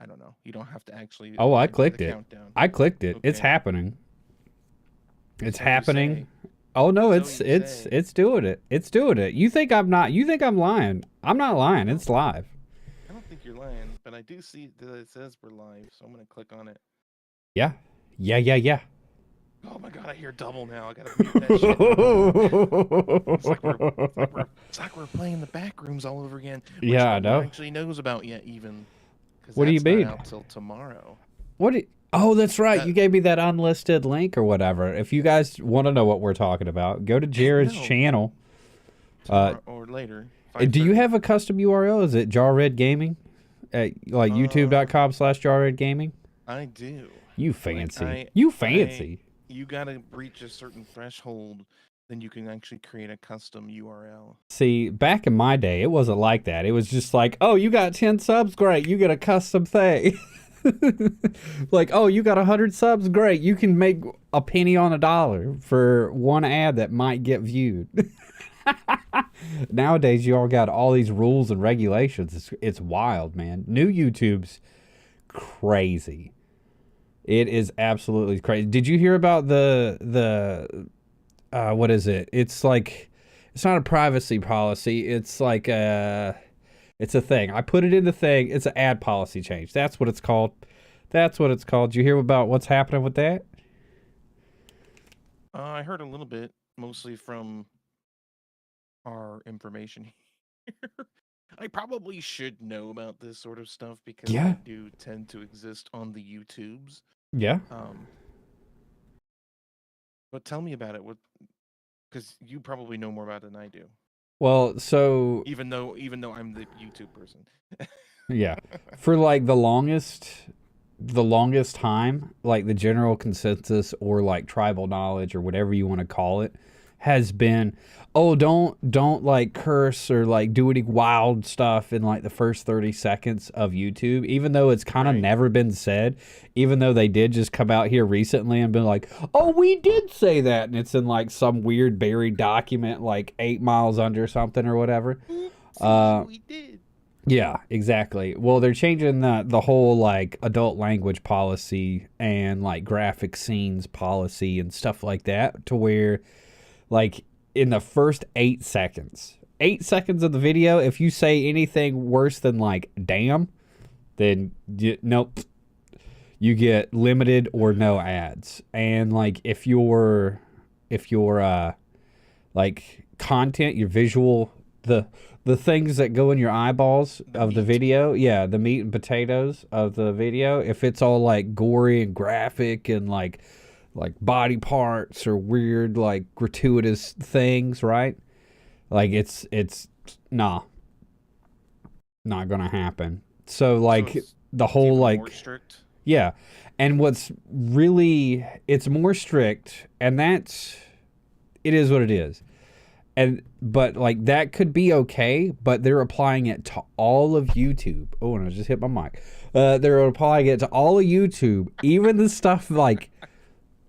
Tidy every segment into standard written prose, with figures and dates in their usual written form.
don't know. You don't have to actually Oh, I do the clicked it. countdown. I clicked it. It's Okay. happening. It's So you happening. say. Oh no, So it's you it's say. it's doing it. It's doing it. You think I'm not? You think I'm lying? I'm not I lying. don't. It's live. I don't think you're lying, but I do see that it says we're live, so I'm gonna click on it. Yeah. Yeah, yeah, yeah. Oh my god, I hear double now. I gotta mute that shit. It's like we're playing the back rooms all over again, which Yeah, I no one know. actually knows about yet, even because What do you that's not mean? out till tomorrow. What? Oh, that's right. You That gave me that unlisted link or whatever. If you guys want to know what we're talking about, go to Jared's no, channel. Uh, tomorrow or later, do you 5:30. have a custom URL? Is it Jarred Gaming? At like Uh, youtube.com/Jarred Gaming? I do. You Like fancy. You I, fancy. you gotta reach a certain threshold, then you can actually create a custom URL. See, back in my day, it wasn't like that. It was just like, oh, you got 10 subs, great. You get a custom thing. Like, oh, you got 100 subs, great. You can make a penny on a dollar for one ad that might get viewed. Nowadays, you all got all these rules and regulations. It's wild, man. New YouTube's crazy. It is absolutely crazy. Did you hear about the what is it? It's like it's not a privacy policy. It's like it's a thing. I put it in the thing. It's an ad policy change. That's what it's called. That's what it's called. Did you hear about what's happening with that? I heard a little bit, mostly from our information here. I probably should know about this sort of stuff because I Yeah. do tend to exist on the YouTubes. Yeah. Um, but tell me about it. What? Because you probably know more about it than I do. Well, so Even though I'm the YouTube person. yeah. For like the longest time, like the general consensus or like tribal knowledge or whatever you want to call it has been, oh, don't like curse or like do any wild stuff in like the first 30 seconds of YouTube, even though it's kind of Right. never been said, even though they did just come out here recently and been like, oh, we did say that, and it's in like some weird buried document like 8 miles under something or whatever. Oopsie, uh we did. yeah, exactly. Well, they're changing the whole like adult language policy and like graphic scenes policy and stuff like that to where like in the first 8 seconds of the video, if you say anything worse than like damn, then nope, you get limited or no ads. And like if your like content, your visual, the things that go in your eyeballs The of the meat. video, yeah, the meat and potatoes of the video, if it's all like gory and graphic and like body parts or weird like gratuitous things, right? Like it's nah, not gonna happen. So So like it's the it's whole even more like strict. yeah. And what's really, it's more strict, and that's, it is what it is. And but like that could be okay, but they're applying it to all of YouTube. Oh, and I just hit my mic. They're applying it to all of YouTube, even the stuff like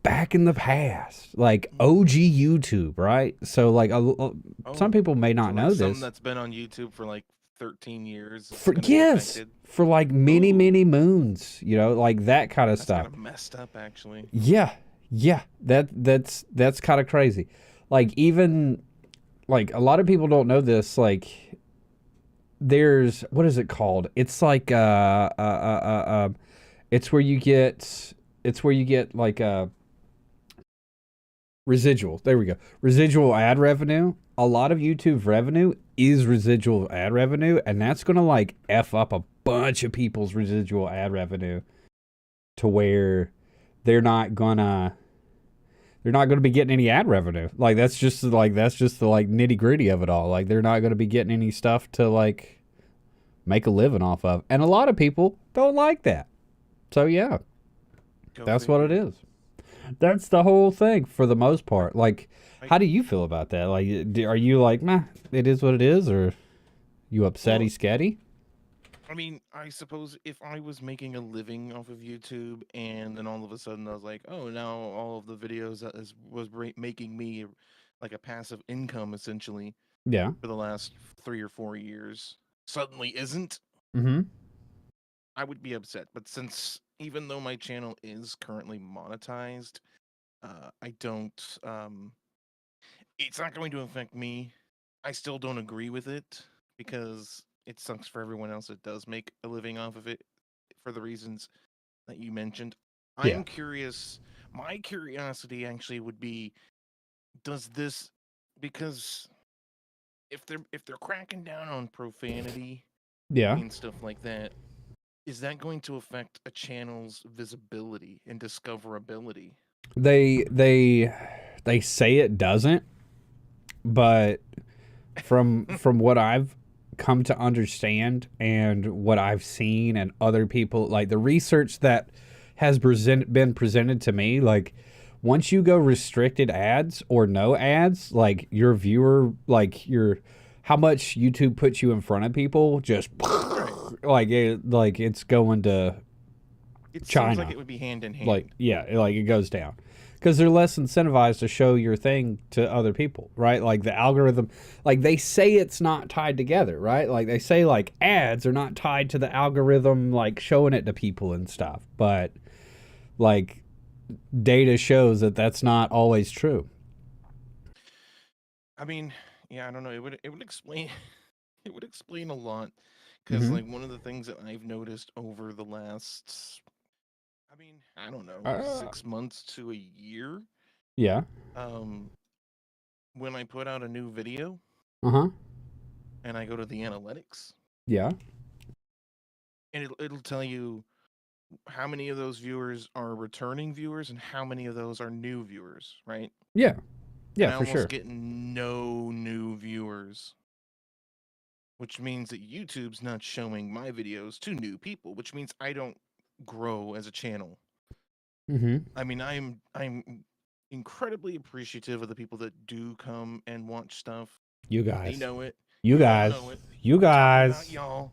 back in the past, like OG YouTube, right? So like some Oh, people may so not like know something this. that's been on YouTube for like 13 years is For going to be yes, affected. for like many Ooh, many moons, like that kind of that's kind stuff. of messed up, actually. Yeah, yeah, that's kind of crazy. Like even like a lot of people don't know this. Like there's what is it called? It's like it's where you get like residual. There we go. Residual ad revenue. A lot of YouTube's revenue is residual ad revenue, and that's gonna like f up a bunch of people's residual ad revenue to where they're not gonna they're not going to be getting any ad revenue. Like that's just the like nitty gritty of it all. Like they're not going to be getting any stuff to like make a living off of. And a lot of people don't like that. So yeah, Go that's what it figure. is. That's the whole thing for the most I, part. Like, I, how do you feel about that? Like, are you like, meh, it is what it is, or you upsetty well, sketty? I mean, I suppose if I was making a living off of YouTube and then all of a sudden I was like, oh, now all of the videos that making me like a passive income essentially Yeah. for the last 3 or 4 years suddenly isn't, Mm-hmm. I would be upset. But since even though my channel is currently monetized, I don't. It's not going to affect me. I still don't agree with it because it sucks for everyone else that does make a living off of it for the reasons that you mentioned. Yeah. I'm curious. My curiosity actually would be, does this, because if they're cracking down on profanity Yeah. and stuff like that, is that going to affect a channel's visibility and discoverability? They say it doesn't, but from what I've come to understand and what I've seen and other people, like the research that has been presented to me, like once you go restricted ads or no ads, like your viewer, like your how much YouTube puts you in front of people, just Right. like it's going to It seems like China. it would be hand in Like hand. yeah, like it goes down because they're less incentivized to show your thing to other people, right? Like the algorithm, like they say it's not tied together, right? Like they say like ads are not tied to the algorithm, like showing it to people and stuff, but like data shows that that's not always true. I mean, yeah, I don't know. It would explain it would explain a lot because Mm-hmm. like one of the things that I've noticed over the last, I mean, I don't know, Uh, 6 months to a year, yeah. um, when I put out a new video Uh huh. and I go to the analytics, Yeah. and it'll tell you how many of those viewers are returning viewers and how many of those are new viewers, right? Yeah. And Yeah. I For almost sure. get no new viewers, which means that YouTube's not showing my videos to new people, which means I don't grow as a channel. Mm-hmm. I mean, I'm incredibly appreciative of the people that do come and watch stuff. You They guys. know it. You You all guys. know it. You I'm talking about guys. y'all.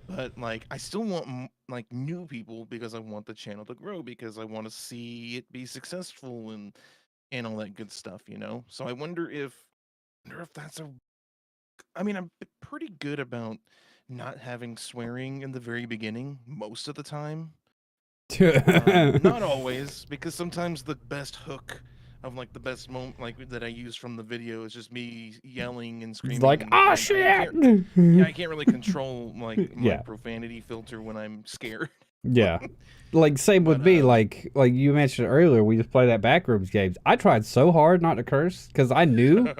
But like, I still want like new people because I want the channel to grow because I want to see it be successful and all that good stuff, you know. So I wonder if that's a. I mean, I'm pretty good about not having swearing in the very beginning most of the time. Not always, because sometimes the best hook of like the best moment like that I use from the video is just me yelling and It's screaming like, oh and I shit. can't, yeah, I can't really control like my Yeah. profanity filter when I'm scared. Yeah. Like same with But me, like you mentioned earlier, we just play that backrooms games. I tried so hard not to curse because I knew,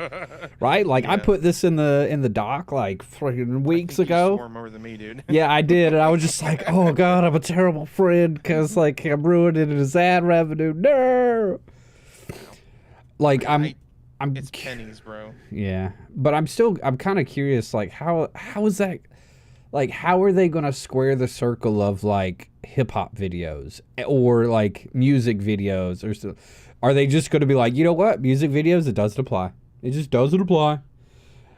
right? Like I yeah, put this in the doc like freaking I weeks think you ago. swore more than me, dude. Yeah, I did, and I was just like, oh god, I'm a terrible friend because like I'm ruining his ad revenue. No, Wow. like I I'm it's pennies, bro. yeah, but I'm kind of curious, like how is that? Like, how are they going to square the circle of like hip hop videos or like music videos or so? Are they just going to be like, you know what, music videos, it doesn't apply. It just doesn't apply.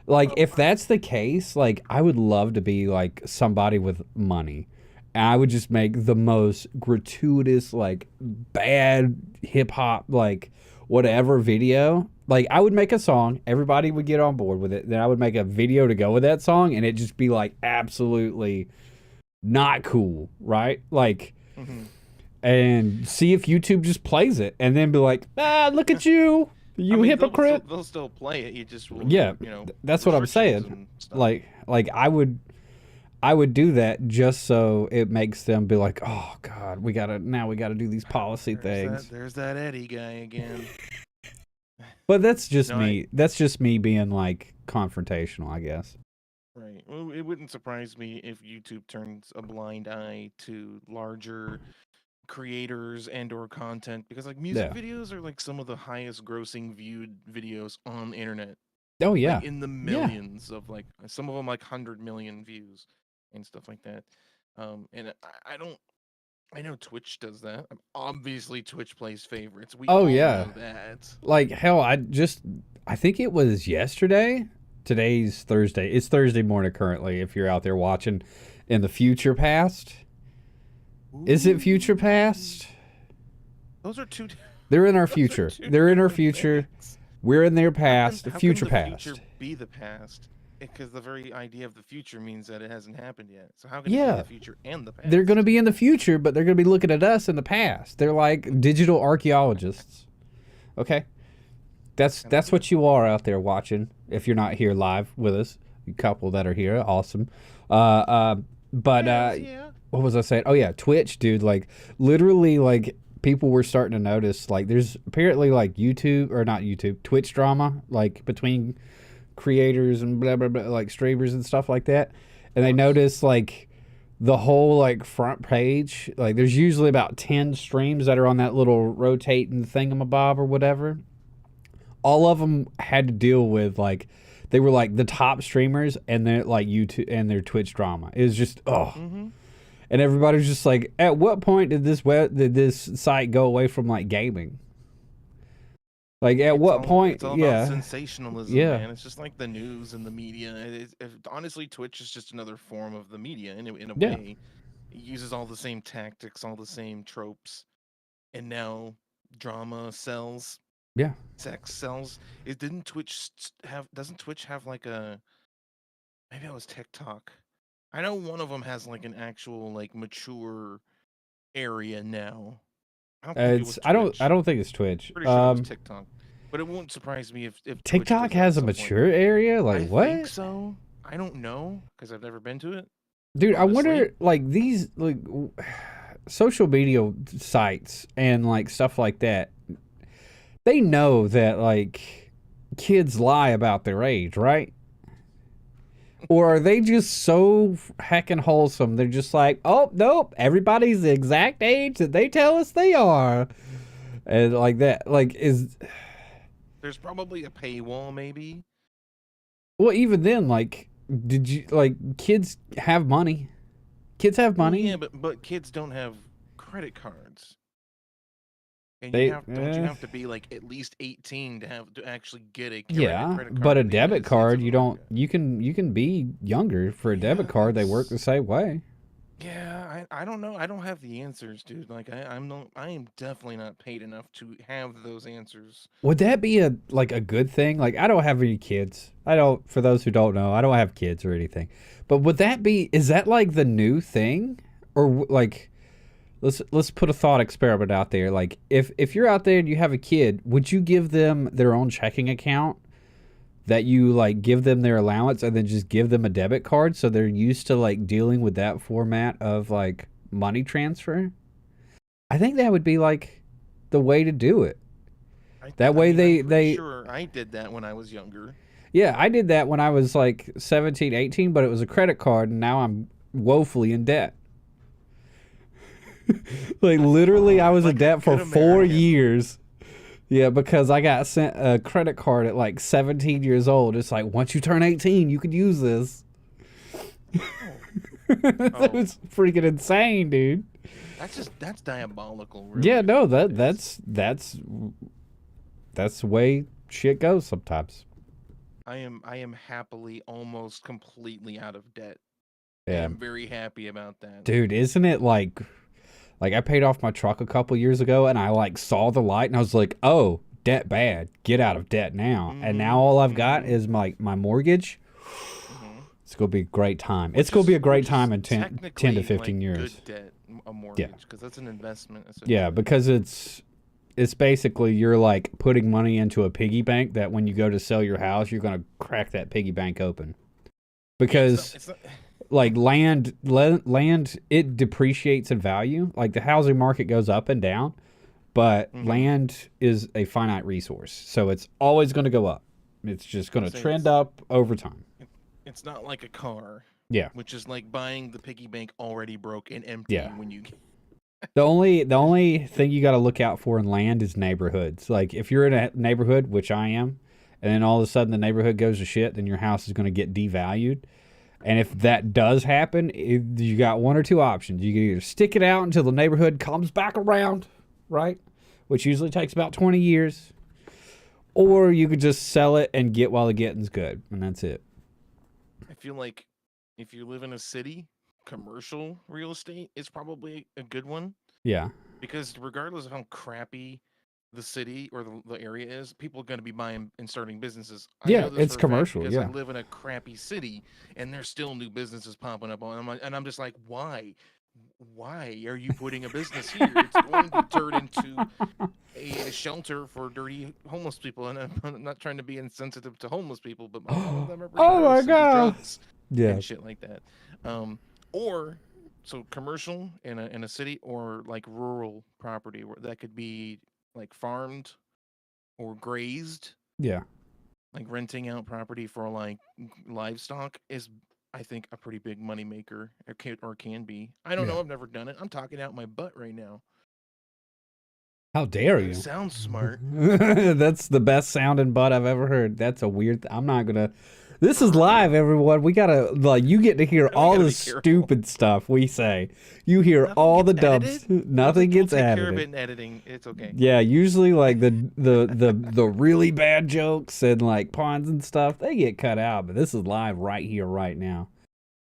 Like, Well, if that's the case, like, I would love to be like somebody with money. And I would just make the most gratuitous, like, bad hip hop, like, whatever video. Like, I would make a song, everybody would get on board with it. Then I would make a video to go with that song, and it just be like absolutely not cool, right? Like, mhm. and see if YouTube just plays it, and then be like, ah, look at you, I you mean, they'll still hypocrite. they'll still play it. You just will Yeah, need, you know, that's what I'm restrictions saying. and stuff. Like I would do that just so it makes them be like, oh God, we gotta do these policy There's that things. there's that Eddie guy again. But that's just No, I me. That's just me being like confrontational, I guess. right. Well, it wouldn't surprise me if YouTube turns a blind eye to larger creators and or content because like music Yeah. videos are like some of the highest grossing viewed videos on the internet. Oh Like yeah. in the Yeah. millions of like some of them like 100 million views and stuff like that. And I don't I know Twitch does that. Obviously Twitch plays favorites. We Oh all yeah. know that. Like hell, I think it was yesterday. Today's Thursday. It's Thursday morning currently. If you're out there watching in the future past, is it future Ooh. past? Those are two They're in our those are future. two They're in our different future. things. We're in their How can past, how can future the future past. be the past? because the very idea of the future means that it hasn't happened yet. So how can it be Yeah, the future and the they're going to past? be in the future, but they're going to be looking at us in the past. They're like digital archaeologists. Okay, Kind of that's cool. what you are out there watching. If you're not here live with us, you couple that are here, awesome. Uh, uh, but Hells yeah. what was I saying? Oh yeah, Twitch, dude. Like literally, like people were starting to notice. Like there's apparently like YouTube or not YouTube, Twitch drama, like between creators and blah blah blah, like streamers and stuff like that. Of And they course. noticed like the whole like front page, like there's usually about 10 streams that are on that little rotating thingamabob or whatever. All of them had to deal with like they were like the top streamers and their like YouTube and their Twitch drama. It was just Mm-hmm. and everybody was just like, at what point did this site go away from like gaming? Like at what point? It's all about Yeah, sensationalism, yeah, man. It's just like the news and the media. Honestly, Twitch is just another form of the media in a yeah. way. It uses all the same tactics, all the same tropes, and now drama sells, Yeah. sex sells. It didn't Twitch have? Doesn't Twitch have like a? Maybe it was TikTok. I know one of them has like an actual like mature area now. I don't think it was It's I Twitch. don't think it's Twitch. Pretty sure it was TikTok. But it won't surprise me if Twitch TikTok does that at has a some point. mature area. Like I think what? so. I don't know because I've never been to it. Dude, I Honestly, wonder like these like social media sites and like stuff like that. They know that like kids lie about their age, right? Or are they just so heckin' wholesome? They're just like, oh nope, everybody's the exact age that they tell us they are, and like that. Like is there's probably a paywall, maybe. well, even then, like, did you like kids have money? Kids have Well, yeah, money. but kids don't have credit cards, and They don't you have to be like at least 18 to have to actually get a yeah, credit but card a in the debit United States card of you don't. America? You can be younger for a debit Yeah, card. They work the same way. I don't know. I don't have the answers, dude. Like I am definitely not paid enough to have those answers. Would that be a like a good thing? Like I don't have any kids. I don't. For those who don't know, I don't have kids or anything. But would that be? Is that like the new thing, or like? Let's put a thought experiment out there. Like if you're out there and you have a kid, would you give them their own checking account that you like give them their allowance and then just give them a debit card so they're used to like dealing with that format of like money transfer? I think that would be like the way to do it. That I way mean, I'm pretty they sure I did that when I was younger. yeah, I did that when I was like 17, 18, but it was a credit card and now I'm woefully in debt. Like literally I was in Like a debt for good 4 American. years. Yeah, because I got sent a credit card at like 17 years old. It's like once you turn 18, you could use this. Oh, That oh, was freaking insane, dude. that's diabolical, Yeah, really, is no, what that is. that's the way shit goes sometimes. I am happily almost completely out of debt, and Yeah, I'm very happy about that. dude, isn't it like I paid off my truck a couple years ago and I like saw the light and I was like, "Oh, debt bad. Get out of debt now." And now Mm-hmm. all I've got Mm-hmm. is my mortgage. Mm-hmm. It's going to be a great time. It's going to be a great Which is time in 10 to technically like 15 years. good debt, a Yeah. mortgage, because that's an investment Yeah, essentially. because it's basically you're like putting money into a piggy bank that when you go to sell your house, you're going to crack that piggy bank open. Yeah, Because it's not. like land it depreciates in value. Like the housing market goes up and down, but Mm-hmm. land is a finite resource. So it's always going to go up. It's just going to Say trend up over time. it's not like a car, Yeah. which is like buying the piggy bank already broke and empty Yeah. when you. The only thing you got to look out for in land is neighborhoods. Like if you're in a neighborhood, which I am, and then all of a sudden the neighborhood goes to shit, then your house is going to get devalued. And if Mhm. that does happen, you got one or two options. You can either stick it out until the neighborhood comes back around, right? Which usually takes about 20 years. Or you could just sell it and get while the getting's good. And that's it. I feel like if you live in a city, commercial real estate is probably a good one Yeah. because regardless of how crappy the city or the area is, people are going to be buying and starting businesses. I Yeah, know this it's for a fact commercial. because I Yeah. live in a crappy city, and there's still new businesses popping up on. And I'm just like, why? Why are you putting a business here? It's going to turn into a shelter for dirty homeless people. And I'm not trying to be insensitive to homeless people, but a lot of them are pretty Oh my gross and do god. drugs Yeah. and shit like that. Um, or so commercial in a city, or like rural property where that could be like farmed or grazed, Yeah. like renting out property for like livestock is, I think, a pretty big moneymaker. Or can be. I don't Yeah. know. I've never done it. I'm talking out my butt right now. How dare It you? sounds smart. That's the best sounding butt I've ever heard. That's a weird. I'm not gonna. This is Right. live, everyone. We gotta like. You get to hear We all gotta the be careful. stupid stuff we say. You hear Nothing all gets the edited. dubs. Nothing We'll gets take care of it added. in editing. It's okay. Yeah, usually like the really bad jokes and like puns and stuff, they get cut out. But this is live right here, right now.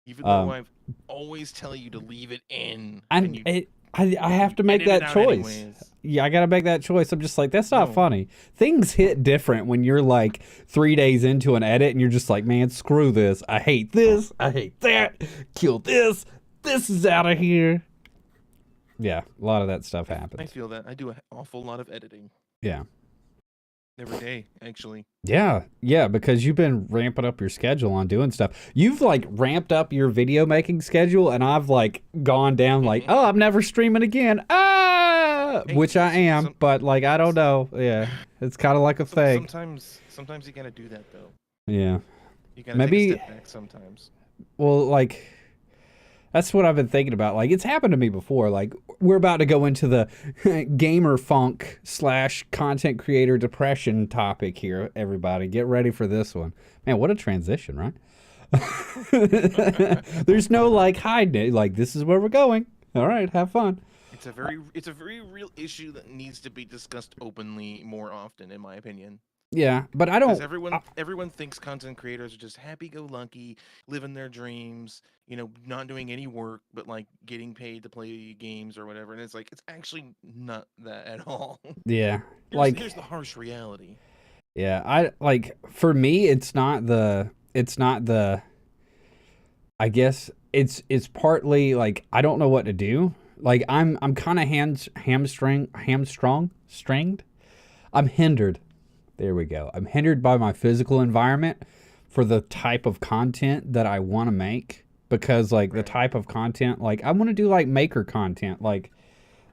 Even though Um, I've always tell you to leave it in, and and I have you to make edit it that out choice. anyways. Yeah, I gotta make that choice. I'm just like, that's not No. funny. Things hit different when you're like 3 days into an edit and you're just like, man, screw this. I hate this. I hate that. Kill this. This is out of here. Yeah, a lot of that stuff I happens. feel that. I do an awful lot of editing Yeah. every day, actually. Yeah, because you've been ramping up your schedule on doing stuff. You've like ramped up your video making schedule, and I've like gone down like, oh, I'm never streaming again. Hey, Which I am, but like I don't know. Yeah, it's kind of like a thing. sometimes you gotta do that though. Yeah, You gotta take a maybe. step back sometimes. Well, like that's what I've been thinking about. Like it's happened to me before. Like we're about to go into the gamer funk / content creator depression topic here. Everybody, get ready for this one. Man, what a transition, right? There's no like hiding it. Like this is where we're going. All right, have fun. It's a very real issue that needs to be discussed openly more often, in my opinion. Yeah, but I Because don't. everyone thinks content creators are just happy-go-lucky, living their dreams, not doing any work, but like getting paid to play games or whatever. And it's like it's actually not that at all. Yeah, Here's the harsh reality. yeah. I like for me, it's not the. It's not the. I guess it's partly like I don't know what to do. Like I'm kind of stringed. I'm hindered. There we go. I'm hindered by my physical environment for the type of content that I want to make because like the Right. type of content like I want to do like maker content like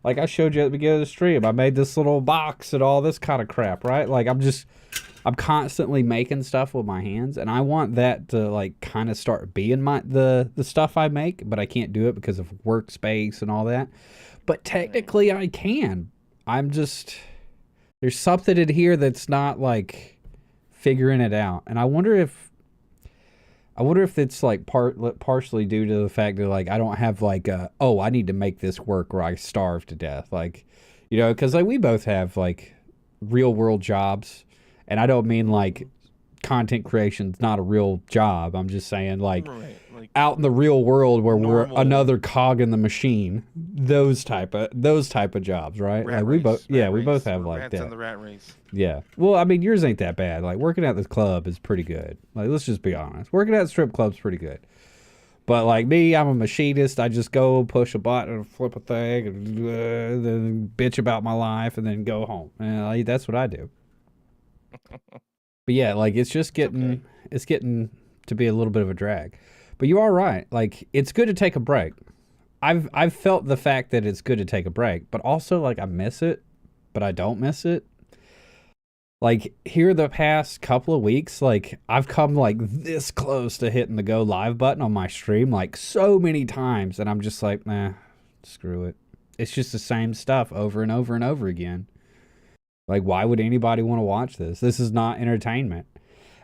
I showed you at the beginning of the stream. I made this little box and all this kind of crap, right? Like I'm constantly making stuff with my hands and I want that to like kind of start being the stuff I make, but I can't do it because of workspace and all that. But technically I can. I'm just there's something in here that's not like figuring it out. And I wonder if it's like partially due to the fact that like I don't have like I need to make this work or I starve to death. Like, because like we both have like real world jobs, and I don't mean like content creation's not a real job. I'm just saying like Right. Like out in the real world where we're normal another cog in the machine. Those type of jobs, right? rat like we race, both, rat we both race. have We're like rats that. in the rat race. Yeah. Well, I mean, yours ain't that bad. Like working at this club is pretty good. Like let's just be honest. Working at a strip club's pretty good. But like me, I'm a machinist. I just go push a button and flip a thing and then bitch about my life and then go home. And like, that's what I do. But yeah, like it's just getting it's getting to be a little bit of a drag. But you are right. Like it's good to take a break. I've felt the fact that it's good to take a break, but also like I miss it, but I don't miss it. Like here the past couple of weeks, like I've come like this close to hitting the go live button on my stream like so many times and I'm just like, nah, screw it. It's just the same stuff over and over and over again. Like why would anybody want to watch this? This is not entertainment.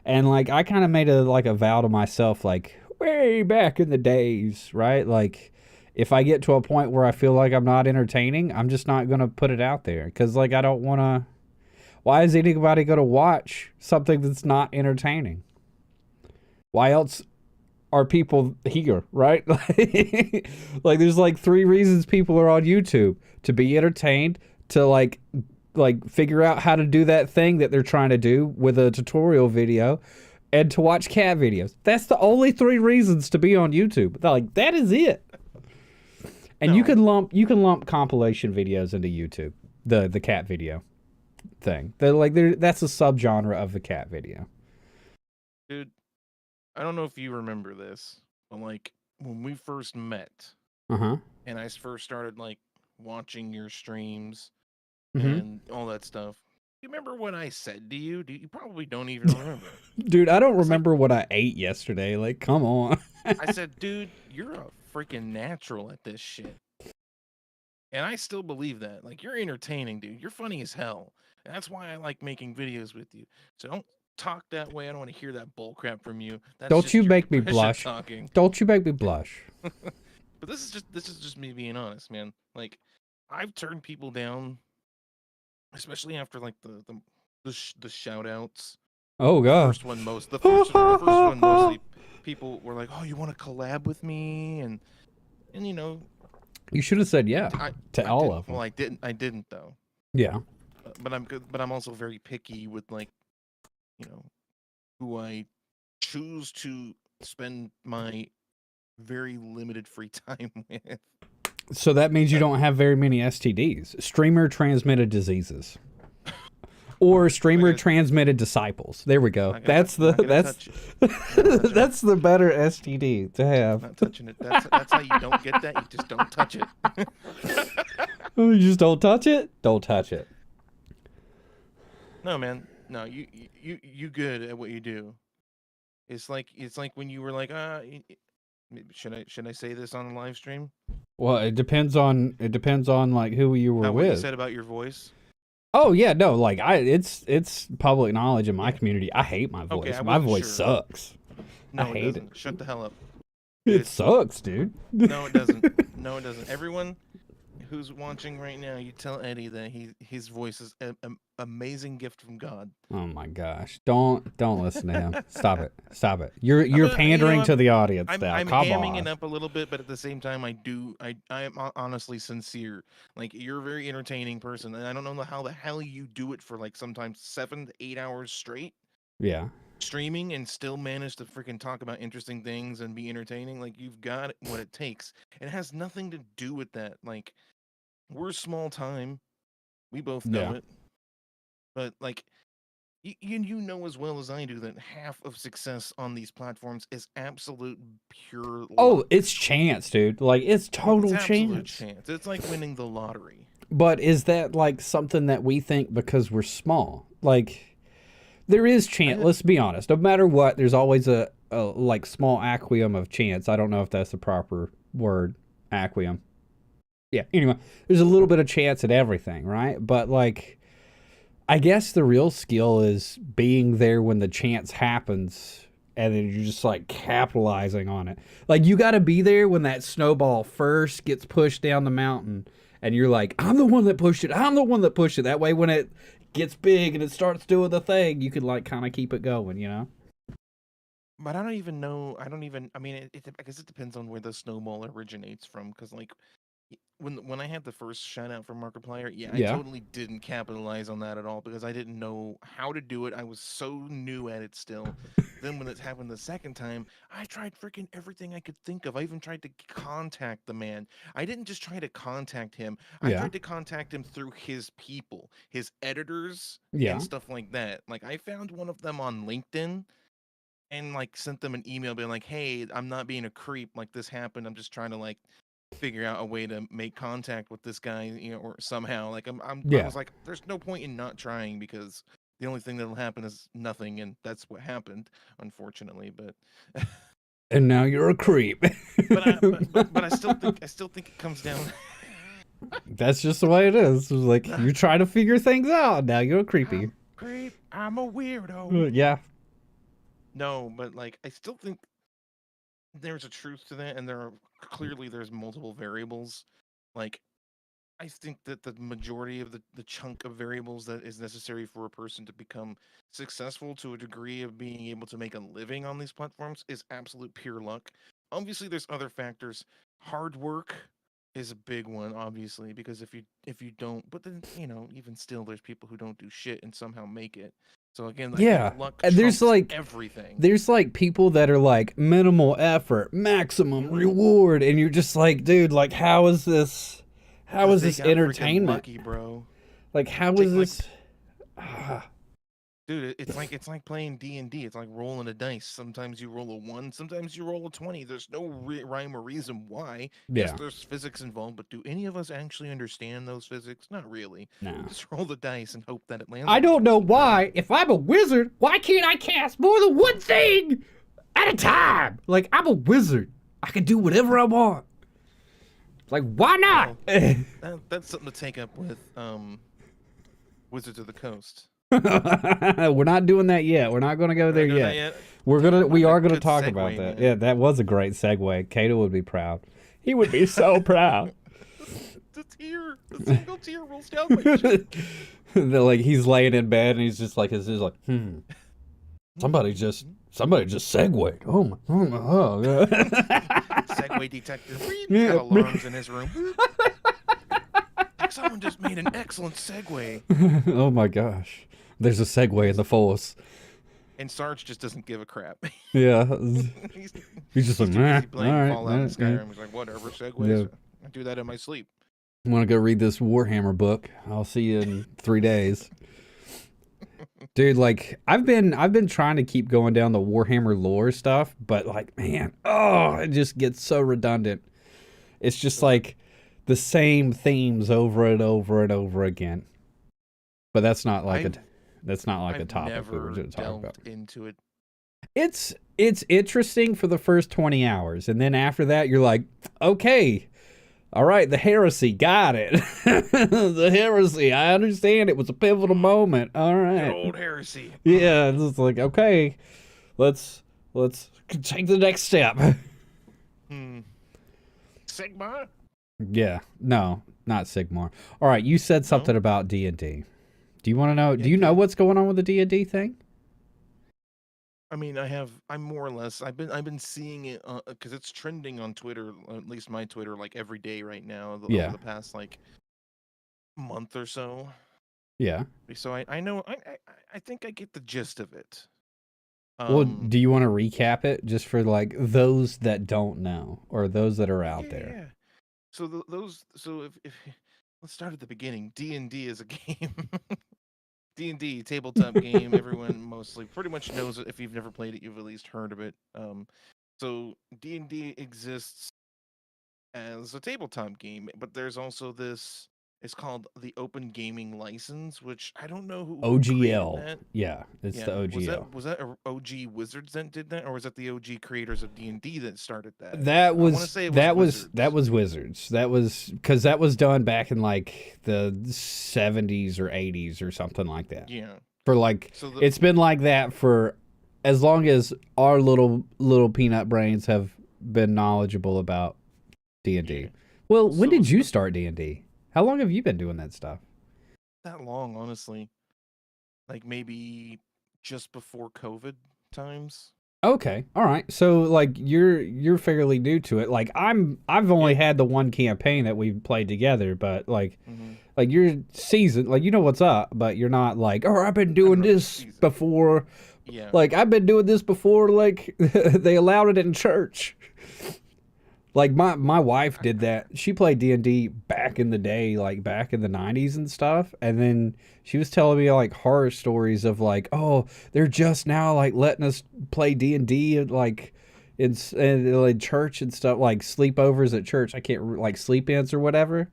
And like I kind of made a vow to myself like way back in the days, right? Like if I get to a point where I feel like I'm not entertaining, I'm just not going to put it out there cuz like I don't want to. Why is anybody going to watch something that's not entertaining? Why else are people here, right? Like there's like 3 reasons people are on YouTube: to be entertained, to like like figure out how to do that thing that they're trying to do with a tutorial video and to watch cat videos. That's the only 3 reasons to be on YouTube. They're like, that is it. And No, you can lump compilation videos into YouTube. The cat video thing. That's a subgenre of the cat video. dude, I don't know if you remember this, but like when we first met Uh-huh. and I first started like watching your streams Mhm. and all that stuff. You remember what I said to you? You probably don't even remember. Dude, I don't It's like remember what I ate yesterday. Like, come on. I said, dude, you're a freaking natural at this shit. And I still believe that. Like, you're entertaining, dude. You're funny as hell. And that's why I like making videos with you. So don't talk that way. I don't want to hear that bullcrap from you. That's Don't you just your make me shit blush. talking. Don't you make me blush. But this is just me being honest, man. Like, I've turned people down, especially after like the shout outs. Oh The god. first one the first one mostly people were like, "Oh, you want to collab with me?" And you know, You should have said yeah to I all didn't. of Well, them. I didn't though. Yeah. But I'm good. But I'm also very picky with like, you know, who I choose to spend my very limited free time with. So that means you don't have very many STDs. Streamer transmitted diseases. Or I'm not streamer gonna. transmitted disciples. There we go. I'm not gonna touch it. I'm not touching it. that's the better STD to have. Not touching it. That's how you don't get that. You just don't touch it. You just don't touch it. Don't touch it. No, man. No, you good at what you do. It's like when you were like, should I say this on the live stream? Well, it depends on like who you were What you with. said about your voice? Oh yeah, no, like it's public knowledge in my Yeah. community. I hate my Okay, voice. I My wasn't voice sure. sucks. No, I it hate it. doesn't. Shut the hell up. It sucks, dude. No, it doesn't. No, it doesn't. Everyone who's watching right now, you tell Eddie that his voice is an amazing gift from God. Oh my gosh! Don't listen to him. Stop it. Stop it. You're I'm a- pandering to the audience I'm now. I'm Come hamming on. it up a little bit, but at the same time, I am honestly sincere. Like you're a very entertaining person, and I don't know how the hell you do it for like sometimes 7 to 8 hours straight Yeah. streaming and still manage to freaking talk about interesting things and be entertaining. Like you've got what it takes. It has nothing to do with that. Like we're small time. We both know Yeah. it. But like you know as well as I do that half of success on these platforms is absolute pure Oh, luck. it's chance, dude. Like it's Like it's total absolute chance. chance. It's like winning the lottery. But is that like something that we think because we're small? Like there is I chance. had Let's be honest. No matter what, there's always a like small aquium of chance. I don't know if that's the proper word. Aquium. Yeah. Anyway, there's a little bit of chance at everything, right? But like I guess the real skill is being there when the chance happens and then you're just like capitalizing on it. Like you got to be there when that snowball first gets pushed down the mountain and you're like, I'm the one that pushed it. I'm the one that pushed it. That way when it gets big and it starts doing the thing, you can like kind of keep it going, you know? but I don't even know. I don't even. I mean, I guess it depends on where the snowball originates from. Because like when I had the first shout out for Markiplier, yeah, I Yeah. totally didn't capitalize on that at all because I didn't know how to do it. I was so new at it still. Then when it happened the second time, I tried freaking everything I could think of. I even tried to contact the man. I didn't just try to contact him. I Yeah. tried to contact him through his people, his editors and Yeah. stuff like that. Like I found one of them on LinkedIn and like sent them an email being like, "Hey, I'm not being a creep. Like this happened. I'm just trying to like figure out a way to make contact with this guy, you know, or somehow." Like I Yeah. was like, "There's no point in not trying because the only thing that'll happen is nothing," and that's what happened, unfortunately. But And now you're a creep. but I still think it comes down. That's just the way it is. It's like Nah, you're trying to figure things out. Now you're creepy. I'm creep. I'm a weirdo. Yeah. No, but like I still think there's a truth to that, and clearly there's multiple variables. Like I think that the majority of the chunk of variables that is necessary for a person to become successful to a degree of being able to make a living on these platforms is absolute pure luck. Obviously, there's other factors, hard work, is a big one, obviously, because if you don't, but then even still, there's people who don't do shit and somehow make it. So again, I think Yeah. luck And trumps everything. there's like people that are like minimal effort, maximum reward, and you're just like, dude, like how Because is they this got freaking entertainment? lucky, bro. Like how Take is like this ah, Dude, it's like playing D&D. It's like rolling a dice. Sometimes you roll a 1, sometimes you roll a 20. There's no rhyme or reason why. Yes, yeah. there's physics involved, but do any of us actually understand those physics? Not really. No. Just roll the dice and hope that it lands I on a don't know 20. why. If I'm a wizard, why can't I cast more than one thing at a time? Like I'm a wizard. I can do whatever I want. Like why not? Well, that's something to take up with Wizards of the Coast. We're not doing that yet. We're not going to go We're there not doing that yet. yet. We are gonna Good talk segue, about that. man. Yeah, that was a great segue. Kato would be proud. He would be so proud. The tear, the single tear rolls down my cheek. Like he's laying in bed and he's just like, somebody just segued. Oh God. Segway detective. He's got alarms in his room. Someone just made an excellent segue. Oh my gosh. There's a segue in the force. And Sarge just doesn't give a crap. Yeah. he's, He's just he's like, too busy all playing right, Fallout and Skyrim. He's like, whatever, segues. Yeah. I do that in my sleep. I'm gonna go read this Warhammer book. I'll see you in 3 days. Dude, like I've been trying to keep going down the Warhammer lore stuff, but like, man, it just gets so redundant. It's just like the same themes over and over and over again. But that's not like a topic we were Never going to talk delved about. into it. It's interesting for the first 20 hours, and then after that you're like, okay, all right, the heresy, got it. The heresy, I understand it was a pivotal moment. All right. Good old heresy. Yeah, it's like, okay, let's take the next step. Sigma? Yeah, no, not Sigmar. All right, you said something about D&D. Do you want to know? Do you know what's going on with the D&D thing? I mean, I'm more or less. I've been seeing it because it's trending on Twitter, at least my Twitter, like every day right now over the past like month or so. Yeah. So I know I think I get the gist of it. Well, do you want to recap it just for like those that don't know or those that are out there? Yeah. So if let's start at the beginning. D&D is a game. D&D tabletop game. Everyone mostly pretty much knows it. If you've never played it, you've at least heard of it. So D&D exists as a tabletop game, but there's also this. It's called the Open Gaming License, which I don't know who O.G.L. created that. Yeah, it's the O.G.L. Was that OG Wizards that did that, or was that the OG creators of D&D that started that? That was I want to say it was Wizards. That was because that was done back in like the 70s or 80s or something like that. Yeah. For like, it's been like that for as long as our little peanut brains have been knowledgeable about D&D. Yeah. Well, when did you start D&D? How long have you been doing that stuff? That long, honestly. Like maybe just before COVID times. Okay, all right. So like you're fairly new to it. Like I've only had the one campaign that we played together, but like like you're seasoned, like you know what's up, but you're not like, oh, I've been doing this before. Yeah. Like I've been doing this before. Like they allowed it in church. Like my wife did that. She played D&D back in the day, like back in the 90s and stuff. And then she was telling me like horror stories of like, oh, they're just now like letting us play D&D like in church and stuff, like sleepovers at church. I can't like sleep-ins or whatever.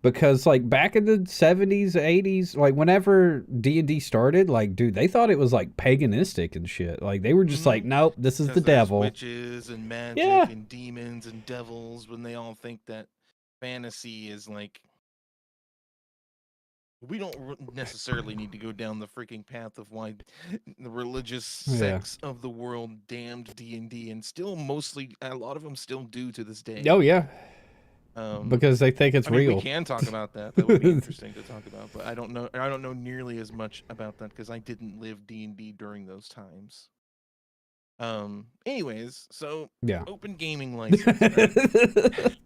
Because like back in the 70s, 80s, like whenever D&D started, like dude, they thought it was like paganistic and shit. Like they were just like, nope, this is the devil. Witches and magic and demons and devils, when they all think that fantasy is like, we don't necessarily need to go down the freaking path of why the religious sects of the world damned D&D, and still mostly a lot of them still do to this day. Oh yeah. Because they think it's real. We can talk about that. That would be interesting to talk about, but I don't know nearly as much about that because I didn't live D&D during those times. Anyways, so Yeah. open gaming license, right?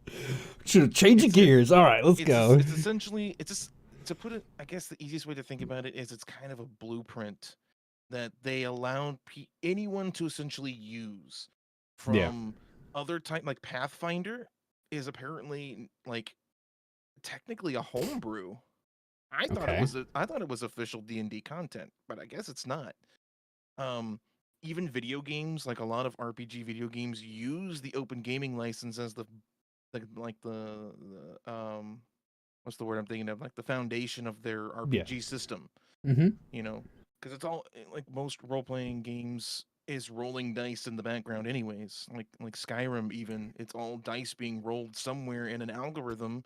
Should have changed the It's it, gears. All right, let's go. it's essentially it's just to put it. I guess the easiest way to think about it is it's kind of a blueprint that they allowed anyone to essentially use Yeah. from other type like Pathfinder is apparently like technically a homebrew. Okay. I thought it was official D&D content, but I guess it's not. Um Even video games, like a lot of RPG video games use the open gaming license as the what's the word I'm thinking of? Like the foundation of their Yeah. RPG system, Mm-hmm. you know, because it's all like most role playing games is rolling dice in the background, anyways. Like Skyrim, even it's all dice being rolled somewhere in an algorithm.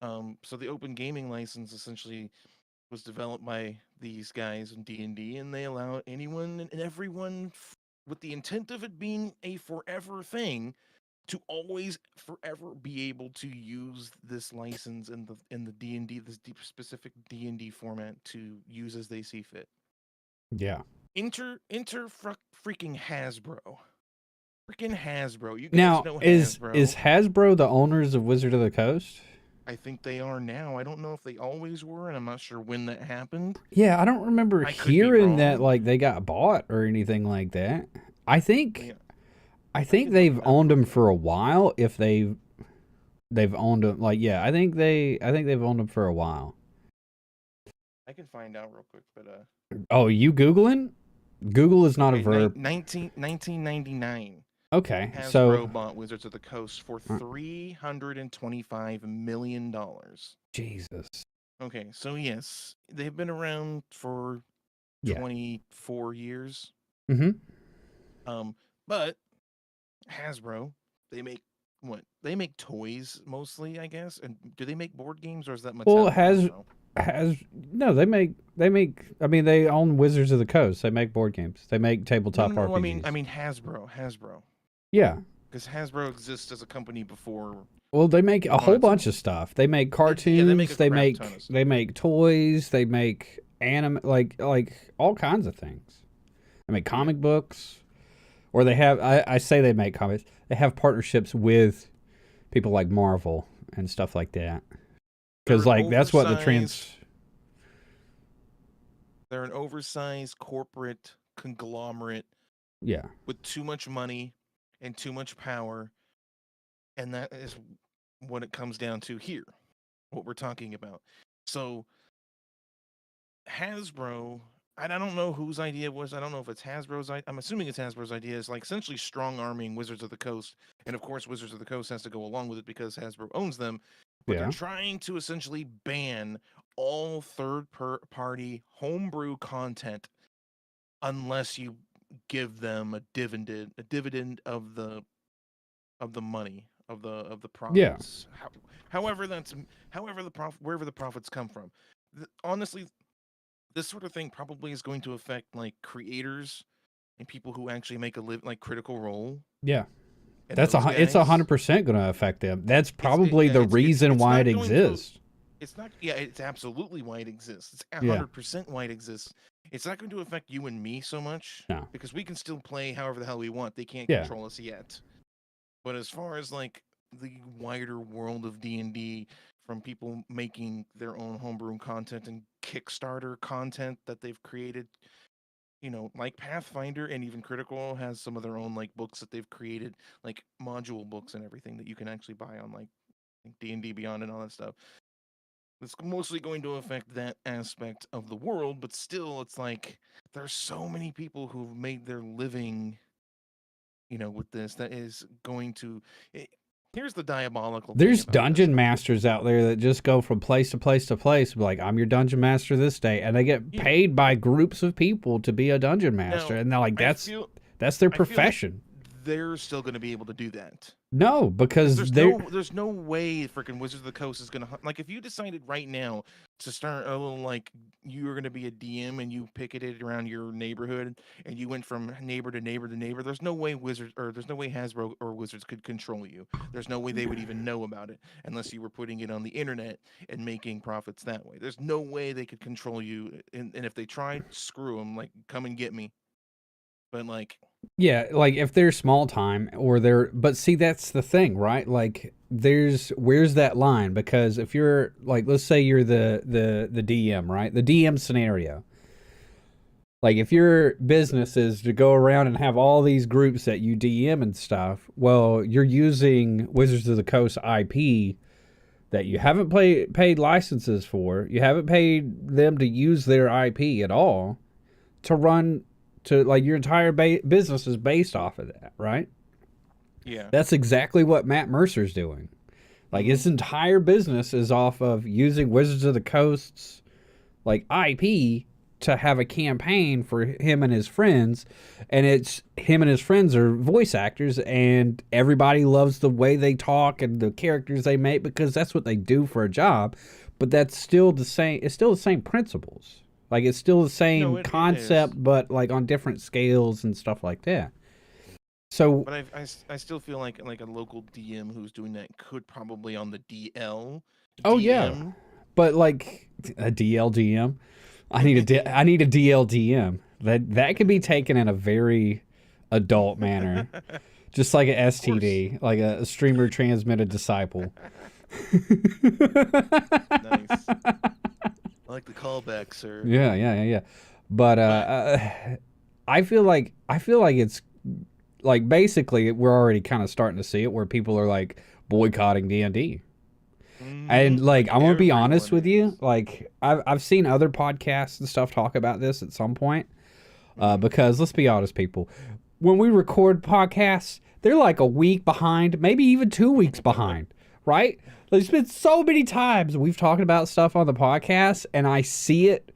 So the open gaming license essentially was developed by these guys in D&D, and they allow anyone and everyone with the intent of it being a forever thing to always forever be able to use this license in the D&D, this deep specific D&D format to use as they see fit. Yeah. Freaking Hasbro. Freaking Hasbro. You guys Now, know is Hasbro. Hasbro the owners of Wizard of the Coast? I think they are now. I don't know if they always were, and I'm not sure when that happened. Yeah, I don't remember I could be hearing that wrong. like they got bought or anything like that. I think Yeah, I I think can look they've it up owned real them quick. for a while. If they've owned them, like yeah, I think they've owned them for a while. I can find out real quick, but Oh, you googling? Google is not a okay, verb. 1999. Okay, so Hasbro bought Wizards of the Coast for $325 million. Jesus. Okay, so yes, they've been around for Yeah. 24 years. Mm-hmm. Um, but Hasbro, they make what? They make toys mostly, I guess. And do they make board games or is that Well, Mattel? I don't know. has no. They make. I mean, they own Wizards of the Coast. They make board games. They make No, tabletop no, no. I RPGs. mean Hasbro, Yeah. because Hasbro exists as a company before Well, they make a on whole its bunch own. of stuff. They make They make cartoons. a crap ton of stuff. They make toys. They make anime, like all kinds of things. They make Yeah, comic books, or they have. I say they make comics. They have partnerships with people like Marvel and stuff like that. they're Because an like that's what the oversized. trans. They're an oversized corporate conglomerate Yeah. with too much money and too much power, and that is what it comes down to here. What we're talking about. So Hasbro, and I don't know whose idea it was. I don't know if it's Hasbro's. I'm assuming it's Hasbro's idea. Is like essentially strong arming Wizards of the Coast, and of course Wizards of the Coast has to go along with it because Hasbro owns them. But they're Yeah. trying to essentially ban all party homebrew content unless you give them a dividend of the money of the Yeah. profits. However, wherever the profits come from. Honestly, this sort of thing probably is going to affect like creators and people who actually make a live like Critical Role Yeah. and those It's guys. 100% going to affect them. That's probably Yeah, the reason it's why it not going to. exists. It's not. Yeah, it's absolutely why it exists. It's Yeah. 100% why it exists. It's not going to affect you and me so much No. because we can still play however the hell we want. They can't Yeah. control us yet. But as far as like the wider world of D&D, from people making their own homebrew content and Kickstarter content that they've created, like Pathfinder and even Critical has some of their own like books that they've created, like module books and everything that you can actually buy on like D&D Beyond and all that stuff. It's mostly going to affect that aspect of the world, but still it's like there's so many people who've made their living, with this that is going to it, here's the diabolical thing There's about this, dungeon right? masters out there that just go from place to place to place. Like, I'm your dungeon master this day. And they get Yeah. paid by groups of people to be a dungeon master. Now, And they're like, I feel that's their I feel like profession. they're still going to be able to do that. No, Because because they're. there's no way freaking Wizards of the Coast is gonna like if you decided right now to start a little like you were gonna be a DM and you picketed around your neighborhood and you went from neighbor to neighbor to neighbor. There's no way Hasbro or Wizards could control you. There's no way they would even know about it unless you were putting it on the internet and making profits that way. There's no way they could control you. And if they tried, screw them. Like come and get me. But like. Yeah, like if they're small time or they're, but see, that's the thing, right? Like where's that line? Because if you're like, let's say you're the DM, right? The DM scenario. Like if your business is to go around and have all these groups that you DM and stuff, well, you're using Wizards of the Coast IP that you haven't paid licenses for. You haven't paid them to use their IP at all to run, to like your entire business is based off of that, right? Yeah. That's exactly what Matt Mercer's doing. Like Hmm. his entire business is off of using Wizards of the Coast's like IP to have a campaign for him and his friends, and it's him and his friends are voice actors, and everybody loves the way they talk and the characters they make because that's what they do for a job. But that's still the same. It's still the same principles. Like it's still the No, same it is. concept, but like on different scales and stuff like that. So, But I still feel like a local DM who's doing that could probably on the DL oh yeah, DM. but like a DLGM, I need a DLDM. That can be taken in a very adult manner, just like an Of course. STD, like a streamer transmitted disciple. Nice. I like the callback, sir. Yeah. But I feel like it's like basically we're already kind of starting to see it where people are like boycotting D&D. And like Like I'm gonna be honest everyone with you, is. like I've seen other podcasts and stuff talk about this at some point. Hmm. Because let's be honest, people, when we record podcasts, they're like a week behind, maybe even 2 weeks behind, right? There's been so many times we've talked about stuff on the podcast, and I see it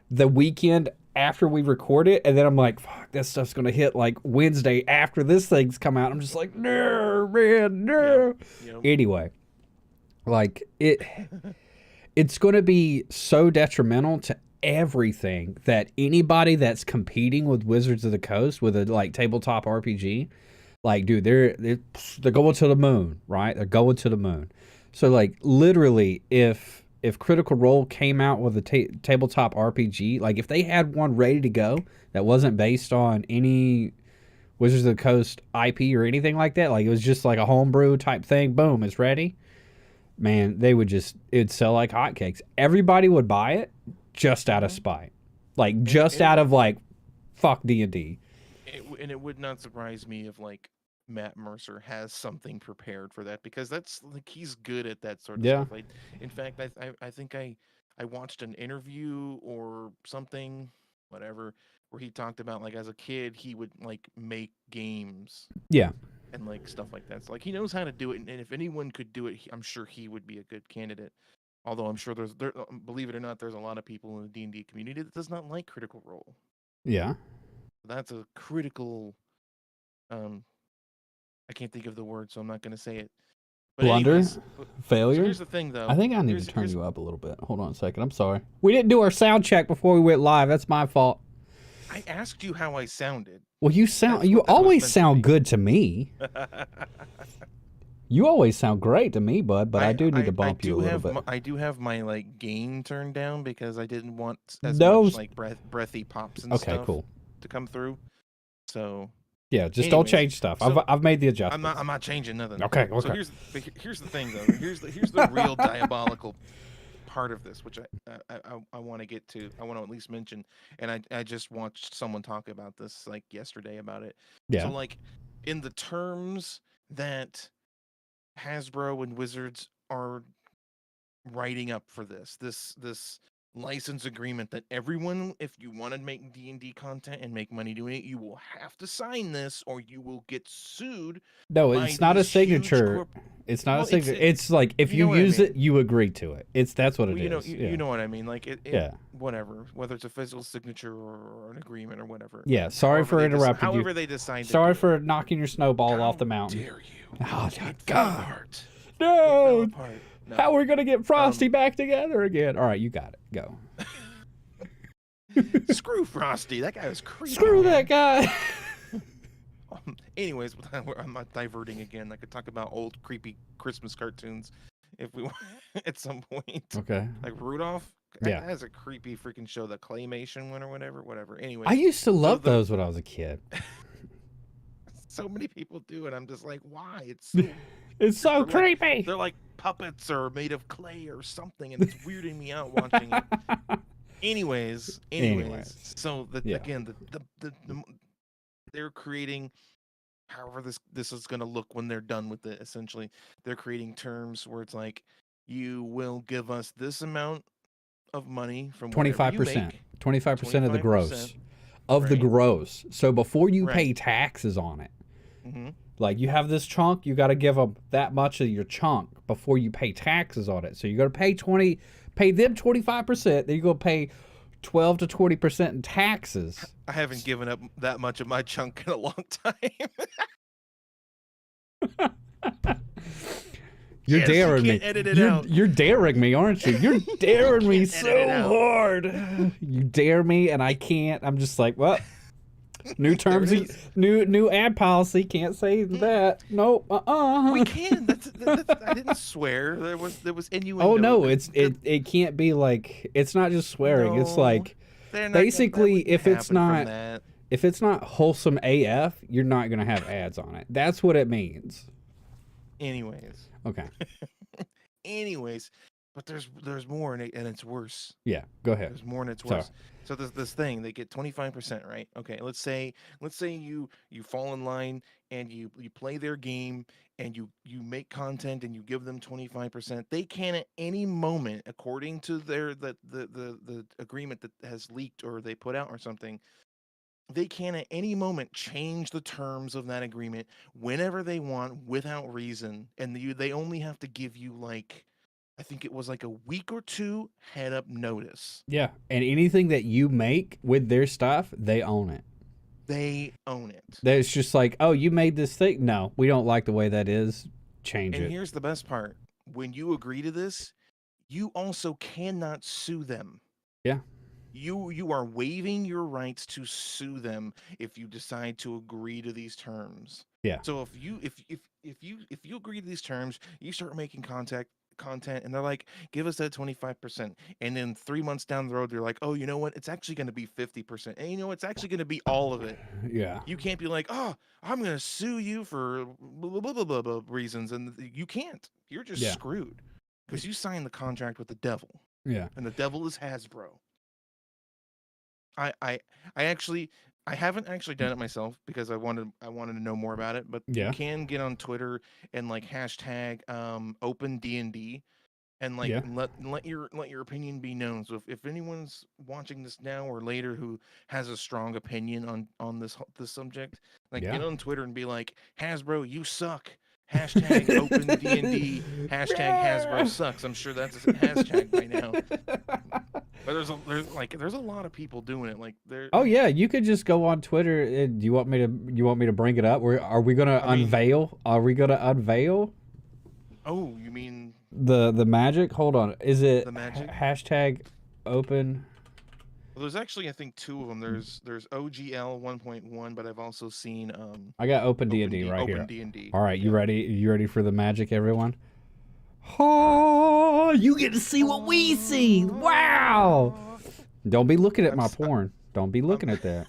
the weekend after we record it, and then I'm like, fuck, that stuff's gonna hit like Wednesday after this thing's come out. I'm just like, no, man, Yep. no. Yep. Anyway, like it's going to be so detrimental to everything that anybody that's competing with Wizards of the Coast with a like tabletop RPG, like dude, they're going to the moon, right? They're going to the moon. So like literally, if Critical Role came out with a tabletop RPG, like if they had one ready to go that wasn't based on any Wizards of the Coast IP or anything like that, like it was just like a homebrew type thing, boom, it's ready, man, they would just, it'd sell like hotcakes. Everybody would buy it just out of Hmm. spite, like And just it out would of like fuck D&D. and it would not surprise me if like Matt Mercer has something prepared for that because that's like he's good at that sort of Yeah, stuff. Like in fact, I think I watched an interview or something, whatever, where he talked about like as a kid he would like make games yeah, and like stuff like that. So like he knows how to do it, and if anyone could do it, I'm sure he would be a good candidate. Although I'm sure believe it or not, there's a lot of people in the D&D community that does not like Critical Role. yeah. That's a critical. Um, I can't think of the word, so I'm not going to say it. But Blunder, anyways, so failure. here's the thing, I though. think I need to turn Here's you up a little bit. Hold on a second. I'm sorry. We didn't do our sound check before we went live. That's my fault. I asked you how I sounded. Well, That's you what that was always meant to sound be. good to me. You always sound great to me, bud, but I do need to bump you a little bit. I do have my like gain turned down because I didn't want as No. much like breathy pops and Okay, stuff cool. to come through. So, Yeah, just don't anyways, change stuff. so I've made the adjustments. I'm not changing nothing. Okay, So okay. here's the thing though. Here's the real diabolical part of this, which I want to get to. I want to at least mention, and I just watched someone talk about this like yesterday about it. So Yeah. like in the terms that Hasbro and Wizards are writing up for this license agreement that everyone, if you want to make D&D content and make money doing it, you will have to sign this or you will get sued No, by it's not a these huge signature. corp. It's not a Well, signature. It's like if you you know what I use it, mean. you agree to it. That's what Well, it is. you Yeah. know what I mean. Like it Yeah. whatever, whether it's a physical signature or an agreement or whatever. Yeah. Sorry for interrupting you. However they decide to Sorry do it. for knocking your snowball off How the mountain. dare you? Oh It fell God. apart. It fell No. apart. How No. are we gonna get Frosty Um back together again? All right, you got it. Go. Screw Frosty. That guy was creepy, Screw that man. guy. Anyways, I'm not diverting again. I could talk about old creepy Christmas cartoons if we want at some point. Okay. Like Rudolph. That Yeah. has a creepy freaking show, the Claymation one or whatever. Whatever. I Anyways, used to so love the those when I was a kid. so many people do it. I'm just like, why? It's so It's weird. so creepy. They're like puppets or made of clay or something, and it's weirding me out watching it. Anyways, Anyways, so yeah. again, they're creating, however this is going to look when they're done with it. Essentially, they're creating terms where it's like, you will give us this amount of money from whatever you 25%. make, 25% of the 25%, gross. Of the right? gross. So before you Right. pay taxes on it, Mm-hmm. like you have this chunk, you got to give them that much of your chunk before you pay taxes on it. So you're going to pay them 25%, then you're going to pay 12 to 20% in taxes. I haven't given up that much of my chunk in a long time. You're Yes, daring you me. can't edit it out. You're daring me, aren't you? You're daring me can't edit it so out. hard. You dare me, and I can't. I'm just like, well, new There terms, it is. new ad policy. Can't say that. Nope. We can. That's I didn't swear. There was innuendo. Oh no, it can't be like, it's not just swearing. It's No, like they're not basically that if wouldn't it's happen from not that. if it's not wholesome AF, you're not gonna have ads on it. That's what it means. Anyways, Okay. anyways, but there's more in it, and it's worse. Yeah. Go ahead. There's more and it's Sorry. worse. So there's this thing, they get 25%, right? Okay, let's say you fall in line and you play their game and you make content and you give them 25%. They can at any moment, according to the agreement that has leaked or they put out or something, they can at any moment change the terms of that agreement whenever they want without reason, and they only have to give you like, I think it was like a week or two head up notice. Yeah. And anything that you make with their stuff, they own it. They own it. It's just like, oh, you made this thing. No, we don't like the way that is. Change And it. here's the best part. When you agree to this, you also cannot sue them. Yeah. You are waiving your rights to sue them if you decide to agree to these terms. Yeah. So if you agree to these terms, you start making content and they're like, give us that 25%. And then 3 months down the road, they're like, oh, you know what? It's actually going to be 50%. And you know, it's actually going to be all of it. Yeah. You can't be like, oh, I'm going to sue you for blah, blah, blah, blah, blah reasons. And you can't. You're just Yeah. screwed because you signed the contract with the devil. Yeah. And the devil is Hasbro. I actually, I haven't actually done it myself because I wanted to know more about it, but Yeah. you can get on Twitter and like hashtag open D&D and like Yeah. let your opinion be known. So if anyone's watching this now or later who has a strong opinion on this subject, like Yeah. get on Twitter and be like, Hasbro, you suck. Hashtag open D&D. Hashtag Hasbro sucks. I'm sure that's a hashtag by now. But there's a lot of people doing it. Like there. Oh yeah, you could just go on Twitter. And you want me to bring it up? Are we gonna unveil? Are we gonna unveil? Oh, you mean the magic? Hold on. Is it the magic? Hashtag open? Well, there's actually I think two of them. There's O.G.L 1.1, but I've also seen I got open D&D right here. Open D&D. All right, you ready? You ready for the magic, everyone? Oh, you get to see what we see. Wow. Don't be looking at my porn. Don't be looking at that.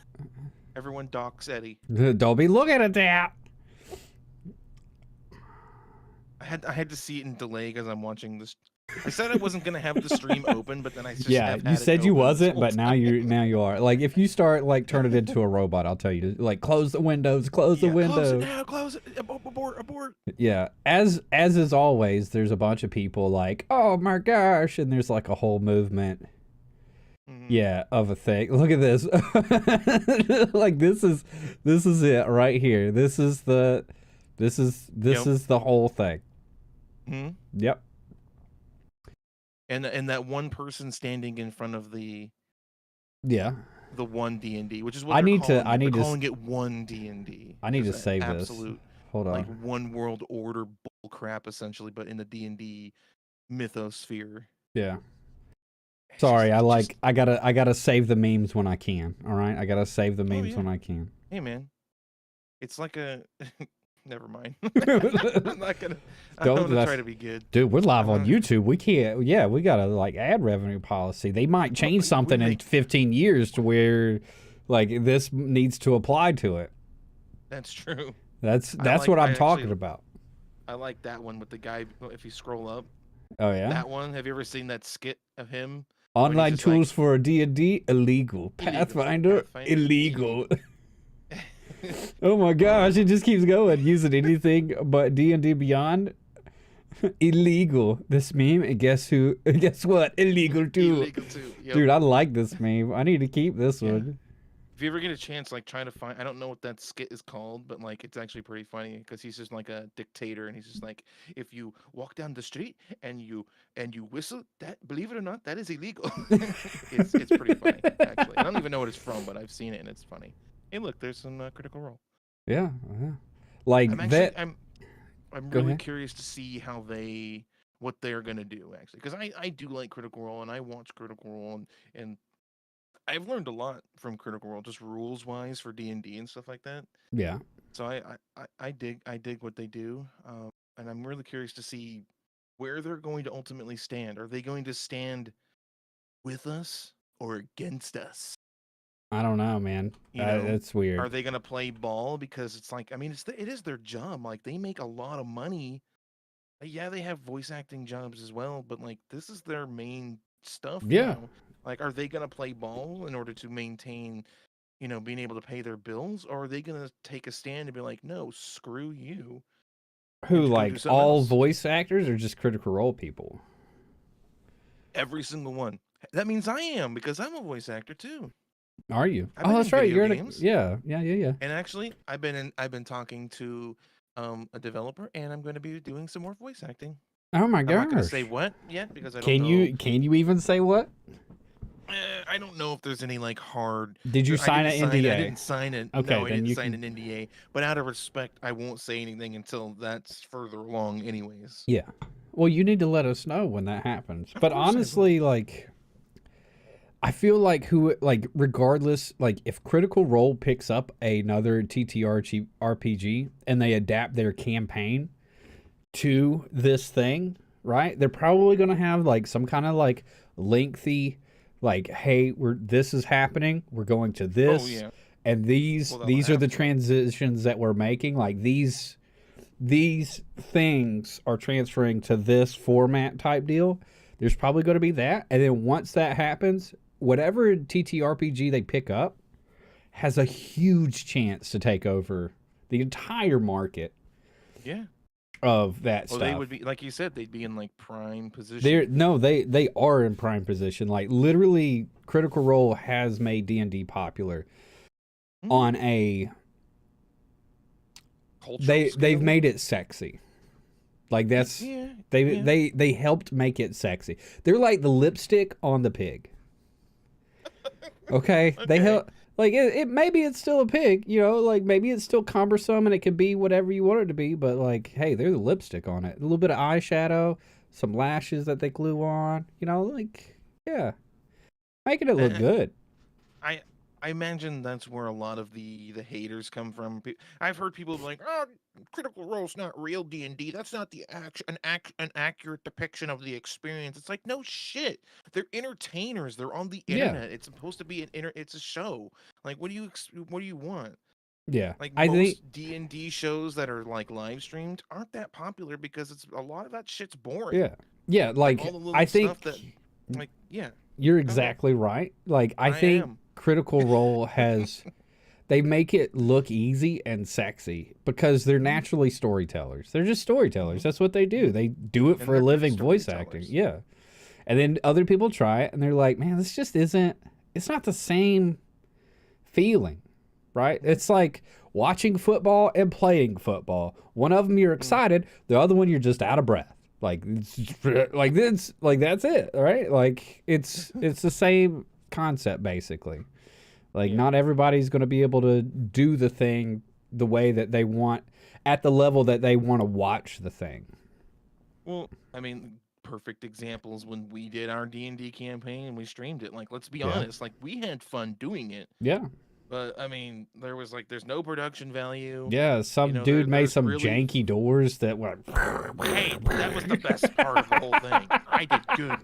Everyone docks Eddie. Don't be looking at that. I had to see it in delay because I'm watching this. I said I wasn't gonna have the stream open, but then I just yeah. You said you wasn't, but now you are. Like if you start like turning it into a robot, I'll tell you to like close the windows, close the windows. Close it now, close it. Abort. Yeah. As is always, there's a bunch of people like, oh my gosh, and there's like a whole movement. Mm-hmm. Yeah, of a thing. Look at this. Like this is it right here. This is the whole thing. Mm-hmm. Yep. And that one person standing in front of the one D&D, which is what they're calling it one D&D. I need to save this. Hold on. Like one world order bull crap essentially, but in the D&D mythosphere. Yeah. Sorry, I gotta save the memes when I can. All right, I gotta save the memes when I can. Hey man, it's like a. Never mind. I'm not gonna. I'm gonna try to be good. Dude, we're live on YouTube. We can't. Yeah, we got a like ad revenue policy. They might change something in 15 years to where, like, this needs to apply to it. That's true. That's what I'm talking about. I like that one with the guy. If you scroll up, Oh yeah. that one. Have you ever seen that skit of him when he's Online just like tools for D&D illegal. illegal Pathfinder Pathfinder illegal. illegal? Oh my gosh, it just keeps going. Using anything but D&D Beyond illegal. This meme, and guess who? Guess what? Illegal too. Illegal too. Yep. Dude, I like this meme. I need to keep this one. If you ever get a chance, like try to find, I don't know what that skit is called, but like it's actually pretty funny because he's just like a dictator, and he's just like, if you walk down the street and you whistle, that, believe it or not, that is illegal. It's pretty funny actually. I don't even know what it's from, but I've seen it and it's funny. Hey, look, there's some Critical Role. Yeah, like I'm actually, that. I'm Go really ahead. curious to see what they're gonna do actually, because I do like Critical Role and I watch Critical Role and I've learned a lot from Critical Role, just rules wise for D&D and stuff like that. Yeah. So I dig what they do, and I'm really curious to see where they're going to ultimately stand. Are they going to stand with us or against us? I don't know, man. That's weird. Are they going to play ball? Because it's like, I mean, it is their job. Like they make a lot of money. Yeah, they have voice acting jobs as well, but like this is their main stuff. Yeah. Now. Like, are they going to play ball in order to maintain, being able to pay their bills, or are they going to take a stand and be like, no, screw you? Who, like all else? voice actors or just Critical Role people? Every single one. That means I am, because I'm a voice actor too. Are you? Oh, that's right. You're games. Yeah. And actually, I've been talking to a developer, and I'm going to be doing some more voice acting. Oh my gosh. I'm not going to say what yet because I don't know. Can you even say what? I don't know if there's any like hard. Did you sign an NDA? I didn't sign it. Okay, no, I didn't sign an NDA. But out of respect, I won't say anything until that's further along, anyways. Yeah. Well, you need to let us know when that happens. But honestly, like, I feel like regardless, like if Critical Role picks up another TTRPG RPG and they adapt their campaign to this thing, right? They're probably going to have like some kind of like lengthy, like, hey, this is happening. We're going to this. Oh, yeah. And these are the transitions that we're making. Like these things are transferring to this format type deal. There's probably going to be that. And then once that happens, whatever TTRPG they pick up has a huge chance to take over the entire market. Yeah. Of that stuff. They would be, like you said, they'd be in like prime position. They are in prime position. Like literally, Critical Role has made D&D popular on a. They've made it sexy. Like that's they helped make it sexy. They're like the lipstick on the pig. Okay, they help. Like it maybe it's still a pig, like maybe it's still cumbersome and it can be whatever you want it to be, but like, hey, there's a lipstick on it. A little bit of eyeshadow, some lashes that they glue on, like, yeah. Making it look good. I imagine that's where a lot of the haters come from. I've heard people be like, "Oh, Critical Role's not real D&D. That's not an accurate depiction of the experience." It's like, no shit. They're entertainers. They're on the internet. It's supposed to be it's a show. Like, what do you want? Yeah. Like most D&D shows that are like live streamed aren't that popular because a lot of that shit's boring. Yeah. Yeah, like all the little I think stuff that, like, yeah. You're exactly right. Like I think Critical Role has they make it look easy and sexy because they're naturally storytellers. They're just storytellers. That's what they do. They do it for a living, voice acting. Yeah. And then other people try it and they're like, man, this just it's not the same feeling, right? It's like watching football and playing football. One of them you're excited, the other one you're just out of breath. Like that's it, right? Like it's the same concept basically. Like not everybody's going to be able to do the thing the way that they want at the level that they want to watch the thing. Well, I mean, perfect examples when we did our D&D campaign and we streamed it. Like, let's be honest, like we had fun doing it. Yeah. But I mean, there's no production value. Yeah, some dude made some janky doors that went. Hey, that was the best part of the whole thing. I did good.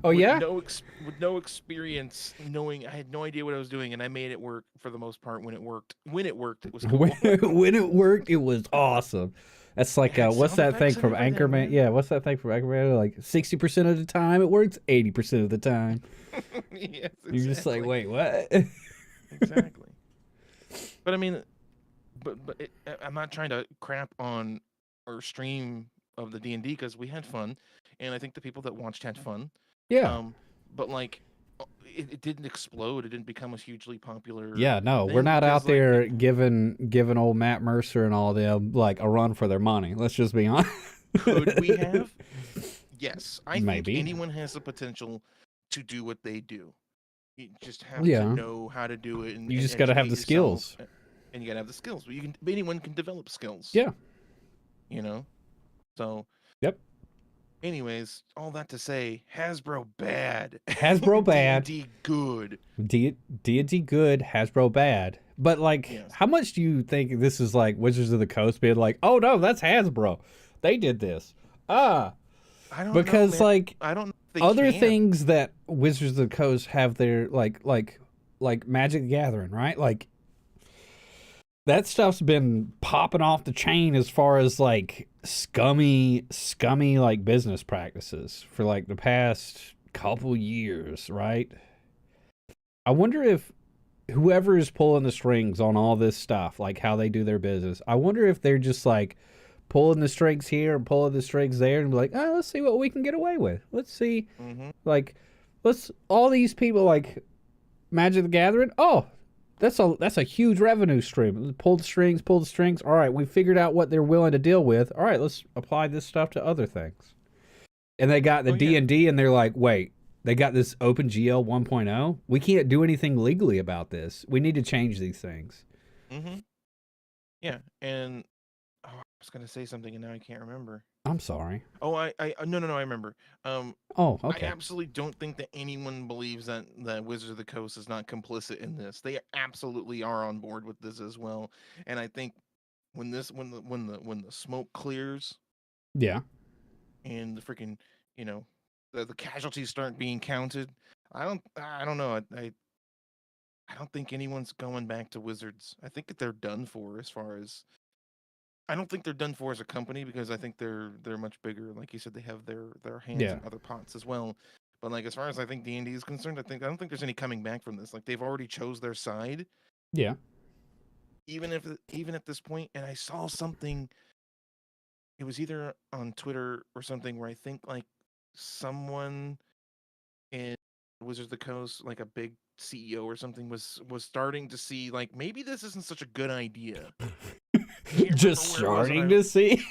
Oh yeah. with no experience, knowing I had no idea what I was doing, and I made it work for the most part. When it worked, it was when, cool. when it worked, it was awesome. That's It like had what's sound that thing effects and from everything, Anchorman? man. Yeah, what's that thing from Anchorman? Like 60% of the time it works, 80% of the time Yes, you're just like, exactly, wait, what? exactly. But I mean, I'm not trying to crap on our stream of the D&D because we had fun, and I think the people that watched had fun. Yeah. Um, but like, it didn't explode. It didn't become a hugely popular Yeah, no, we're thing not because out like there giving old Matt Mercer and all them like a run for their money. Let's just be honest. could we have? Yes, I think Maybe. anyone has the potential to do what they do. You just have to Yeah. know how to do it You and just got to have educate the yourself, skills. and you gotta have the skills. But anyone can develop skills, Yeah. you know. So, Yep. anyways, all that to say, Hasbro bad, Hasbro D and bad. D good. D&D good, Hasbro bad. But like, Yes, how much do you think this is like Wizards of the Coast being like, oh no, that's Hasbro. They did this. Ah, I don't know, because man. like I don't know if they other can. things that Wizards of the Coast have their like Magic the Gathering, right? Like that stuff's been popping off the chain as far as like scummy like business practices for like the past couple years, right? I wonder if whoever is pulling the strings on all this stuff, like how they do their business, I wonder if they're just like pulling the strings here and pulling the strings there and be like, oh, let's see what we can get away with. Let's see, Hmm. like, let's all these people like Magic the Gathering. Oh, that's a huge revenue stream. Pull the strings, pull the strings. All right, we figured out what they're willing to deal with. All right, let's apply this stuff to other things. And they got the Oh D yeah. and D, and they're like, wait, they got this OpenGL 1.0. We can't do anything legally about this. We need to change these things. Hmm. Yeah. And oh, I was gonna say something, and now I can't remember. I'm sorry. Oh, no, no, no, I remember. Um, Oh, I okay. absolutely don't think that anyone believes that Wizards of the Coast is not complicit in this. They absolutely are on board with this as well. And I think when the smoke clears Yeah. and the freaking you know the casualties start being counted, I don't know. I don't think anyone's going back to Wizards. I think that they're done for as far as I don't think they're done for as a company because I think they're much bigger. Like you said, they have their hands Yeah. in other pots as well. But like as far as I think D&D is concerned, I don't think there's any coming back from this. Like they've already chose their side, Yeah. even at this point. And I saw something. It was either on Twitter or something where I think like someone in Wizards of the Coast, like a big CEO or something, was starting to see like maybe this isn't such a good idea. I can't remember Just where it was, and starting I to see.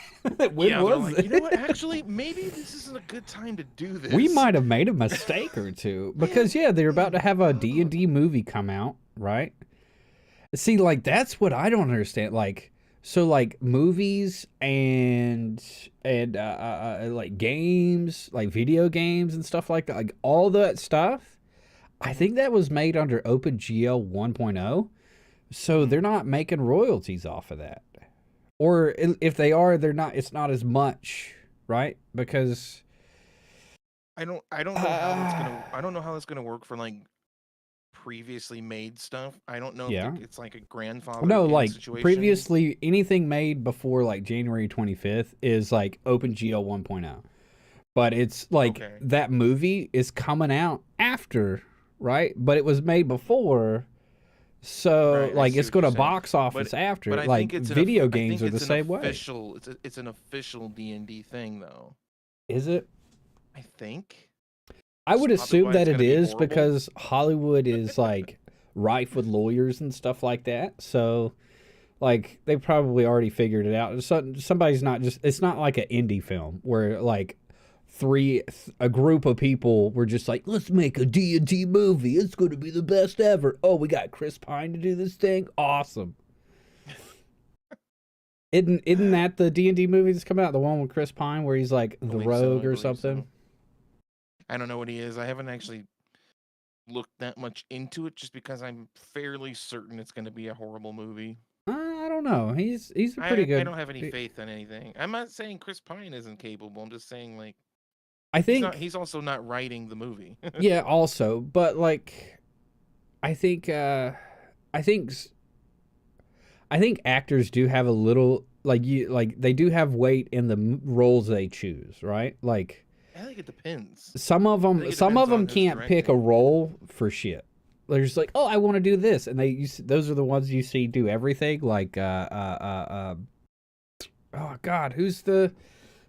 When yeah, they're was like, you know what? it? Actually, maybe this isn't a good time to do We this. might have made a mistake or two Man, because yeah, they're about to have a I don't know. D&D movie come out, right? See, like that's what I don't understand. Like, so like movies and like games, like video games and stuff like that, like all that stuff. I Hmm. think that was made under OpenGL 1.0, so Hmm. they're not making royalties off of that. Or if they are, they're not. It's not as much, right? Because I don't know how that's uh, gonna I don't know how that's gonna work for like previously made stuff. I don't know if yeah, it's like a grandfathered no, in like situation. previously anything made before like January 25th is like OpenGL 1.0. But it's like Okay, that movie is coming out after, right? But it was made before, so right. I like see it's what going you're to saying, box but office but after. I think Like video I games think are the same way. it's an official D&D thing though. Is it? I think. I Which is would probably assume why that it's it gonna be is horrible. because Hollywood is like rife with lawyers and stuff like that. So like they probably already figured it out. Somebody's not just. It's not like an indie film where like a group of people were just like, let's make a D&D movie. It's going to be the best ever. Oh, we got Chris Pine to do this thing. Awesome. Isn't that the D&D movie that's come out? The one with Chris Pine where he's like I the believe so. rogue I or believe something? so. I don't know what he is. I haven't actually looked that much into it just because I'm fairly certain it's going to be a horrible movie. I don't know. He's a pretty I good. don't have any faith in anything. I'm not saying Chris Pine isn't capable. I'm just saying like I He's not. think He's also not writing the movie. yeah, also, but like I think I think I think actors do have a little like they do have weight in the roles they choose, right? Like I think it depends. some of I them think it depends on who's can't pick a directing. role for shit. They're just like, oh, I want to do this, and those are the ones you see do everything. Like, oh God, who's the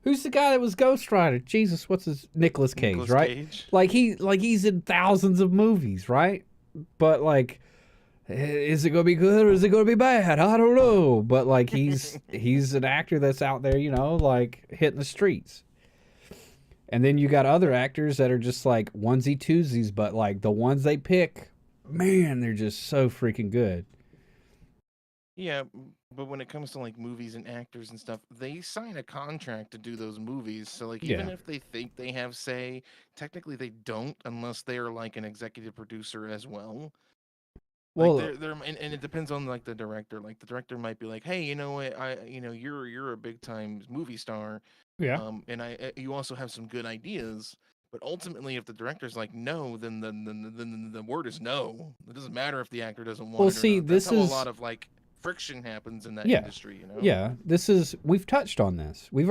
guy that was Ghost Rider? Jesus, what's his Nicolas Cage, Nicolas right? Cage. He's in thousands of movies, right? But like, is it gonna be good or is it gonna be bad? I don't know. But like, he's an actor that's out there, like hitting the streets. And then you got other actors that are just like onesie twosies, but like the ones they pick, man, they're just so freaking good. Yeah, but when it comes to like movies and actors and stuff, they sign a contract to do those movies. So like even Yeah. if they think they have say, technically they don't unless they're like an executive producer as well. Like Well, and it depends on like the director. Like the director might be like, "Hey, you know what? you're a big time movie star, yeah. and you also have some good ideas." But ultimately, if the director's like no, then the word is no. It doesn't matter if the actor doesn't want Well, it or see, not. That's this how a is lot of like friction happens in that yeah, industry. yeah. This is we've touched on this. We've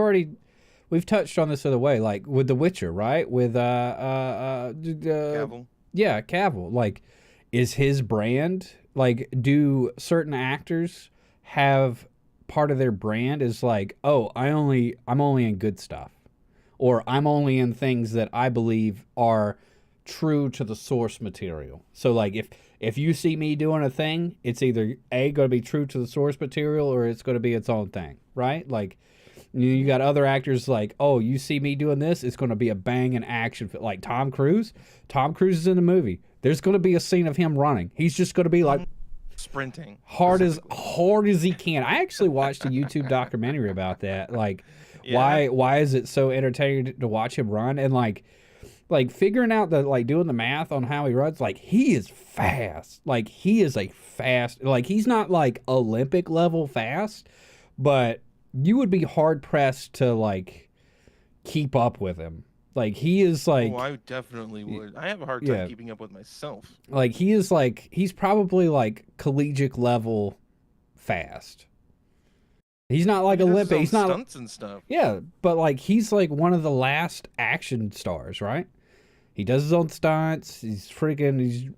touched on this other way, like with The Witcher, right? With Cavill. yeah, Cavill. Like, is his brand like? Do certain actors have part of their brand is like, oh, I'm only in good stuff, or I'm only in things that I believe are true to the source material. So like if you see me doing a thing, it's either A going to be true to the source material or it's going to be its own thing, right? Like you got other actors like, oh, you see me doing this, it's going to be a bang and action like Tom Cruise. Tom Cruise is in the movie. There's going to be a scene of him running. He's just going to be like Sprinting specifically. hard as he can. I actually watched a YouTube documentary about that. Like Yeah. why is it so entertaining to watch him run and like figuring out the like doing the math on how he runs, like he is fast. Like he is a fast, like he's not like Olympic level fast, but you would be hard pressed to like keep up with him. Like he is Oh, like I definitely would. I have a hard time yeah, keeping up with myself. like he is like he's probably like collegiate level fast. He's not Well, like he does his Olympic. own He's not stunts and stuff. yeah, but like he's like one of the last action stars, right? He does his own stunts. He's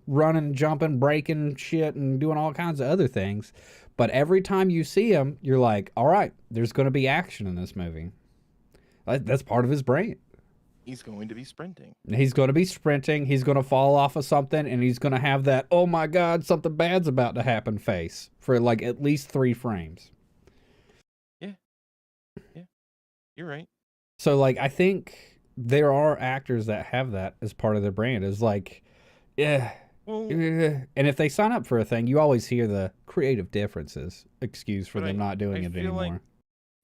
running, jumping, breaking shit, and doing all kinds of other things. But every time you see him, you're like, all right, there's going to be action in this movie. That's part of his brain. He's going to be sprinting. He's going to be sprinting. He's going to fall off of something, and he's going to have that, oh my God, something bad's about to happen face for like at least 3 frames. Yeah, yeah, you're right. So, like, I think there are actors that have that as part of their brand. Is like, yeah. Well, And if they sign up for a thing, you always hear the creative differences excuse for but them not I doing it feel like anymore.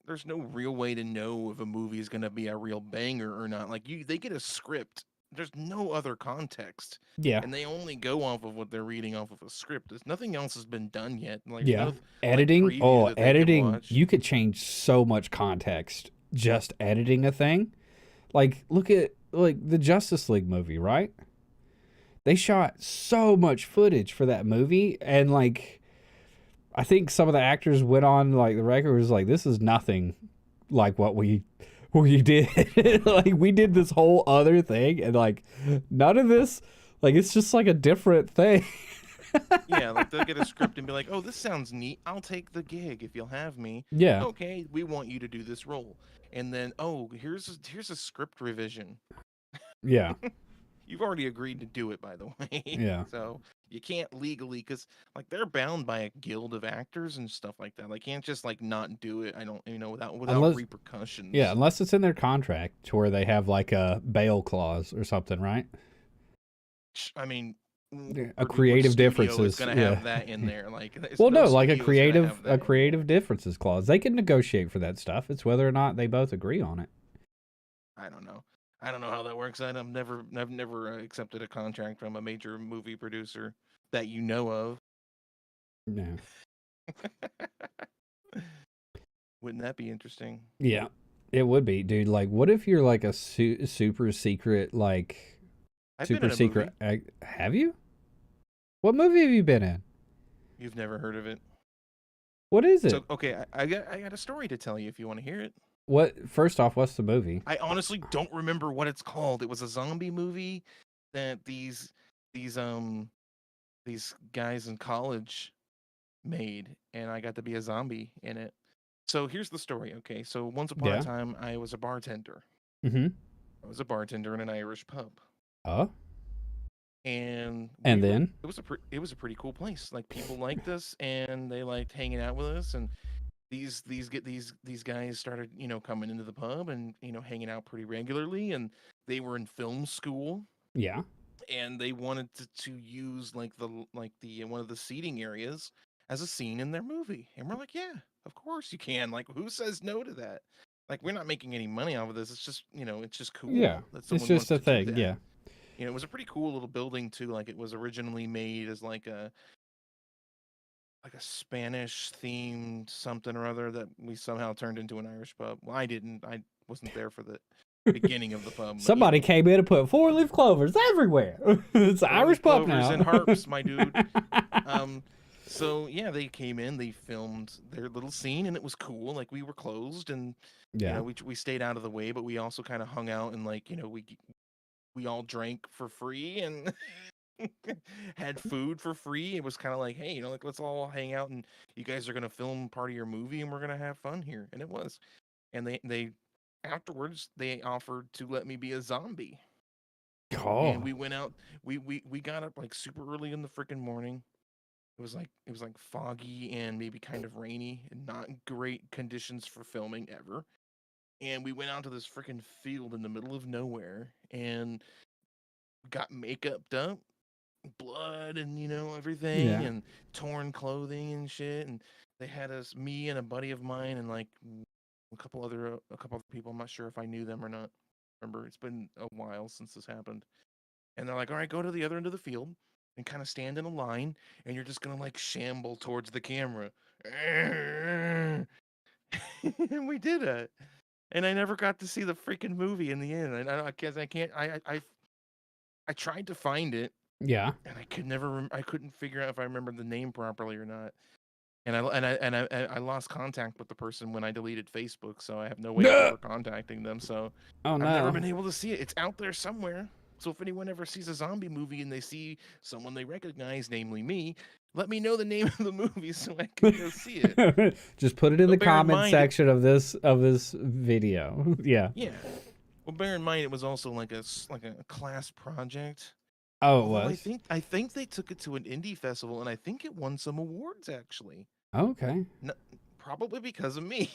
there's no real way to know if a movie is gonna be a real banger or not. Like they get a script. There's no other context, Yeah. and they only go off of what they're reading off of a script. There's nothing else has been done yet. Like there's Yeah. no like Editing. preview Oh, that they can editing. watch. You could change so much context just editing a thing. Like, look at like the Justice League movie, right? They shot so much footage for that movie, and like, I think some of the actors went on like the record was like, "This is nothing like what we did. Like, we did this whole other thing, and like, none of this, like, it's just like a different thing." Yeah, like they'll get a script and be like, "Oh, this sounds neat. I'll take the gig if you'll have me." Yeah, Okay, we want you to do this role, and then here's a script revision. yeah, You've already agreed to do it, by the way. yeah. So you can't legally, because like they're bound by a guild of actors and stuff like that. Like can't just like not do it. I don't, without Unless, yeah, repercussions. unless it's in their contract to where they have like a bail clause or something, right? I mean, Yeah, a what creative studio is differences. gonna Yeah. have that in there? Like, Well, no no, like studio is gonna have a that in there. creative differences clause. They can negotiate for that stuff. It's whether or not they both agree on it. I don't know. I don't know how that works. I've never accepted a contract from a major movie producer that you know of. No. Wouldn't that be interesting? Yeah. It would be, dude. Like, what if you're like a super secret, like I've been super in a movie. secret? Have you? What movie have you been in? You've never heard of it. What is So it? okay, I got a story to tell you if you want to hear it. What? First off, what's the movie? I honestly don't remember what it's called. It was a zombie movie that these these guys in college made, and I got to be a zombie in it. So here's the story. Okay, so once upon a Yeah. time, I was a bartender. Mm-hmm. I was a bartender in an Irish pub, Oh. and And then? it was a pretty cool place. Like people liked us, and they liked hanging out with us. And these guys started coming into the pub and hanging out pretty regularly. And they were in film school, Yeah. and they wanted to use like the one of the seating areas as a scene in their movie. And we're like, yeah, of course you can. Like, who says no to that? Like, we're not making any money off of this. It's just it's just Yeah. cool that It's someone just wants a to do thing. that. Yeah. It was a pretty cool little building too. Like, it was originally made as like a Spanish themed something or other that we somehow turned into an Irish pub. Well, I didn't. I wasn't there for the beginning of the pub, but Somebody came in and put 4-leaf clovers everywhere. It's an Irish 4-leaf pub clovers now. and harps, my dude. So yeah, they came in, they filmed their little scene, and it was cool. Like, we were closed, and Yeah. we stayed out of the way, but we also kind of hung out, and like we all drank for free and had food for free. It was kind of like, hey, like, let's all hang out, and you guys are gonna film part of your movie, and we're gonna have fun here, and it was. And they afterwards they offered to let me be a zombie, and Oh. we went out. We got up like super early in the freaking morning. It was like foggy and maybe kind of rainy and not great conditions for filming ever. And we went out to this freaking field in the middle of nowhere and got makeuped up, blood and everything, Yeah. and torn clothing and shit. And they had us, me and a buddy of mine, and like a couple other people. I'm not sure if I knew them or not. Remember, it's been a while since this happened. And they're like, all right, go to the other end of the field and kind of stand in a line, and you're just gonna like shamble towards the camera. And we did it. And I never got to see the freaking movie in the end. And I guess I can't. I tried to find it, Yeah. and I could never. I couldn't figure out if I remembered the name properly or not. And I lost contact with the person when I deleted Facebook, so I have no way of No. ever contacting them. So Oh I've never no. been able to see it. It's out there somewhere. So if anyone ever sees a zombie movie and they see someone they recognize, namely me, let me know the name of the movie so I can go see it. Just put it in the But bear in comment mind, section of this video. Yeah. yeah. Well, bear in mind it was also like a class project. Oh, it Although I was. think I think they took it to an indie festival, and I think it won some awards actually. Okay. No, probably because of me.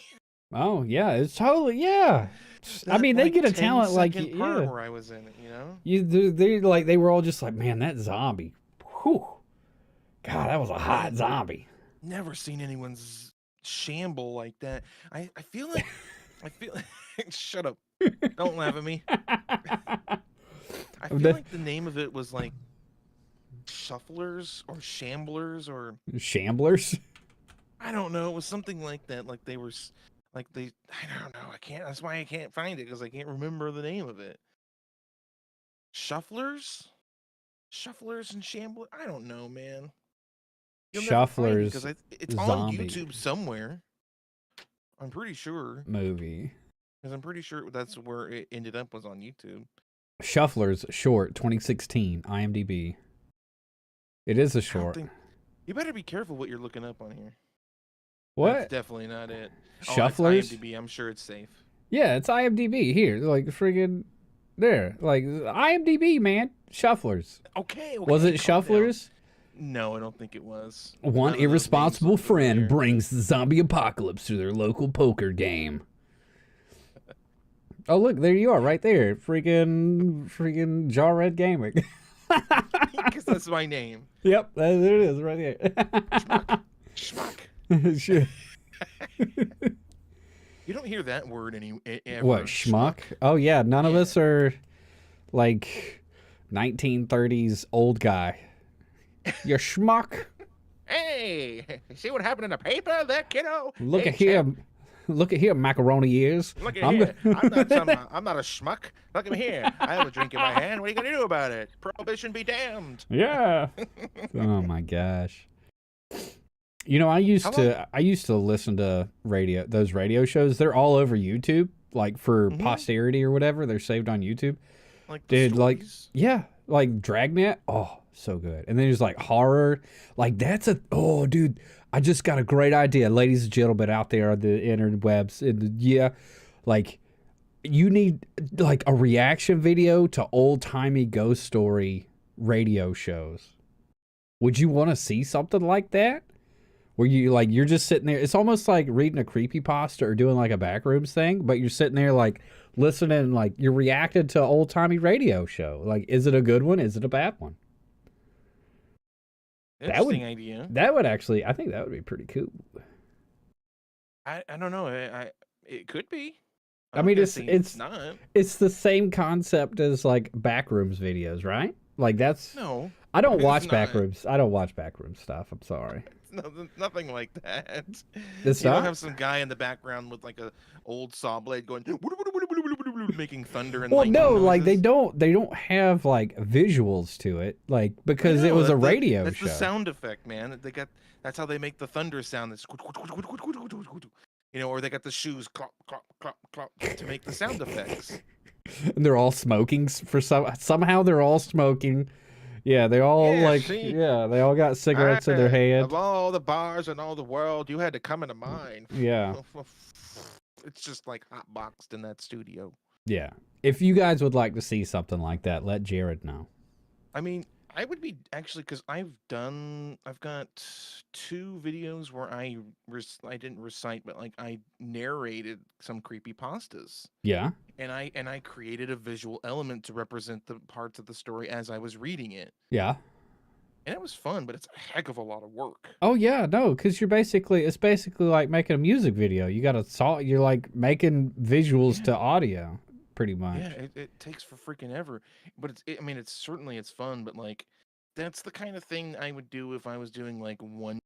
Oh yeah, it's totally yeah. I That mean, they like get a 10 talent like second part yeah. where I was in it. They were all just like, man, that zombie. Whew. God, that was a hot Man, zombie. never seen anyone's shamble like that. I feel like I feel shut up. Don't laugh at me. I feel like the name of it was like Shufflers or Shamblers or Shamblers. I don't know. It was something like that. Like they were like they I don't know. I can't. That's why I can't find it because I can't remember the name of it. Shufflers, Shufflers and Shamblers. I don't know, man. You'll never find it because Shufflers it's on zombie YouTube somewhere. I'm pretty sure movie. because I'm pretty sure that's where it ended up was on YouTube. Shufflers short 2016 IMDb. It is a I don't short. think you better be careful what you're looking up on here. That's What? definitely not it. Oh, Shufflers? it's IMDb. I'm sure it's safe. Yeah, it's IMDb here. Like friggin' there. Like IMDb, man. Shufflers. Okay. Was it calm down. Shufflers? No, I don't think it was. One None of those irresponsible names look friend familiar. brings the zombie apocalypse to their local poker game. Oh, look, there you are, right there. Freaking Jarred Gaming. Because that's my name. Yep, there it is, right there. Schmuck. Sure. You don't hear that word ever. What, schmuck? Oh, yeah, none of us are like 1930s old guy. You schmuck. Hey, see what happened in the paper there, kiddo? Look Hey, at him. Look at here, macaroni ears. Look at here. I'm not a schmuck. Look at me here. I have a drink in my hand. What are you gonna do about it? Prohibition be damned. Yeah. Oh my gosh. You know, I used to listen to those radio shows. They're all over YouTube, like for posterity or whatever. They're saved on YouTube. Like dude, like yeah, like Dragnet. Oh, so good. And then there's like horror. Like dude, I just got a great idea, ladies and gentlemen out there on the interwebs. Like you need like a reaction video to old timey ghost story radio shows. Would you want to see something like that? Where you're just sitting there. It's almost like reading a creepypasta or doing like a backrooms thing, but you're sitting there like listening, like you're reacting to an old timey radio show. Like, is it a good one? Is it a bad one? Interesting idea. That would actually, I think that would be pretty cool. I don't know. It could be. I mean, it's not. It's the same concept as like backrooms videos, right? Like that's no. I don't watch backrooms. I don't watch backrooms stuff. I'm sorry. Nothing like that. It's you don't have some guy in the background with like a old saw blade going making thunder and lightning noises. Like they don't have like visuals to it, like because it was a radio show. That's the sound effect, man. That's how they make the thunder sound. That's or they got the shoes clop clop clop clop to make the sound effects. And they're all smoking somehow they're all smoking. Yeah, they all they all got cigarettes in their hand. Of all the bars in all the world, you had to come into mine. Yeah. It's just like hot boxed in that studio. Yeah. If you guys would like to see something like that, let Jared know. I mean, I would be actually, because I've got 2 videos where I didn't recite, but like I narrated some creepypastas. Yeah. And I created a visual element to represent the parts of the story as I was reading it. Yeah. And it was fun, but it's a heck of a lot of work. Oh yeah, no, because it's basically like making a music video. You're like making visuals to audio, pretty much. Yeah, it takes for freaking ever. But it's fun, but like that's the kind of thing I would do if I was doing like 1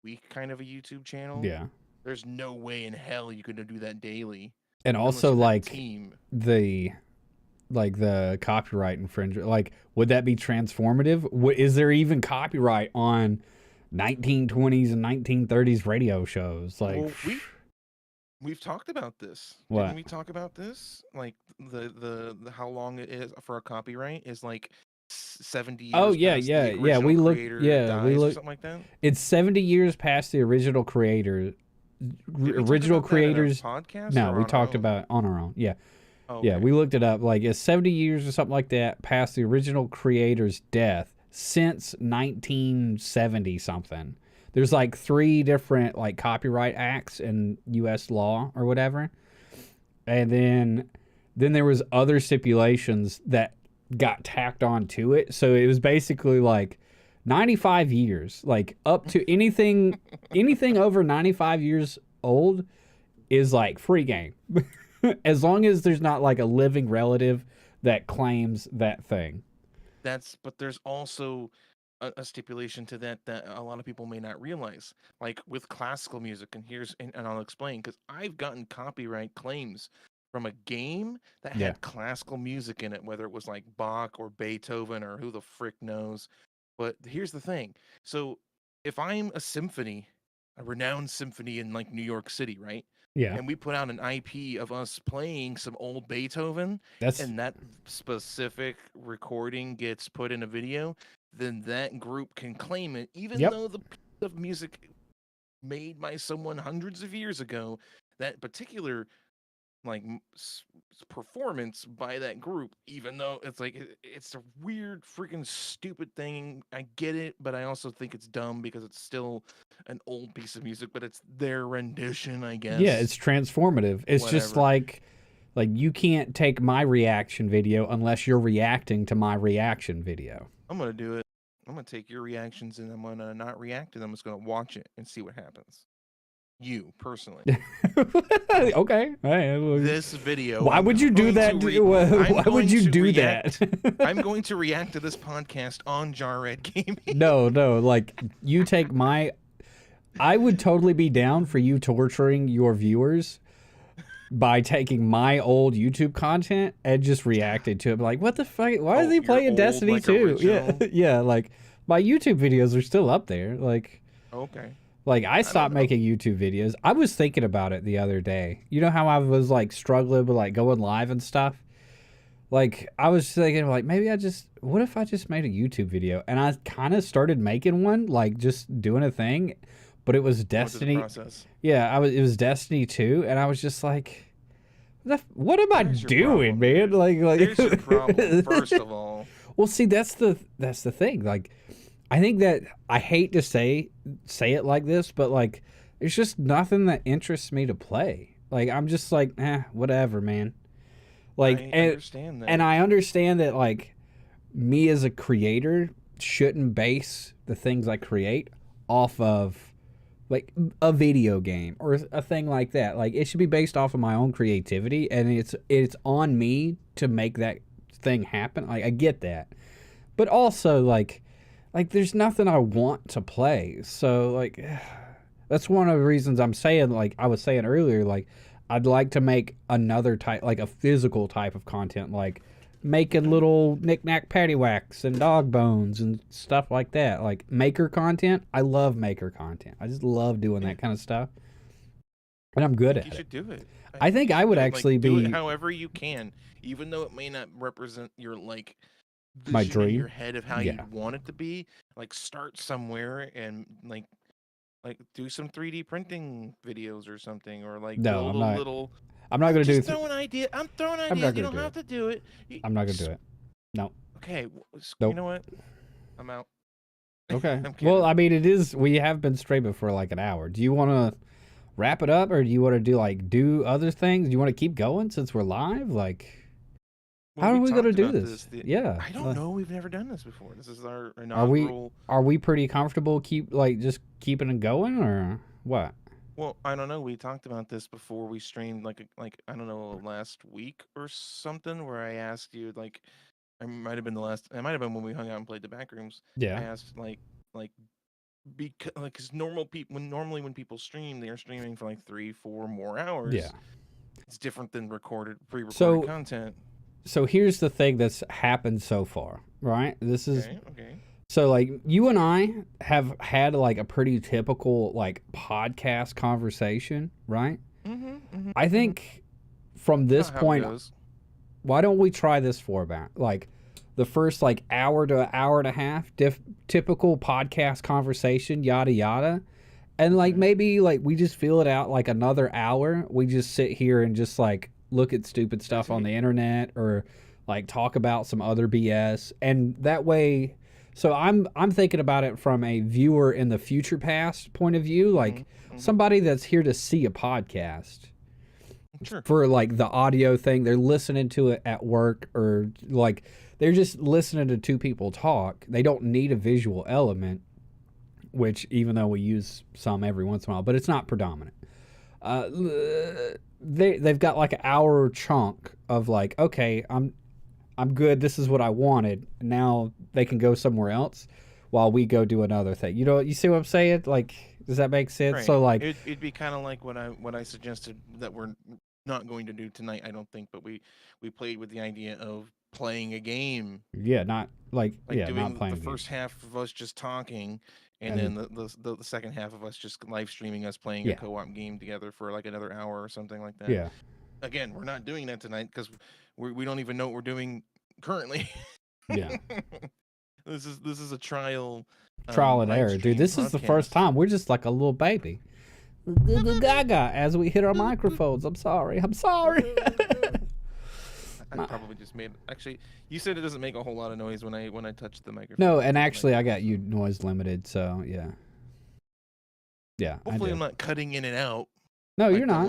week kind of a YouTube channel. Yeah. There's no way in hell you could do that daily. And also like the copyright infringement, like would that be transformative? Is there even copyright on 1920s and 1930s radio shows? Like, well, we've talked about this. What? Didn't we talk about this? Like the how long it is for a copyright is like 70 years. Oh yeah. We looked. Yeah, we looked. Something like that. It's 70 years past the original creator. Original creators. Podcast? No, we talked about it on our own. Yeah. Okay. Yeah, we looked it up. Like it's 70 years or something like that past the original creator's death since 1970 something. There's like 3 different like copyright acts in U.S. law or whatever, and then there was other stipulations that got tacked on to it. So it was basically like 95 years, like up to anything over 95 years old is like free game. As long as there's not like a living relative that claims that thing. But there's also a stipulation to that a lot of people may not realize. Like with classical music, and I'll explain, because I've gotten copyright claims from a game that had classical music in it, whether it was like Bach or Beethoven or who the frick knows. But here's the thing. So if I'm a renowned symphony in like New York City, right? Yeah. And we put out an IP of us playing some old Beethoven, and that specific recording gets put in a video, then that group can claim it, even though the piece of music made by someone hundreds of years ago, that particular like performance by that group, even though it's like it's a weird freaking stupid thing. I get it, but I also think it's dumb because it's still an old piece of music, but it's their rendition, I guess. Yeah, it's transformative. It's just like you can't take my reaction video unless you're reacting to my reaction video. I'm gonna do it. I'm gonna take your reactions and I'm gonna not react to them. I'm just gonna watch it and see what happens. You personally. Okay. This video. Why would you do that? Why would you do that? I'm going to react to this podcast on Jarred Gaming. No. Like you take my I would totally be down for you torturing your viewers by taking my old YouTube content and just reacting to it. Like, what the fuck? Why is he Your playing old, Destiny like, 2? Yeah, original? yeah. Like, my YouTube videos are still up there. Okay. Like I I don't stopped know. making YouTube videos. I was thinking about it the other day. You know how I was like struggling with like going live and stuff? Like I was thinking like maybe what if I just made a YouTube video? And I kind of started making one, like just doing a thing, but it was Going through the Destiny. process. Yeah, it was Destiny 2 and I was just like what am I There's your doing, problem, man? dude. Like There's your problem, first of all. Well, see, that's the thing. Like I think that I hate to say it like this, but like there's just nothing that interests me to play. Like I'm just like, whatever, man. Like I understand and that. I understand that like me as a creator shouldn't base the things I create off of like a video game or a thing like that. Like it should be based off of my own creativity and it's on me to make that thing happen. Like I get that. But also like there's nothing I want to play. So like that's one of the reasons I'm saying like I was saying earlier like I'd like to make another type like a physical type of content like making little knick-knack paddywhacks and dog bones and stuff like that. Like maker content. I love maker content. I just love doing that kind of stuff. And I'm good at You it. should do it. I think I would actually do be it however you can, even though it may not represent your like my vision in your dream. head of how Yeah. you want it to be. Like start somewhere and like do some 3D printing videos or something, or like No, build I'm a not. little. I'm not gonna do. Just throw an idea. I'm throwing I'm not ideas. You gonna don't do have it. to do it. I'm not gonna do it. No. Okay. You Nope. know what? I'm out. Okay. I'm kidding. Well, I mean, it is. We have been streaming for like an hour. Do you want to wrap it up, or do you want to do other things? Do you want to keep going since we're live? Like, how are we gonna do this? Yeah. I don't know. We've never done this before. This is our Are we? inaugural. Are we pretty comfortable? Just keeping it going, or what? Well, I don't know. We talked about this before we streamed, like I don't know, last week or something, where I asked you like, it might have been the last. It might have been when we hung out and played the back rooms. I Yeah. asked because normally when people stream, they are streaming for like 3-4 more hours. Yeah. It's different than pre-recorded So- content. So here's the thing that's happened so far, right? This is Okay. So like you and I have had like a pretty typical like podcast conversation, right? Mm-hmm. I think from this point, Goes. why don't we try this format? Like the first like hour to an hour and a half, typical podcast conversation, yada yada. And like maybe like we just feel it out like another hour. We just sit here and just like look at stupid stuff on the internet or like talk about some other BS. And that way so I'm thinking about it from a viewer in the future past point of view, like somebody that's here to see a podcast. Sure. For like the audio thing, they're listening to it at work or like they're just listening to two people talk. They don't need a visual element, which even though we use some every once in a while, but it's not predominant. They've got like an hour chunk of like, okay, I'm good. This is what I wanted. Now they can go somewhere else while we go do another thing. You know, you see what I'm saying? Like, does that make sense? Right. So like, it'd be kind of like what I suggested that we're not going to do tonight. I don't think, but we played with the idea of playing a game. Yeah, not like yeah, doing not playing the first half of us just talking, and then the second half of us just live streaming us playing a co-op game together for like another hour or something like that. Yeah. Again, we're not doing that tonight because we don't even know what we're doing currently. Yeah. This is a trial. Trial and error, dude. This is the first time. We're just like a little baby. Gaga as we hit our microphones. I'm sorry. I probably just made. Actually, you said it doesn't make a whole lot of noise when I touch the microphone. No, and actually, I got you noise limited, so yeah. Yeah. Hopefully, I'm not cutting in and out. No, like you're not.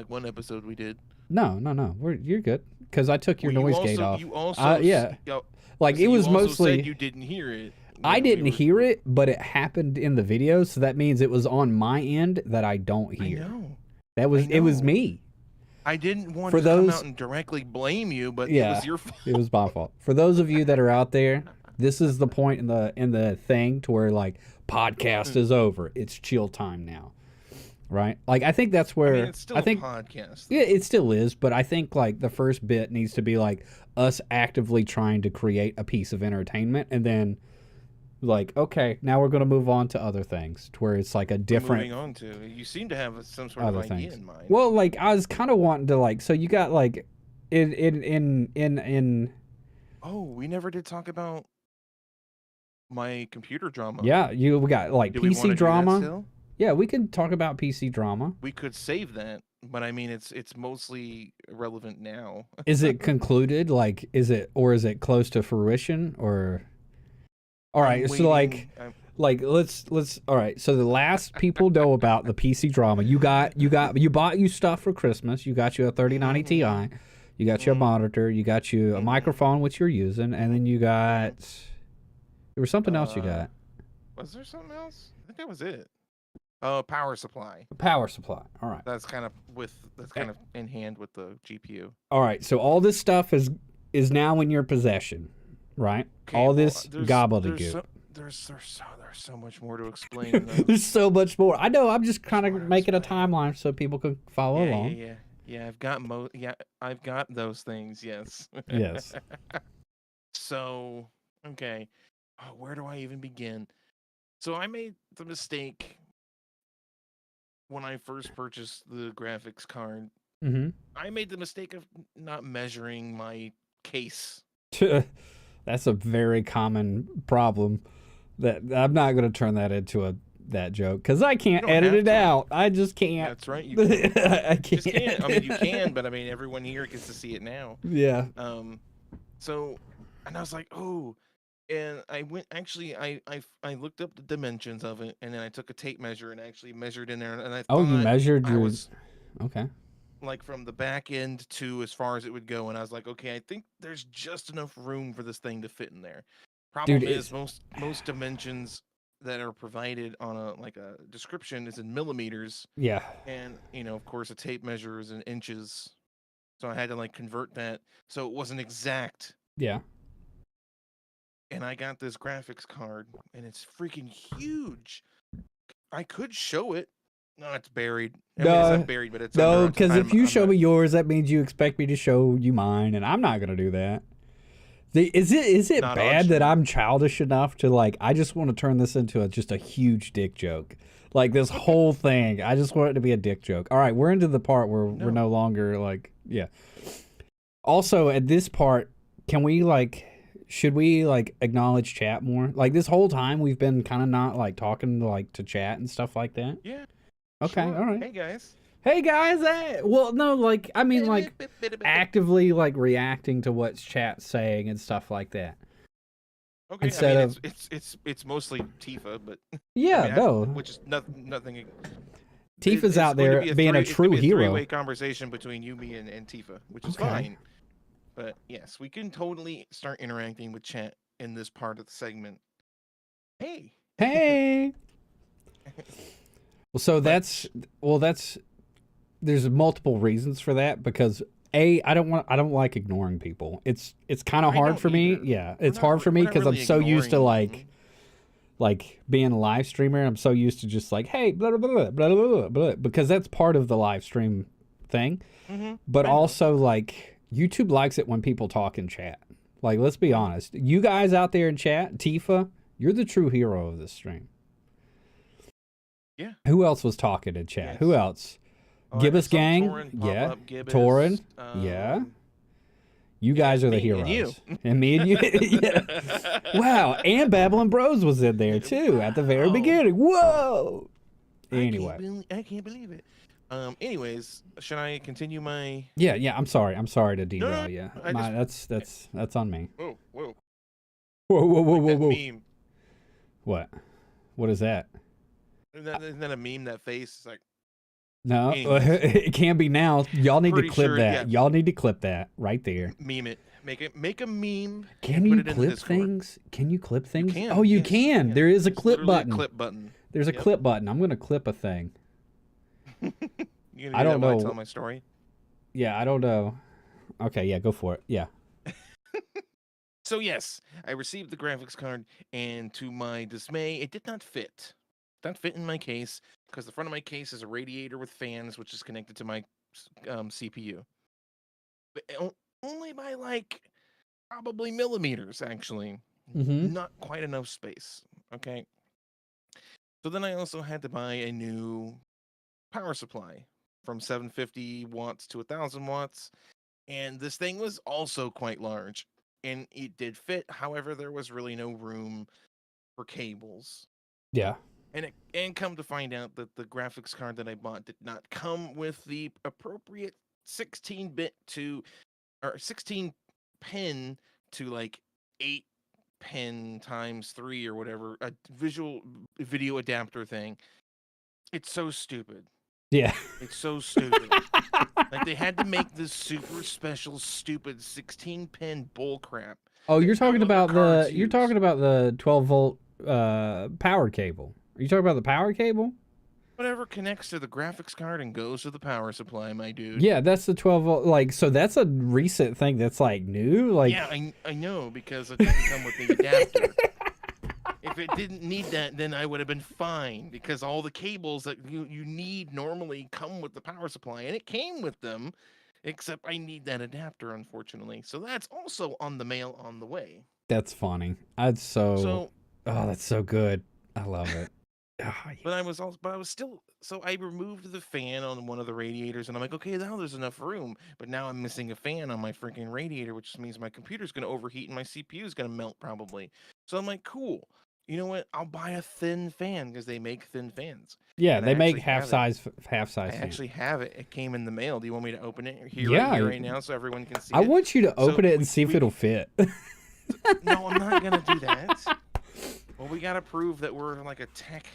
One episode we did. No. You're good because I took your noise gate off. You also, yeah. Like it was mostly. Said you didn't hear it. I didn't hear it, but it happened in the video, so that means it was on my end that I don't hear. I know. It was me. I didn't want to come out and directly blame you, but it was your fault. It was my fault. For those of you that are out there, This is the point in the thing to where like podcast is over. It's chill time now. Right? Like I think that's where it's still a podcast. Yeah, it still is, but I think like the first bit needs to be like us actively trying to create a piece of entertainment, and then like, okay, now we're going to move on to other things, to where it's like a different. Moving on to, you seem to have some sort of idea in mind. Well, like I was kind of wanting to like, so you got like in. Oh, we never did talk about my computer drama. Yeah, we got like do PC drama. Still? Yeah, we can talk about PC drama. We could save that, but I mean, it's mostly relevant now. Is it concluded? Like, is it close to fruition or? All right, so like let's all right. So the last people know about the PC drama. You bought you stuff for Christmas. You got you a 3090 Ti. You got you a monitor. You got you a microphone which you're using, and then you got there was something else you got. Was there something else? I think that was it. Oh, power supply. Power supply. All right. That's kind of in hand with the GPU. All right. So all this stuff is now in your possession, right? Okay, all this gobbledygook. There's so much more to explain. There's so much more. I know. I'm just kind of making a timeline so people can follow along. Yeah. I've got those things. Yes. Yes. So, okay. Oh, where do I even begin? So I made the mistake when I first purchased the graphics card. Mm-hmm. I made the mistake of not measuring my case. That's a very common problem. That I'm not going to turn that into that joke because I can't edit it out. I just can't. That's right. You can't. I can't. Just can't. I mean, you can, but I mean, everyone here gets to see it now. Yeah. So, and I was like, oh, and I went. Actually, I looked up the dimensions of it, and then I took a tape measure and actually measured in there. And I thought you measured your. Okay. Like from the back end to as far as it would go, and I was like, okay, I think there's just enough room for this thing to fit in there. Problem is, most dimensions that are provided on a description is in millimeters. Yeah. And of course, a tape measure is in inches, so I had to like convert that so it wasn't exact. Yeah. And I got this graphics card, and it's freaking huge. I could show it. No, it's buried. I mean, it's not buried, but it's no, because if you show me yours, that means you expect me to show you mine, and I'm not gonna do that. Is it bad that I'm childish enough to like? I just want to turn this into just a huge dick joke, like this whole thing. I just want it to be a dick joke. All right, we're into the part where we're no longer like, yeah. Also, at this part, can we like? Should we like acknowledge chat more? Like this whole time, we've been kind of not like talking to chat and stuff like that. Yeah. Okay, sure. all right. Hey guys. Hey. Well, no, like I mean, like actively like reacting to what chat's saying and stuff like that. Okay, instead of it's mostly Tifa, but yeah, which is nothing. Tifa's out there being a true hero. Three-way conversation between you, me, and Tifa, which is fine. But yes, we can totally start interacting with chat in this part of the segment. Hey. Well, that's there's multiple reasons for that because I don't like ignoring people. It's kind of hard for me. Yeah, it's hard for me because I'm so used to like being a live streamer. I'm so used to just like, hey, blah blah blah blah blah blah, because that's part of the live stream thing. Mm-hmm. But also like YouTube likes it when people talk in chat. Like, let's be honest. You guys out there in chat, Tifa, you're the true hero of this stream. Yeah. Who else was talking in chat? Yes. Who else? Gibbous Gang. Torin. Yeah. You guys are the heroes. And me and you. Yeah. Wow. And Babbling Bros was in there too at the very beginning. Whoa. Anyway. I can't believe it. Anyways, should I continue my? Yeah. I'm sorry to derail you. That's on me. Whoa. Meme. What? What is that? Isn't that a meme? That face is like. No, it can be now. Y'all need to clip that. Yeah. Y'all need to clip that right there. Meme it. Make a meme. Can you clip things? Can you clip things? You can. Oh, you can. There is a clip button. A clip button. There's a clip button. I'm gonna clip a thing. I don't know. Tell my story. Yeah, I don't know. Okay, yeah, go for it. Yeah. So yes, I received the graphics card, and to my dismay, it did not fit. Not fit in my case because the front of my case is a radiator with fans, which is connected to my CPU. But only by like probably millimeters, actually. Mm-hmm. Not quite enough space. Okay. So then I also had to buy a new power supply from 750 watts to 1000 watts. And this thing was also quite large. And it did fit. However, there was really no room for cables. Yeah. And come to find out that the graphics card that I bought did not come with the appropriate 16-bit to or 16 pin to like 8 pin times 3 or whatever, a visual video adapter thing. It's so stupid. Yeah. It's so stupid. Like they had to make this super special stupid 16 pin bull crap. Oh, that you're no talking other about cards you're use. talking about the 12-volt power cable. Are you talking about the power cable? Whatever connects to the graphics card and goes to the power supply, my dude. Yeah, that's the 12-volt. Like, so that's a recent thing that's like new. Like, Yeah, I know because it doesn't come with the adapter. If it didn't need that, then I would have been fine because all the cables that you need normally come with the power supply, and it came with them, except I need that adapter, unfortunately. So that's also on the mail on the way. that's funny. I'd so. So, Oh, that's so good. I love it. Ah, but I was still, so I removed the fan on one of the radiators, and I'm like, okay, now there's enough room, but now I'm missing a fan on my freaking radiator, which means my computer's going to overheat and my CPU is going to melt probably. So I'm like, cool. You know what? I'll buy a thin fan because they make thin fans. yeah, And I they make actually have it. half size. I fan. actually have it. It came in the mail. Do you want me to open it Yeah, right now so everyone can see I it? want you to So open it and see if it'll fit. No, I'm not gonna do that. Well, we gotta prove that we're like a tech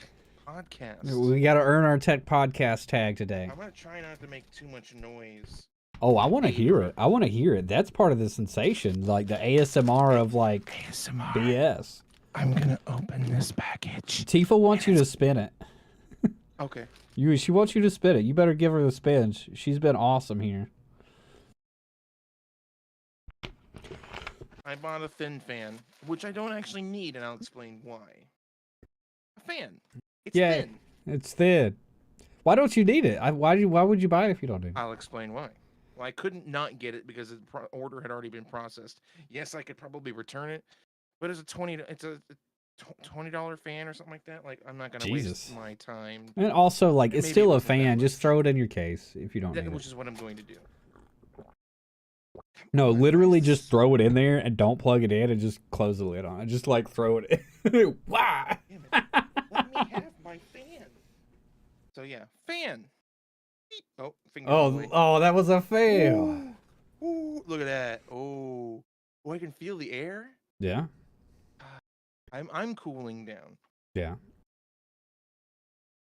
podcast. We got to earn our tech podcast tag today. I'm gonna try not to make too much noise. Oh, I want to hear it. I want to hear it. That's part of the sensation, like the ASMR of like ASMR. BS. I'm gonna open this package. Tifa wants you to spin it. Okay. She wants you to spin it. You better give her the spin. She's been awesome here. I bought a thin fan, which I don't actually need, and I'll explain why. A fan. It's thin. It's thin. Why don't you need it? Why would you buy it if you don't need it? I'll explain why. Well, I couldn't not get it because the order had already been processed. Yes, I could probably return it, but it's a $20 fan or something like that. Like I'm not gonna waste my time. And also, like, it's Maybe still it a wasn't that fan. much. Just throw it in your case if you don't need Which it. is what I'm going to do. No, literally just throw it in there and don't plug it in and just close the lid on it. Just like throw it in. Why? Damn it. Let me have my fan. So yeah, fan. Beep. Oh, finger away. Oh, that was a fail. Ooh, ooh, look at that. Oh, I can feel the air. Yeah. I'm cooling down. Yeah.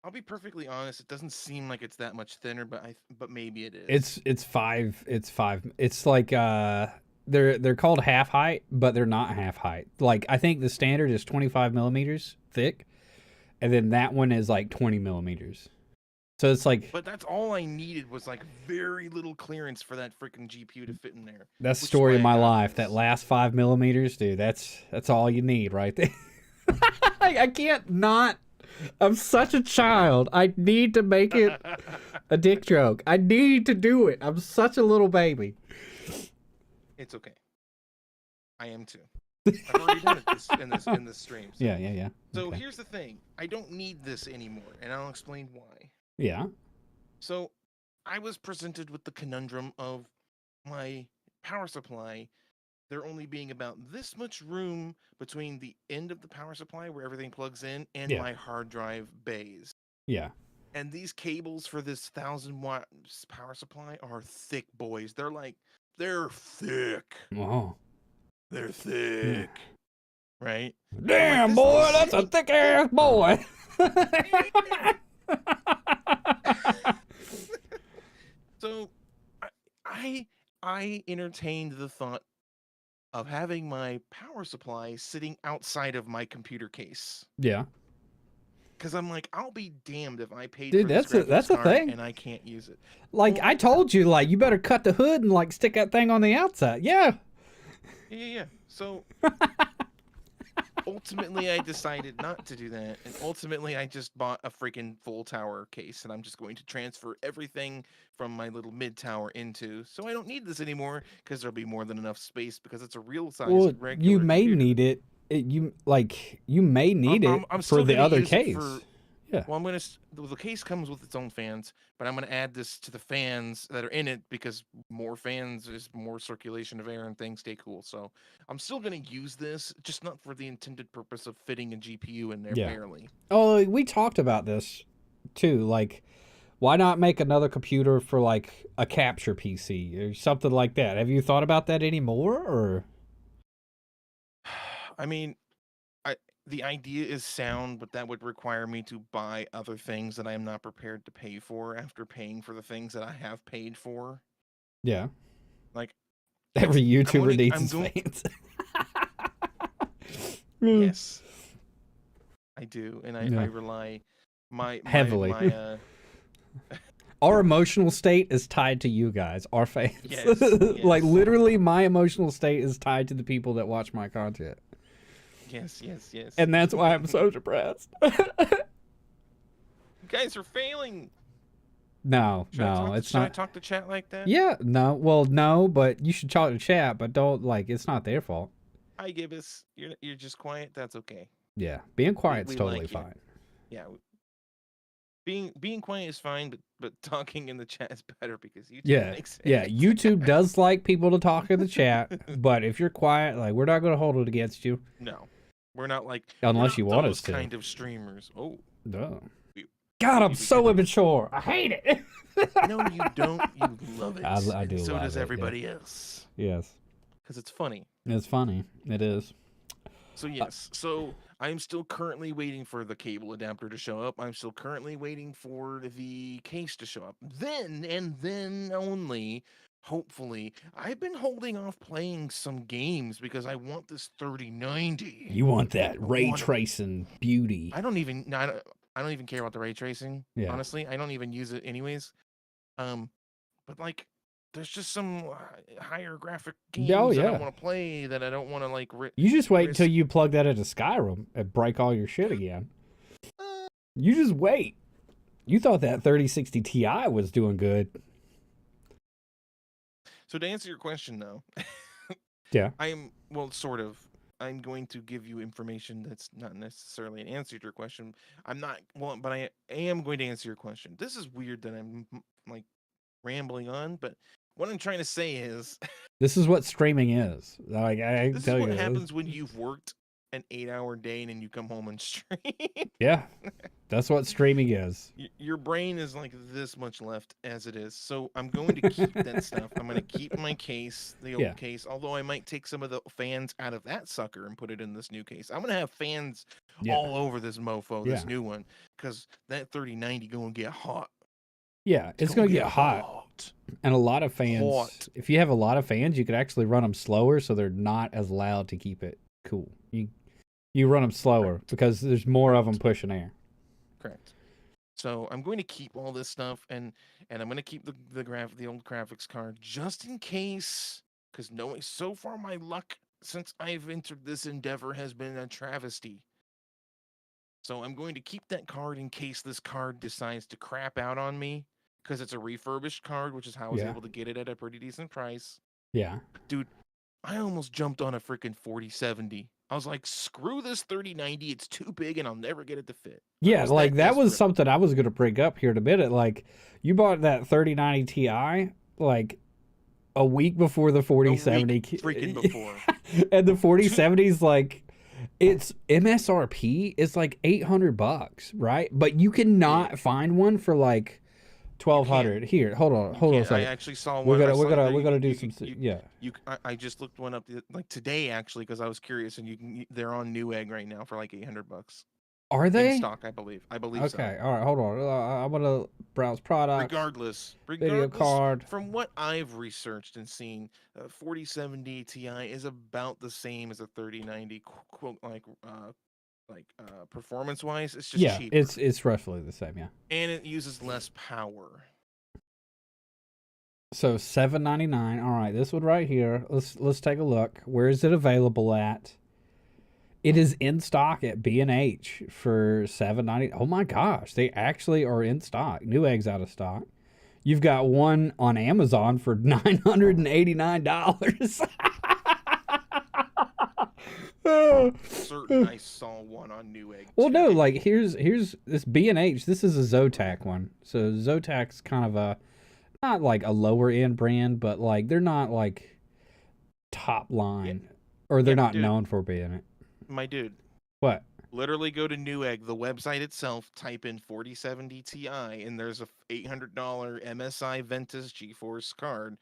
I'll be perfectly honest. It doesn't seem like it's that much thinner, but maybe it is. It's five. It's like they're called half height, but they're not half height. Like I think the standard is 25 millimeters thick, and then that one is like 20 millimeters. So it's like. But that's all I needed was like very little clearance for that freaking GPU to fit in there. That's the story of my life. That last 5 millimeters, dude. That's all you need right there. I can't not. I'm such a child. I need to make it a dick joke. I need to do it. I'm such a little baby. It's okay. I am too. I've already done it in this stream. So. Yeah. So Okay. here's the thing. I don't need this anymore, and I'll explain why. Yeah. So I was presented with the conundrum of my power supply there only being about this much room between the end of the power supply where everything plugs in and Yeah. my hard drive bays. Yeah. And these cables for this 1000-watt power supply are thick boys. They're thick. Oh. They're thick. Right? Damn, boy, that's a thick ass boy. So I entertained the thought of having my power supply sitting outside of my computer case. Yeah. Because I'm like, I'll be damned if I paid Dude, for this that's a graphics card thing. and I can't use it. Like I told you, like you better cut the hood and like stick that thing on the outside. Yeah. Yeah. So ultimately, I decided not to do that, and ultimately, I just bought a freaking full tower case, and I'm just going to transfer everything from my little mid tower into. So I don't need this anymore because there'll be more than enough space because it's a real size Well, you regular may computer. need it. You may need it I'm for still the going to other use it case. for. Yeah. Well, I'm gonna. The case comes with its own fans, but I'm gonna add this to the fans that are in it because more fans is more circulation of air and things stay cool. So I'm still gonna use this, just not for the intended purpose of fitting a GPU in there Yeah. barely. Oh, we talked about this too. Like, why not make another computer for like a capture PC or something like that? Have you thought about that anymore? Or I mean, I the idea is sound, but that would require me to buy other things that I am not prepared to pay for after paying for the things that I have paid for. yeah, Like every YouTuber needs I'm his going. fans. Yes, I do, and I Yeah, rely my my heavily. my Our emotional state is tied to you guys, our fans. yes, Like yes, literally, my emotional state is tied to the people that watch my content, yes. and that's why I'm so depressed. You guys are failing. No, no, it's Should I not. talk to chat like that? Yeah, no. Well, no, but you should talk to chat, but don't like. It's not their fault. Hi, Gibbous. You're just quiet. That's okay. Yeah, being quiet's We totally like you. fine. Yeah, being quiet is fine, but talking in the chat is better because YouTube Yeah, makes yeah. it. YouTube does like people to talk in the chat, but if you're quiet, like we're not going to hold it against you No, we're unless you not want those us to. kind of streamers. Oh, No. we God, I'm we so becoming. immature. I hate it. No, you don't. You love it, I do and so love does it. Yeah. everybody else Yes. because it's funny. It's funny. It is. So yes, so I'm still currently waiting for the cable adapter to show up. I'm still currently waiting for the case to show up. Then and then only, hopefully, I've been holding off playing some games because I want this 3090. You want Like that I ray want it. tracing beauty. I don't even no, I don't even care about the ray tracing. Yeah. Honestly, I don't even use it anyways. Um, but like there's just some higher graphic Oh, games that I yeah. want to play that I don't want to like You just wait until risk. you plug that into Skyrim and break all your shit again. Uh, You just wait. You thought that 3060 Ti was doing good. So to answer your question, though, Yeah. I'm well, sort of. I'm going to give you information that's not necessarily an answer to your question. I'm not well, but I am going to answer your question. This is weird that I'm like rambling on, but what I'm trying to say is This is what streaming is. Like I this is tell what you. happens when you've worked an 8-hour day and then you come home and stream. Yeah. That's what streaming is. Your brain is like this much left as it is. So I'm going to keep that stuff. I'm going to keep my case, the Yeah. old case, although I might take some of the fans out of that sucker and put it in this new case. I'm going to have fans Yeah. all over this mofo, Yeah. this new one, because that 3090 going to get hot. Yeah. It's Going going to to get get hot. hot. And a lot of fans, Hot. if you have a lot of fans, you could actually run them slower so they're not as loud to keep it cool. You run them slower Correct. because there's more of them Correct. pushing air. Correct. So I'm going to keep all this stuff and I'm going to keep the old graphics card just in case, because knowing so far my luck since I've entered this endeavor has been a travesty. So I'm going to keep that card in case this card decides to crap out on me because it's a refurbished card, which is how I was Yeah. able to get it at a pretty decent price. Yeah. Dude, I almost jumped on a freaking 4070. I was like, screw this 3090. It's too big and I'll never get it to fit. I Yeah, was like that that was desperate. something I was going to bring up here in a minute. Like you bought that 3090 Ti like a week before the A week 4070 freaking before. and the 4070's like its MSRP is like $800, right? But you Yeah, cannot find one for like you can't. 1200. Here, hold on, You hold on a can't. I second. actually saw We're one. I gonna we're saw gonna there. we're gonna do some yeah. I just looked one up like today actually because I was curious, and they're on Newegg right now for like $800 Are in they? stock. I believe. I believe so. Okay, all right, hold on. I'm gonna browse products, video Regardless, card. from what I've researched and seen, 4070 Ti is about the same as a 3090. Quote performance wise, it's just Yeah, cheaper it's roughly the same. Yeah. and it uses less power. So $7.99. All right, this one right here. Let's take a look. Where is it available at? It is in stock at B&H for $7.90. Oh my gosh, they actually are in stock. Newegg's out of stock. You've got one on Amazon for $989. Certain I saw one on Newegg Well, no, today. like here's this B&H. This is a Zotac one. So Zotac's kind of a not like a lower end brand, but like they're not like top Yeah, line, or they're yeah, not known for being it. my dude. What? Literally go to Newegg, the website itself, type in 4070 Ti, and there's a $800 MSI Ventus GeForce card,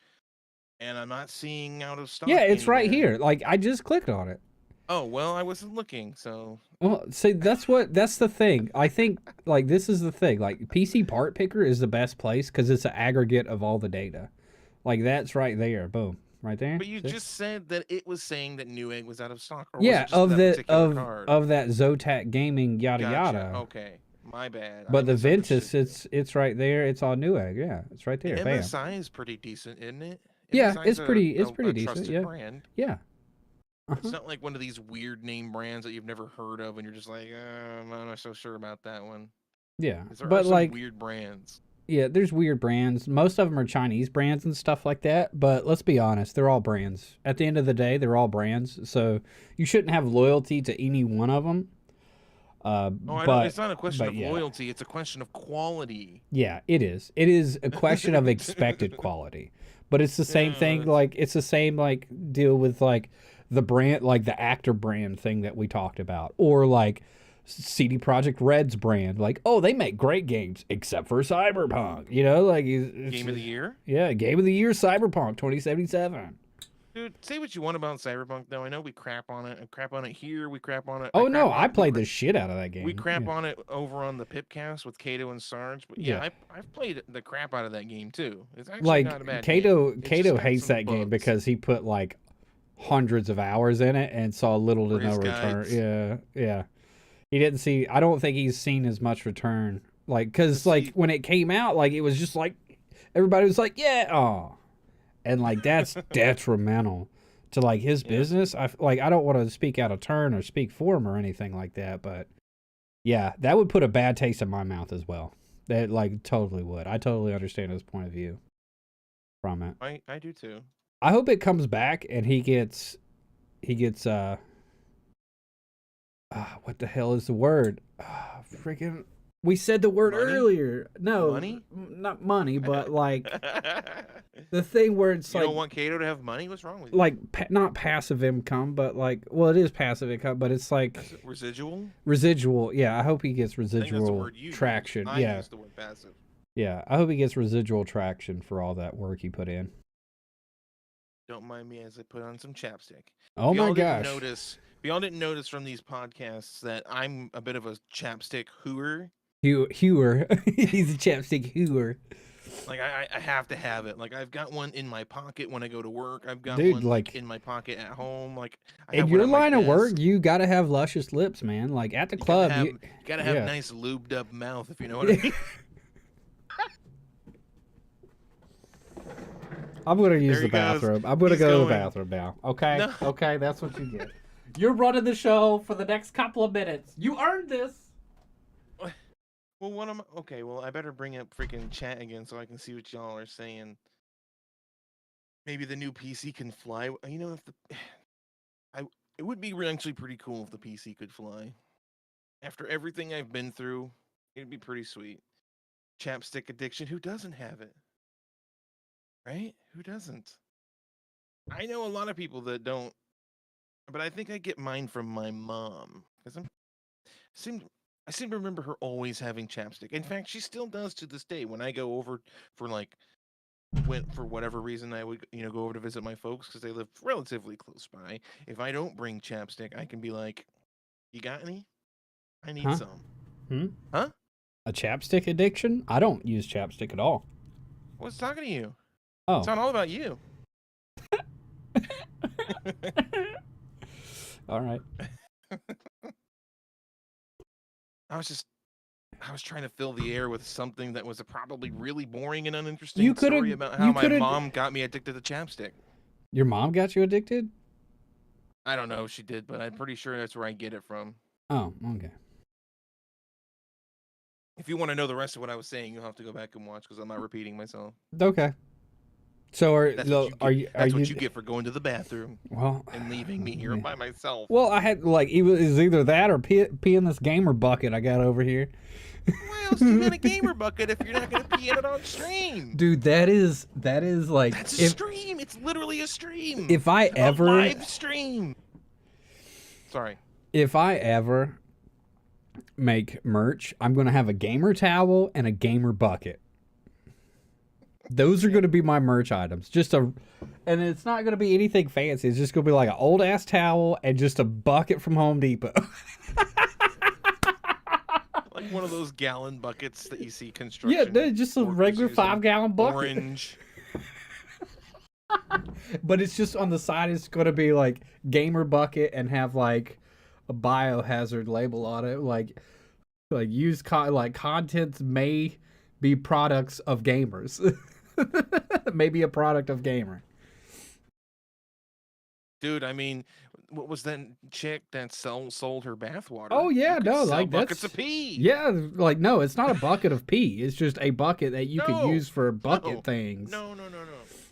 and I'm not seeing out of Yeah, stock it's right anywhere. here. Like I just clicked on it. Oh, well, I wasn't looking, so Well, see, that's the thing. I think like this is the thing. Like PC Part Picker is the best place because it's an aggregate of all the data. Like that's right there. Boom, right there. but you See? just said that it was saying that Newegg was out of stock, or was Yeah, it just of that the particular card? of that Zotac gaming yada Gotcha. yada. Okay. My bad. I But the misunderstood Ventus, you. it's right there. It's all Newegg. Yeah, it's right And there. Bam. MSI is pretty decent, isn't it? Yeah, MSI is it's pretty a decent. trusted Yeah, brand. yeah. It's Uh-huh. not like one of these weird name brands that you've never heard of, and you're just like, I'm not so sure about that one. Yeah, 'Cause there are but some like weird brands. yeah, there's weird brands. Most of them are Chinese brands and stuff like that. But let's be honest, they're all brands. At the end of the day, they're all brands. So you shouldn't have loyalty to any one of them. Oh, I don't. But It's not a question of yeah, loyalty. It's a question of quality. yeah, it is. It is a question of expected quality. But it's the same thing. It's Like it's the same like deal with like the brand, like the actor brand thing that we talked about, or like CD Project Red's brand. Like, oh, they make great games except for Cyberpunk. You know, like game of the year, yeah, Game of the Year, Cyberpunk 2077. dude. Say what you want about Cyberpunk, though. I know we crap on it. I crap on it here. We crap on it. I Oh crap no, on I it. played the shit out of that We game. crap Yeah, on it over on the Pipcast with Kato and Sarge. But yeah. yeah, I've played the crap out of that game too. It's actually not a Like bad game. It's just Kato got hates some that game bugs because he put like hundreds of hours in it and saw little to for no his return. guides. Yeah, yeah. He didn't see. I don't think he's seen as much return. Like, But cause like see, when it came out, like it was just like everybody was like, yeah, oh, and like that's detrimental to like his yeah, business. I don't want to speak out of turn or speak for him or anything like that, but yeah, that would put a bad taste in my mouth as well. That like totally would. I totally understand his point of view from it. I do too. I hope it comes back and he gets what the hell is the word? Freaking we said the word Money, earlier. No, money. not money, but like You the thing where it's like don't want Kato to have money? What's wrong with you? like not passive income, but like well, it is passive income, but it's like Residual? residual. Yeah, I hope he gets I think that's the residual word you use. traction. I Yeah, use the word passive. yeah, I hope he gets residual traction for all that work he put in. Don't mind me as I put on some chapstick. Oh If my y'all didn't gosh, notice, if y'all didn't notice from these podcasts that I'm a bit of a chapstick hooer. Hewer, he's a chapstick hewer. Like I have to have it. Like I've got one in my pocket when I go to work. I've got Dude, one like in my pocket at home. Like I in have one your on my line of work, desk. you gotta have luscious lips, man. Like at the club, You gotta have yeah. nice lubed up mouth, if you know what I mean. I'm gonna use There the he goes. bathroom. I'm gonna He's go to the going. bathroom now. Okay, No. okay, that's what you get. You're running the show for the next couple of minutes. You earned this. Well, what am I? Okay, well, I better bring up freaking chat again so I can see what y'all are saying. Maybe the new PC can fly. You know, if the I it would be actually pretty cool if the PC could fly. After everything I've been through, it'd be pretty sweet. Chapstick addiction, who doesn't have it? Right? Who doesn't? I know a lot of people that don't, but I think I get mine from my mom because seem I seem to remember her always having chapstick. In fact, she still does to this day. When I go over for like went for whatever reason I would go over to visit my folks because they live relatively close by. If I don't bring chapstick, I can be like, "You got any? I need Huh? some." Hmm? Huh? A chapstick addiction? I don't use chapstick at all. I was talking to you. It's Oh. not all about you. All right. I was just I was trying to fill the air with something that was a probably really boring and You uninteresting could have. story about how You my could have. mom got me addicted to chapstick. Your mom got you addicted? I don't know if she did, but I'm pretty sure that's where I get it from. Oh, okay. If you want to know the rest of what I was saying, you'll have to go back and watch because I'm not repeating myself. Okay. So are That's what you are get. you That's what you get for going to the bathroom well? and leaving me here by myself. Well, I had like it was either that or pee in this gamer bucket I got over here. Why else do you got a gamer bucket if you're not gonna pee in it on stream? Dude, that is like That's a stream. It's literally a stream. If I ever live stream. Sorry. If I ever make merch, I'm gonna have a gamer towel and a gamer bucket. Those are going to be my merch items. And it's not going to be anything fancy. It's just going to be like an old ass towel and just a bucket from Home Depot. Like one of those gallon buckets that you see construction. Yeah, just a regular 5-gallon bucket. Orange. But it's just on the side. It's going to be like gamer bucket and have like a biohazard label on it, like contents may be products of gamers. Maybe a product of gamer. Dude, I mean, what was that chick that sold her bathwater? Oh yeah, no, like buckets of pee. Yeah, like no, it's not a bucket of pee. It's just a bucket that you could use for bucket things. No.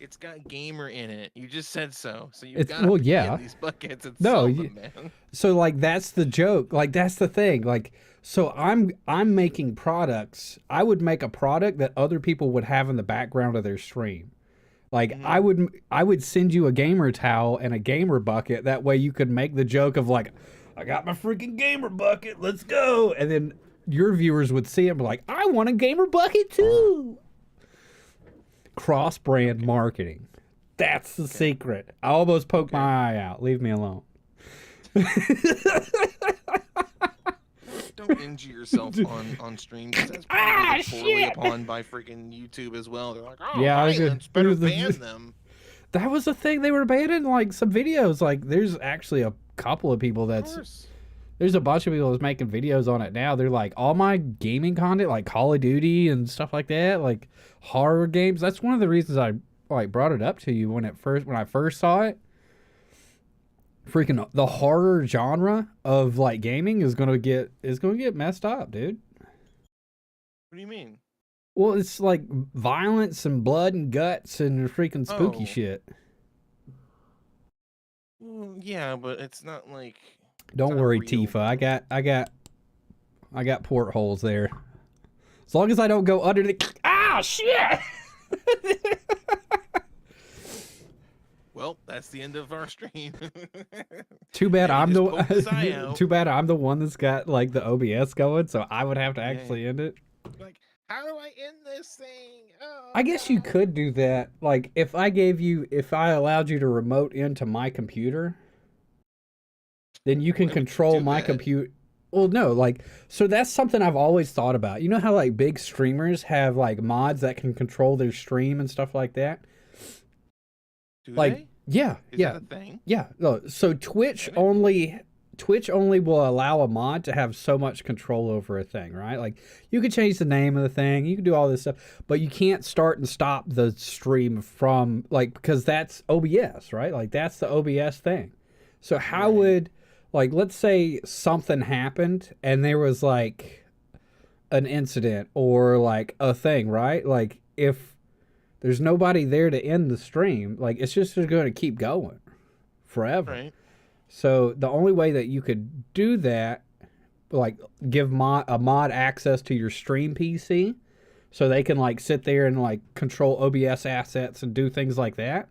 It's got gamer in it. You just said so. So you've got these buckets and no, sell them, man. So like that's the joke. Like that's the thing. Like so I'm making products. I would make a product that other people would have in the background of their stream. Like I would send you a gamer towel and a gamer bucket. That way you could make the joke of like, I got my freaking gamer bucket. Let's go. And then your viewers would see it and be like, I want a gamer bucket too. Cross-brand marketing. That's the secret. I almost poked my eye out. Leave me alone. Don't injure yourself on stream. That's probably poorly upon by freaking YouTube as well. They're like, oh, yeah, violence, better ban them. That was the thing. They were banning like some videos. Like there's actually a couple of people there's a bunch of people that's making videos on it now. They're like, all my gaming content, like Call of Duty and stuff like that, like horror games. That's one of the reasons I like brought it up to you when I first saw it. Freaking the horror genre of like gaming is gonna get messed up, dude. What do you mean? Well, it's like violence and blood and guts and freaking spooky shit. Well, yeah, but it's not like. Don't worry, Tifa. I got portholes there. As long as I don't go under the. Ah, shit! Well, that's the end of our stream. Too bad I'm the one that's got like the OBS going, so I would have to actually end it. Like, how do I end this thing? Oh, I guess you could do that. Like if I allowed you to remote into my computer, then you can control my computer. Well, no, like, so that's something I've always thought about. You know how like big streamers have like mods that can control their stream and stuff like that? Do like, they? Yeah, Is yeah, that a thing? yeah. No, so Twitch only will allow a mod to have so much control over a thing, right? Like you could change the name of the thing, you can do all this stuff, but you can't start and stop the stream from like, because that's OBS, right? Like that's the OBS thing. So how would, like, let's say something happened and there was like an incident or like a thing, right? Like if there's nobody there to end the stream, like it's just going to keep going forever. Right. So the only way that you could do that, like give a mod access to your stream PC so they can like sit there and like control OBS assets and do things like that,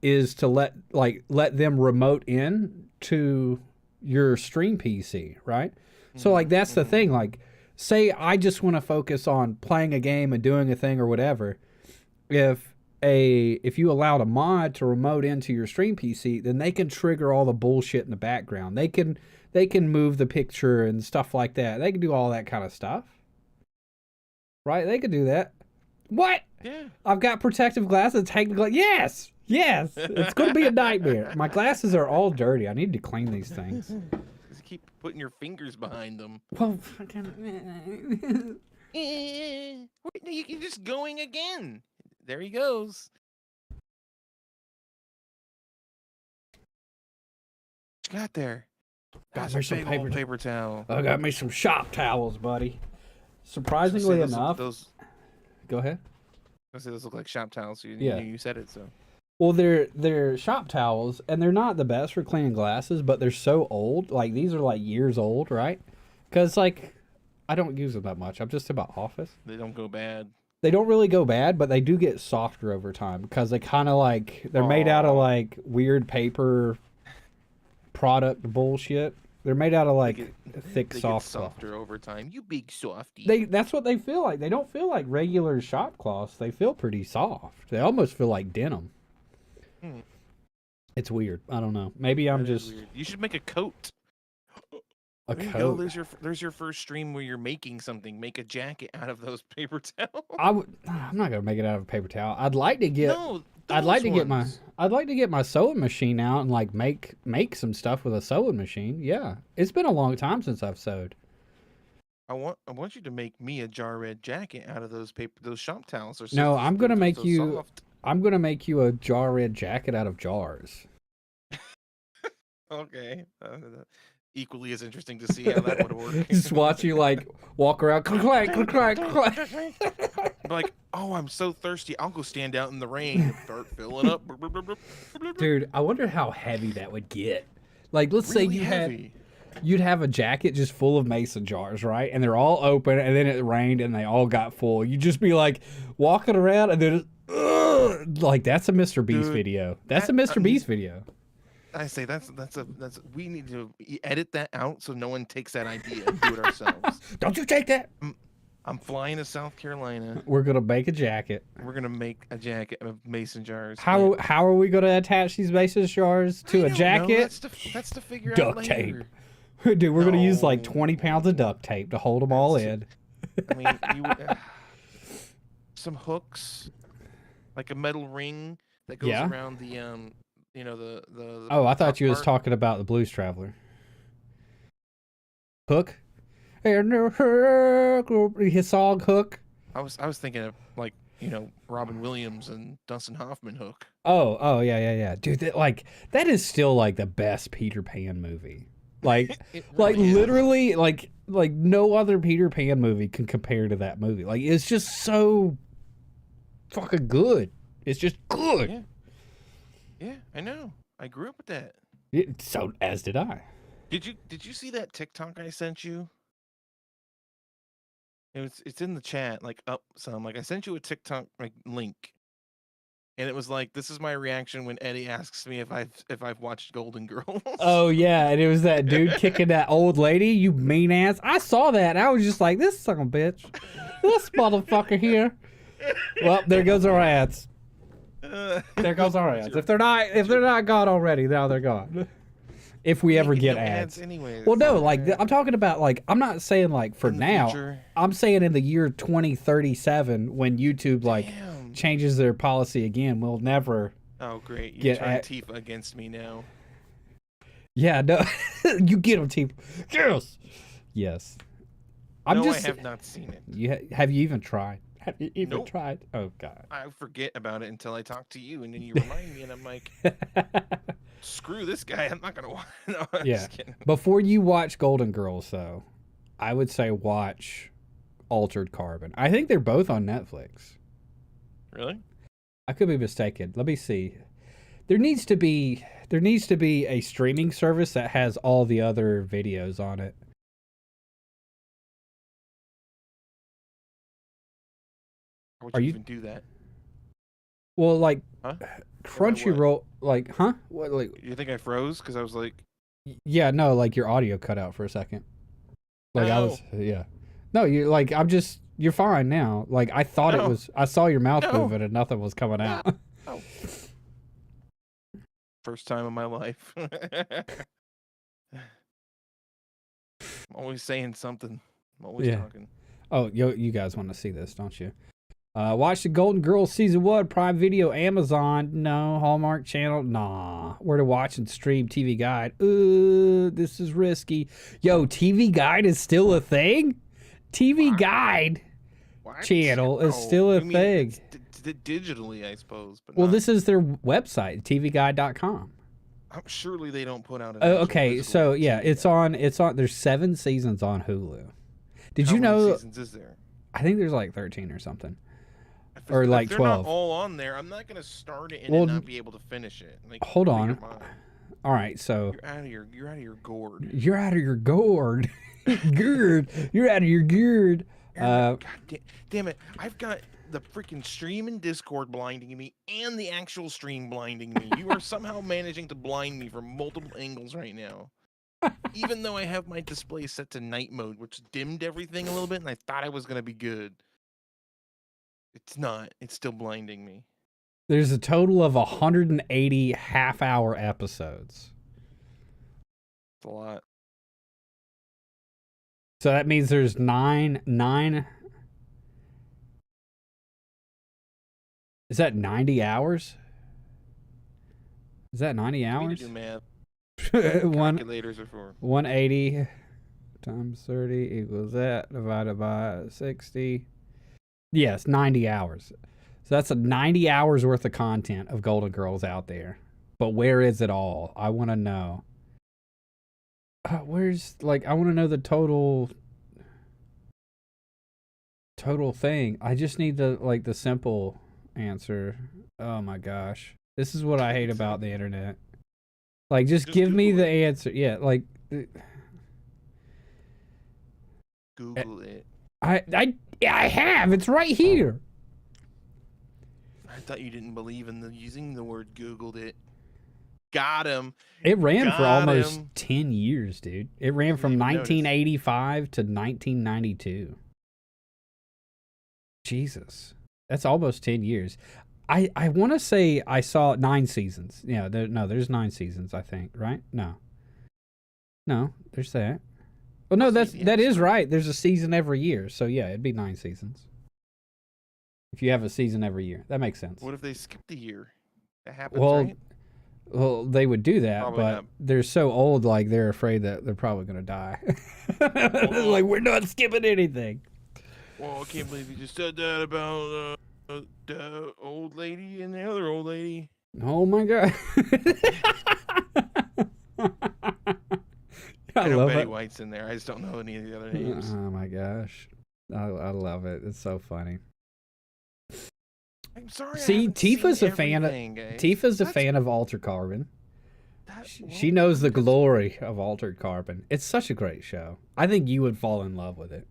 is to let them remote in to your stream PC, right? So like that's the thing. Like say I just want to focus on playing a game and doing a thing or whatever. If you allowed a mod to remote into your stream PC, then they can trigger all the bullshit in the background. They can move the picture and stuff like that. They can do all that kind of stuff. Right? They could do that. What? Yeah. I've got protective glasses. Take the glass. Yes. Yes. It's going to be a nightmare. My glasses are all dirty. I need to clean these things. keep putting your fingers behind them. Well, fucking. You're just going again. There he goes. What you got there? Got That's me a some big old paper towel. I got me some shop towels, buddy. Say Surprisingly those enough. Go ahead. I say those look like shop towels. Yeah. You said it, so. Well, they're shop towels, and they're not the best for cleaning glasses, but they're so old. Like, these are like years old, right? Because like, I don't use them that much. I'm just about office. They don't go bad. They don't really go bad, but they do get softer over time because they kind of like they're made out of like weird paper product bullshit. They're made out of like thick, They soft get cloth. softer over time. You big softy. That's what they feel like. They don't feel like regular shop cloths. They feel pretty soft. They almost feel like denim. Hmm. It's weird. I don't know.Maybe I'm That is just weird. You should make a coat. a There you coat. go. There's your first stream where you're making something. Make a jacket out of those paper towels. I'm not gonna make it out of a paper towel. I'd like to get. No, I'd like to those get my. ones. I'd like to get my sewing machine out and like make some stuff with a sewing machine. Yeah, it's been a long time since I've sewed. I want you to make me a jar red jacket out of those shop towels. No, I'm gonna make so you. soft. I'm gonna make you a jar red jacket out of jars. Okay. Equally as interesting to see how that would work. Just watch you like walk around, click clack, click clack. Like, oh, I'm so thirsty. I'll go stand out in the rain and start filling up. Dude, I wonder how heavy that would get. Like, let's say Really you heavy. you'd have a jacket just full of mason jars, right? And they're all open, and then it rained, and they all got full. You'd just be like walking around, and then like that's a Mr. Beast Dude, video. That's a Mr. Beast video. I say that's we need to edit that out so no one takes that idea and do it ourselves. Don't you take that? I'm flying to South Carolina. We're gonna make a jacket. We're gonna make a jacket of mason jars. How are we gonna attach these mason jars to a jacket? That's to figure Duct out tape. later. Dude, we're gonna use like No. 20 pounds of duct tape to hold them all in. I mean, some hooks, like a metal ring that goes Yeah. around the the Oh, I thought top you was part. talking about the Blues Traveler. Hook? His song Hook. I was thinking of like Robin Williams and Dustin Hoffman hook. Oh, yeah. Dude, that is still like the best Peter Pan movie. Like It like really is. literally like no other Peter Pan movie can compare to that movie. Like it's just so fucking good. It's just good. Yeah. Yeah, I know. I grew up with that. So as did I. Did you see that TikTok I sent you? It's in the chat, like up some. Like I sent you a TikTok like link, and it was like, "This is my reaction when Eddie asks me if I've watched Golden Girls." Oh yeah, and it was that dude kicking that old lady, you mean ass. I saw that. And I was just like, this son of a bitch. This motherfucker here. Well, there goes our ads. There goes our ads. If they're not gone already, now they're gone. If we ever get ads. Anyways. Well, no, like I'm talking about like I'm not saying like for In the now. future. I'm saying in the year 2037 when YouTube like Damn. changes their policy again, we'll never. Oh great! You're Get trying at- Tifa against me now. Yeah, no, you get them, team. Yes. I'm No, just. I have not seen it. Have you even tried? Have you even Nope. tried? Oh God. I forget about it until I talk to you, and then you remind me, and I'm like, "Screw this guy! I'm not gonna watch." No, I'm Yeah. just kidding. Before you watch Golden Girls, though, I would say watch Altered Carbon. I think they're both on Netflix. Really? I could be mistaken. Let me see. There needs to be a streaming service that has all the other videos on it. How would Are you you- even do that? Well, like Huh? Crunchyroll, like, huh? What, like, You think I froze because I was like, yeah, no, like your audio cut out for a second. Like I was, yeah. No, you like you're fine now. Like I thought it No. was. I saw your mouth No. moving and nothing was coming out. "Oh, first time in my life." I'm always saying something. I'm always Yeah. talking. Oh, you guys want to see this, don't you? Watch the Golden Girls season 1, Prime Video, Amazon. No, Hallmark Channel. Nah. Where to watch and stream TV Guide. This is risky. Yo, TV Guide is still a thing? TV Guide What? channel is Oh, still a you mean thing. it's digitally, I suppose. But Well, not, this is their website, tvguide.com. surely they don't put out an Oh, actual okay, physical so yeah, TV it's guide. on. There's 7 seasons on Hulu. Did How you many know? seasons is there? I think there's like 13 or something, If, or if like they're 12. not all on there, I'm not gonna start it and Well, then not be able to finish it. Like, hold open your on. mind. All right, so You're out of your gourd. you're out of your gourd. Gourd. You're out of your gourd. God damn it! I've got the freaking stream in Discord blinding me and the actual stream blinding me. You are somehow managing to blind me from multiple angles right now. Even though I have my display set to night mode, which dimmed everything a little bit, and I thought I was gonna be good. It's not. It's still blinding me. There's a total of 180 half-hour episodes. It's a lot. So that means there's nine. Is that 90 hours? Is that 90 We need hours? to do math. One Calculators are for. 180 times 30 equals that divided by 60. Yes, 90 hours. So that's a 90 hours worth of content of Golden Girls out there. But where is it all? I want to know. I want to know the total thing. I just need the simple answer. Oh my gosh. This is what I hate about the internet. Like, just give me Google the answer. Yeah, like Google it. I have. It's right here. I thought you didn't believe in using the word Googled it. Got him. It ran for Got almost him. 10 years, dude. It ran Didn't from even notice. 1985 to 1992. Jesus. That's almost 10 years. I want to say I saw 9 seasons. Yeah, there's 9 seasons, I think, right? No, there's that. Well, no, that is right. There's a season every year. So, yeah, it'd be 9 seasons. If you have a season every year. That makes sense. What if they skipped a year? That happens, Well, right? Well, they would do that, Probably but not. they're so old, like, they're afraid that they're probably going to die. Like, we're not skipping anything. Well, I can't believe you just said that about the old lady and the other old lady. Oh, my God. I know love Betty it. White's in there. I just don't know any of the other names. Oh, my gosh. I love it. It's so funny. I'm sorry. See, I haven't Tifa's seen a fan of everything, guys. Tifa's a That's- fan of Altered Carbon. She well, knows the that's- glory of Altered Carbon. It's such a great show. I think you would fall in love with it.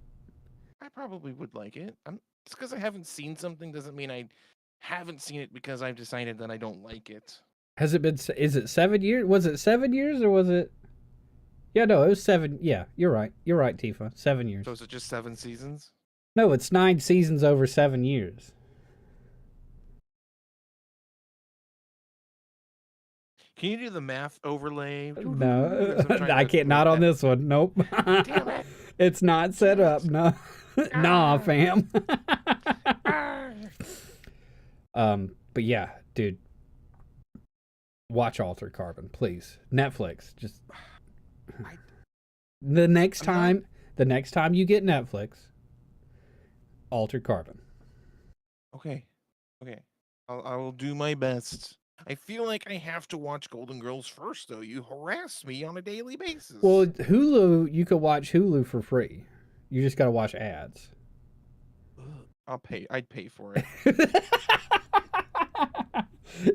I probably would like it. Just because I haven't seen something doesn't mean I haven't seen it because I've decided that I don't like it. Has it been? Is it 7 years? Was it 7 years or was it? Yeah, no, it was 7. Yeah, you're right. You're right, Tifa. 7 years. So is it just 7 seasons? No, it's 9 seasons over 7 years. Can you do the math overlay? No, Because I'm trying I to can't. Not make on that- this one. Nope. Damn it. It's not set up. No, nah, fam. But yeah, dude, watch Altered Carbon, please. Netflix, just the next time you get Netflix, Altered Carbon. Okay. I will do my best. I feel like I have to watch Golden Girls first, though. You harass me on a daily basis. Well, Hulu, you could watch Hulu for free. You just got to watch ads. I'll pay. I'd pay for it.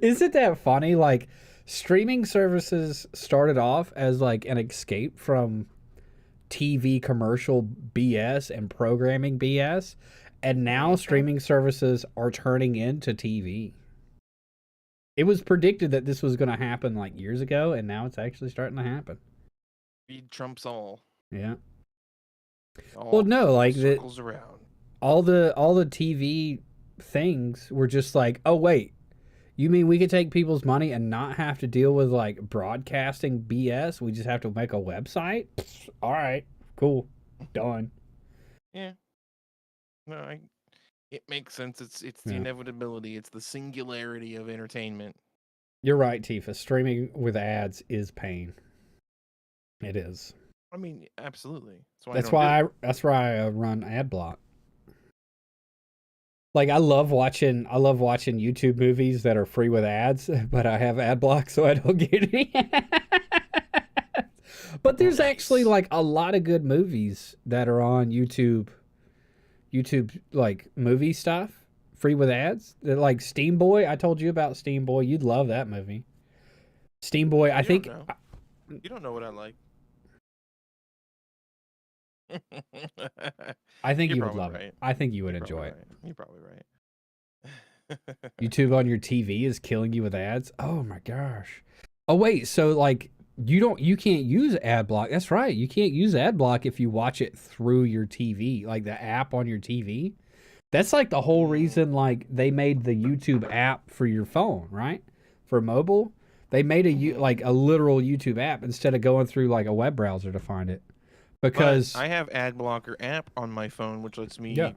Isn't that funny? Like, streaming services started off as like an escape from TV commercial BS and programming BS, and now streaming services are turning into TV. It was predicted that this was going to happen like years ago, and now it's actually starting to happen. Speed trumps all. Yeah. All Well, no, like circles around. all the TV things were just like, oh wait, you mean we could take people's money and not have to deal with like broadcasting BS? We just have to make a website? All right, cool, done. Yeah. No, It makes sense. It's the Yeah. inevitability. It's the singularity of entertainment. You're right, Tifa. Streaming with ads is pain. It is. I mean, absolutely. That's why I don't do it. That's why I run ad block. Like I love watching YouTube movies that are free with ads, but I have ad block so I don't get any. But there's actually Nice. like a lot of good movies that are on YouTube. YouTube like movie stuff free with ads. They're like Steam Boy. I told you about Steam Boy. You'd love that movie. Steam Boy. I You don't think know. You don't know what I like. I think You're you would probably love it. right. I think you would You're probably enjoy it. right. You're probably right. YouTube on your TV is killing you with ads. Oh my gosh. Oh wait, so like you can't use ad block. That's right. You can't use ad block if you watch it through your TV, like the app on your TV. That's like the whole Mm, reason like they made the YouTube app for your phone, right? For mobile. They made hmm. like a literal YouTube app instead of going through like a web browser to find it. But Because I have ad blocker app on my phone, which lets yeah, me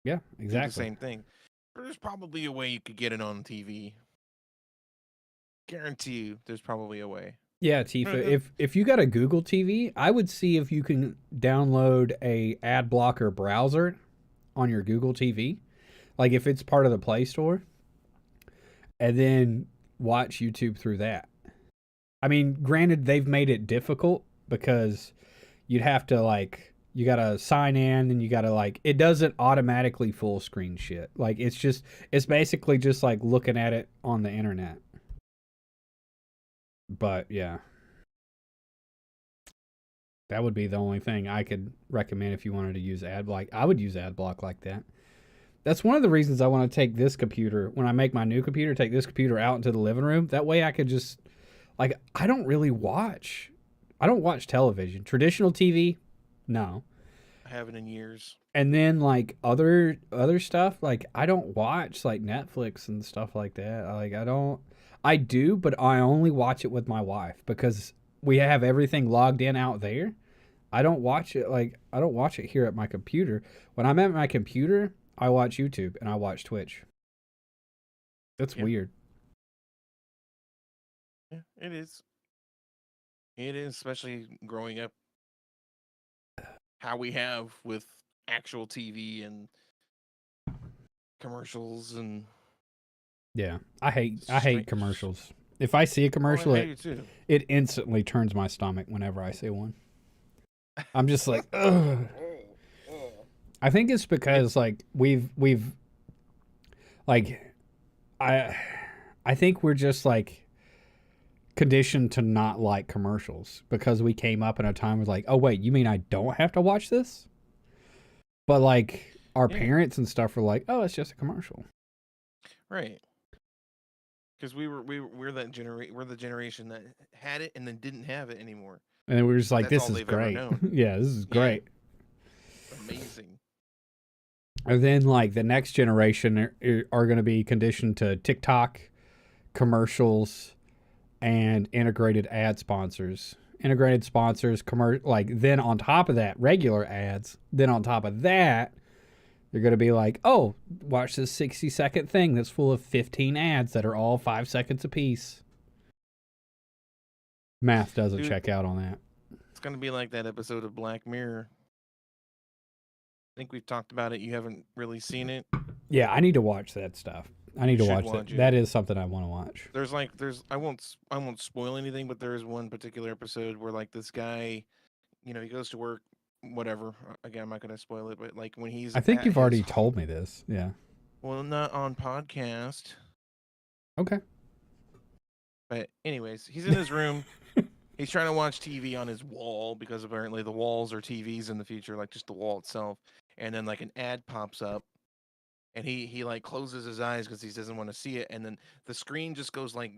yeah, do the exactly. same thing. There's probably a way you could get it on TV. Guarantee you, there's probably a way. Yeah, Tifa. If you got a Google TV, I would see if you can download a ad blocker browser on your Google TV, like if it's part of the Play Store, and then watch YouTube through that. I mean, granted, they've made it difficult because you'd have to like you gotta sign in and you gotta like it doesn't automatically full screen shit. Like it's basically just like looking at it on the internet. But yeah, that would be the only thing I could recommend if you wanted to use ad block. I would use ad block like that. That's one of the reasons I want to take this computer when I make my new computer. Take this computer out into the living room. That way I could just like I don't really watch. I don't watch television. Traditional TV, no. I haven't in years. And then like other stuff like I don't watch like Netflix and stuff like that. Like I don't I do, but I only watch it with my wife because we have everything logged in out there. I don't watch it here at my computer. When I'm at my computer, I watch YouTube and I watch Twitch. That's Yeah, weird. yeah, it is. It is, especially growing up, how we have with actual TV and commercials and Yeah. I hate strange. commercials. If I see a Oh, I commercial hate it too. it instantly turns my stomach whenever I see one. I'm just like, ugh. I think it's It, because like we've like I I think we're just like conditioned to not like commercials because we came up in a time where like, oh wait, you mean I don't have to watch this? But like our yeah, parents and stuff were like, oh, it's just a commercial. right. Because we're the generation that had it and then didn't have it anymore. And then we were just Because like, that's this all is they've ever great. known. Yeah, this is Yeah, great. amazing. And then like the next generation are going to be conditioned to TikTok commercials and integrated ad sponsors. Integrated sponsors, like then on top of that, regular ads. Then on top of that, they're going to be like, oh, watch this 60-second thing that's full of 15 ads that are all 5 seconds apiece. Math doesn't Dude, check out on that. it's gonna be like that episode of Black Mirror. I think we've talked about it. You haven't really seen it. Yeah, I need to watch that stuff. I need You to should watch that. watch it. That is something I want to watch. There's I won't spoil anything, but there is one particular episode where like this guy, he goes to work, whatever. Again, I'm not gonna spoil it, but like when he's I think at you've his already told me this. Yeah. well, not on podcast, Okay. but anyways, he's in his room. He's trying to watch TV on his wall because apparently the walls are TVs in the future, like just the wall itself. And then like an ad pops up, and he like closes his eyes because he doesn't want to see it, and then the screen just goes like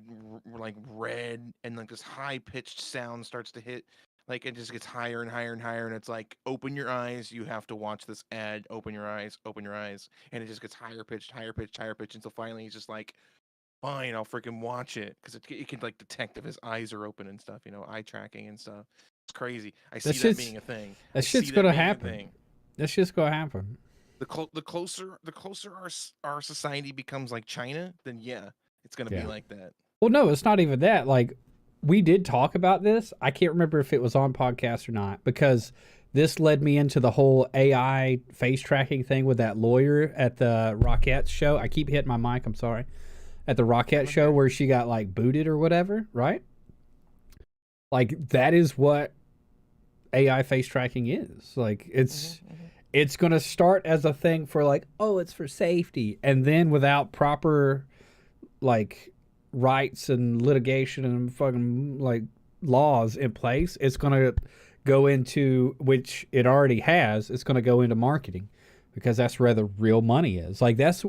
red, and like this high pitched sound starts to hit. Like it just gets higher and higher and higher, and it's like, open your eyes, you have to watch this ad. Open your eyes, and it just gets higher pitched, higher pitched, higher pitched, until finally he's just like, fine, I'll freaking watch it because it can like detect if his eyes are open and stuff, eye tracking and stuff. It's crazy. I That see that shit's being a thing. that I see shit's that gonna being a happen. thing. That shit's gonna happen. the closer our society becomes like China, then yeah, it's gonna be Yeah. like that. Well, no, it's not even that. Like, we did talk about this. I can't remember if it was on podcast or not because this led me into the whole AI face tracking thing with that lawyer at the Rockette show. I keep hitting my mic. I'm sorry. At the Rockette I'm show here. where she got like booted or whatever, right? Like that is what AI face tracking is. Like Hmm. it's going to start as a thing for like, oh, it's for safety, and then without proper like rights and litigation and fucking like laws in place, it's going to go into, which it already has, it's going to go into marketing because that's where the real money is. Like that's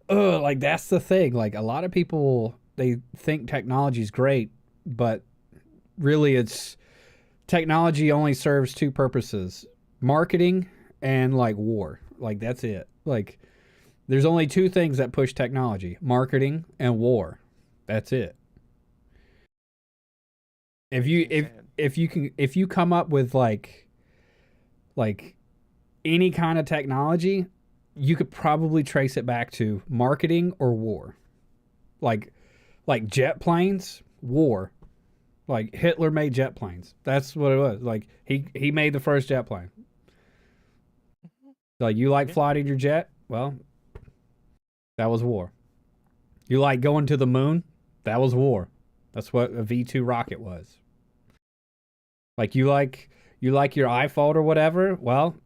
the thing. Like a lot of people they think technology is great, but really it's technology only serves two purposes: marketing and like war. Like that's it. Like there's only two things that push technology: marketing and war. That's it. If Makes you me if sad. if you come up with like any kind of technology, you could probably trace it back to marketing or war. Like jet planes, war. Like Hitler made jet planes. That's what it was. Like he made the first jet plane. Mhm. Like you like Yeah. flying your jet? Well, that was war. You like going to the moon? That was war. That's what a V2 rocket was. Like you like your iPhone or whatever? Well,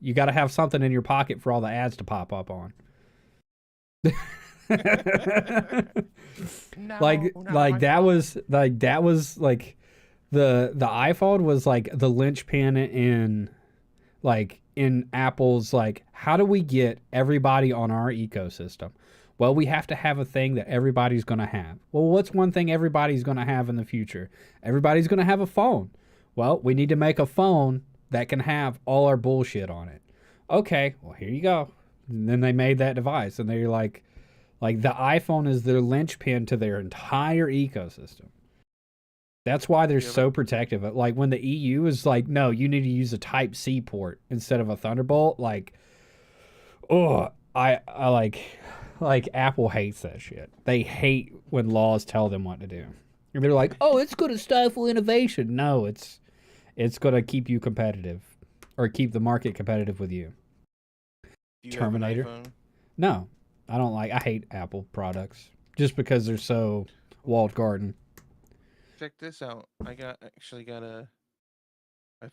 you got to have something in your pocket for all the ads to pop up on. No, not my phone. that was like the iPhone was like the linchpin in Apple's like how do we get everybody on our ecosystem? Well, we have to have a thing that everybody's going to have. Well, what's one thing everybody's going to have in the future? Everybody's going to have a phone. Well, we need to make a phone that can have all our bullshit on it. Okay, well, here you go. And then they made that device and they're like the iPhone is their linchpin to their entire ecosystem. That's why they're You ever? so protective. Like when the EU is like, no, you need to use a Type C port instead of a Thunderbolt. Like, oh, I like Apple hates that shit. They hate when laws tell them what to do. And they're like, oh, it's going to stifle innovation. No, it's going to keep you competitive, or keep the market competitive with you. Do you have an Terminator. iPhone? No, I don't like. I hate Apple products just because they're so walled garden. Check this out. Actually got a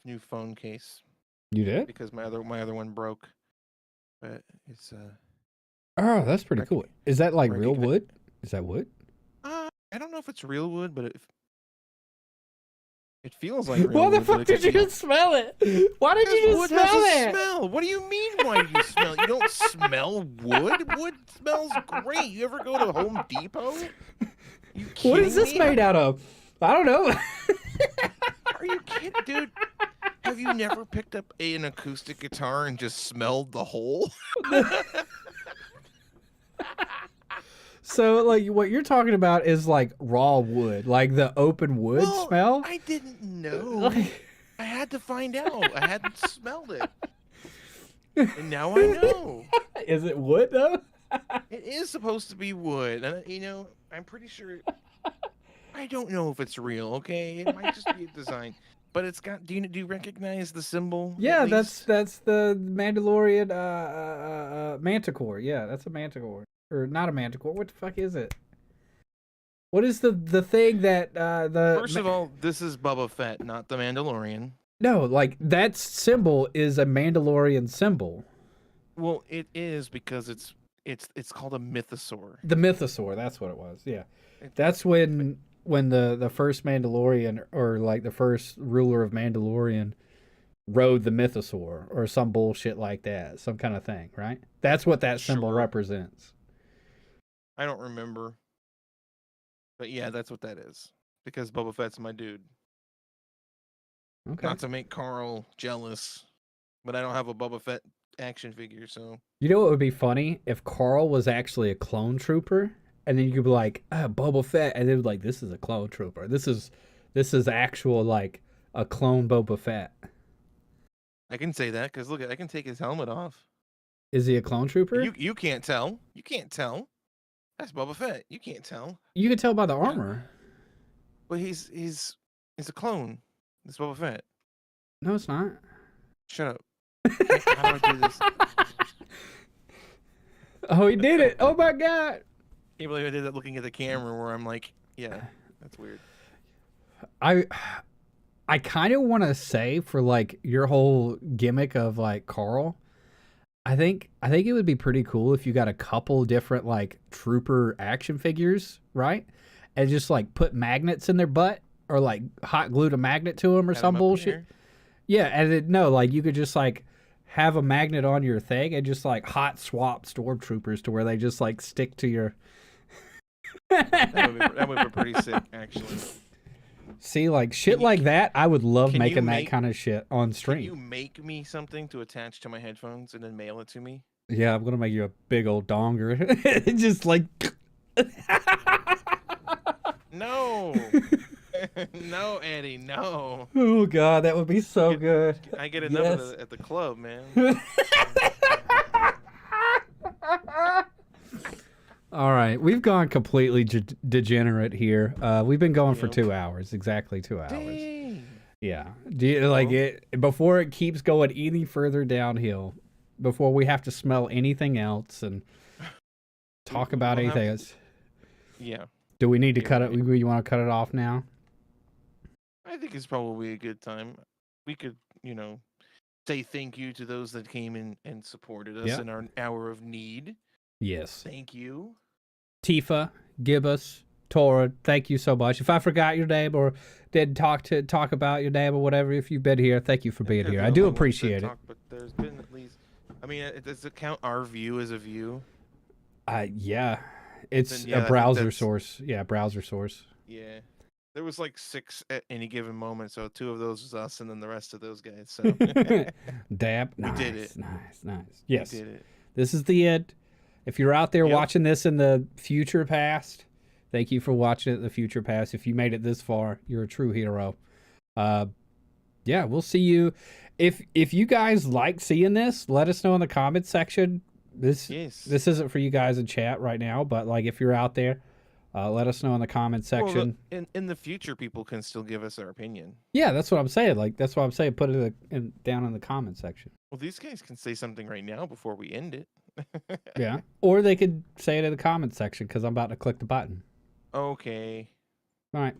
new phone case You did? because my other one broke. But it's Oh, that's pretty rec- cool. Is that like real recognize. wood? Is that wood? I don't know if it's real wood, but it feels like real Why the wood. But fuck it did could you be just smell it? Why did because you just wood has smell a it? smell. What do you mean? Why do you smell? You don't smell wood. Wood smells great. You ever go to Home Depot? You What is kidding this me? made out of? I don't know. Are you kidding, dude? Have you never picked up an acoustic guitar and just smelled the hole? So, like, what you're talking about is like raw wood, like the open wood Well, smell. I didn't know. Like, I had to find out. I hadn't smelled it. And now I know. is it wood though? It is supposed to be wood. And, I'm pretty sure. I don't know if it's real, okay? It might just be a design. But it's got. Do you recognize the symbol at Yeah, least? that's the Mandalorian manticore. Yeah, that's a manticore, or not a manticore. What the fuck is it? What is the thing that First of all, this is Bubba Fett, not the Mandalorian. no, like that symbol is a Mandalorian symbol. Well, it is because it's called a mythosaur. The mythosaur, that's what it was. Yeah. It, That's but when the first Mandalorian, or like the first ruler of Mandalorian, rode the mythosaur or some bullshit like that, some kind of thing, right? That's what that symbol sure, represents. I don't remember, but yeah, that's what that is. Because Boba Fett's my dude. Okay. Not to make Carl jealous, but I don't have a Boba Fett action figure, so You know what would be funny if Carl was actually a clone trooper, and then you could be like, Boba Fett, and they would like, this is a clone trooper. This is actual like a clone Boba Fett. I can say that because look, I can take his helmet off. Is he a clone trooper? You can't tell. You can't tell. That's Boba Fett. You can't tell. You can tell by the armor. But he's a clone. It's Boba Fett. No, it's not. Shut up. How do I do this? Oh, he did it! Oh my god! Can't believe I did that looking at the camera where I'm like, yeah, that's weird. I kind of want to say for like your whole gimmick of like Carl, I think it would be pretty cool if you got a couple different like trooper action figures, right? And just like put magnets in their butt or like hot glued a magnet to them or some bullshit. Yeah, and no, like you could just like have a magnet on your thing and just like hot swap stormtroopers to where they just like stick to your. that would be pretty sick, actually. See, like shit like that, I would love making that make, kind of shit on stream. Can you make me something to attach to my headphones and then mail it to me? Yeah, I'm gonna make you a big old donger. Just like. No. No, Eddie, no. Oh god, that would be so good. I get enough of at the club, man. All right, we've gone completely degenerate here. We've been going for 2 hours, exactly 2 hours. Dang. Yeah. Do you like it before it keeps going any further downhill? Before we have to smell anything else and talk about anything else? Yeah. Do we need to cut it? You want to cut it off now? I think it's probably a good time. We could, say thank you to those that came in and supported us in our hour of need. Yes. Thank you. Tifa, Gibbous, Tora, thank you so much. If I forgot your name or didn't talk about your name or whatever, if you've been here, thank you for being here. I do appreciate it. But there's been at least, does it count our view as a view? Yeah. It's a browser source. Yeah, browser source. Yeah. There was like 6 at any given moment, so 2 of those was us, and then the rest of those guys. So Dab. We did it. Nice. Yes. We did it. This is the end. If you're out there watching this in the future past, thank you for watching it in the future past. If you made it this far, you're a true hero. Yeah, we'll see you. If you guys like seeing this, let us know in the comments section. This isn't for you guys in chat right now, but like if you're out there, let us know in the comment section. Well, in the future, people can still give us their opinion. Yeah, that's what I'm saying. Like that's what I'm saying. Put it down in the comment section. Well, these guys can say something right now before we end it. Yeah, or they could say it in the comment section because I'm about to click the button. Okay. All right.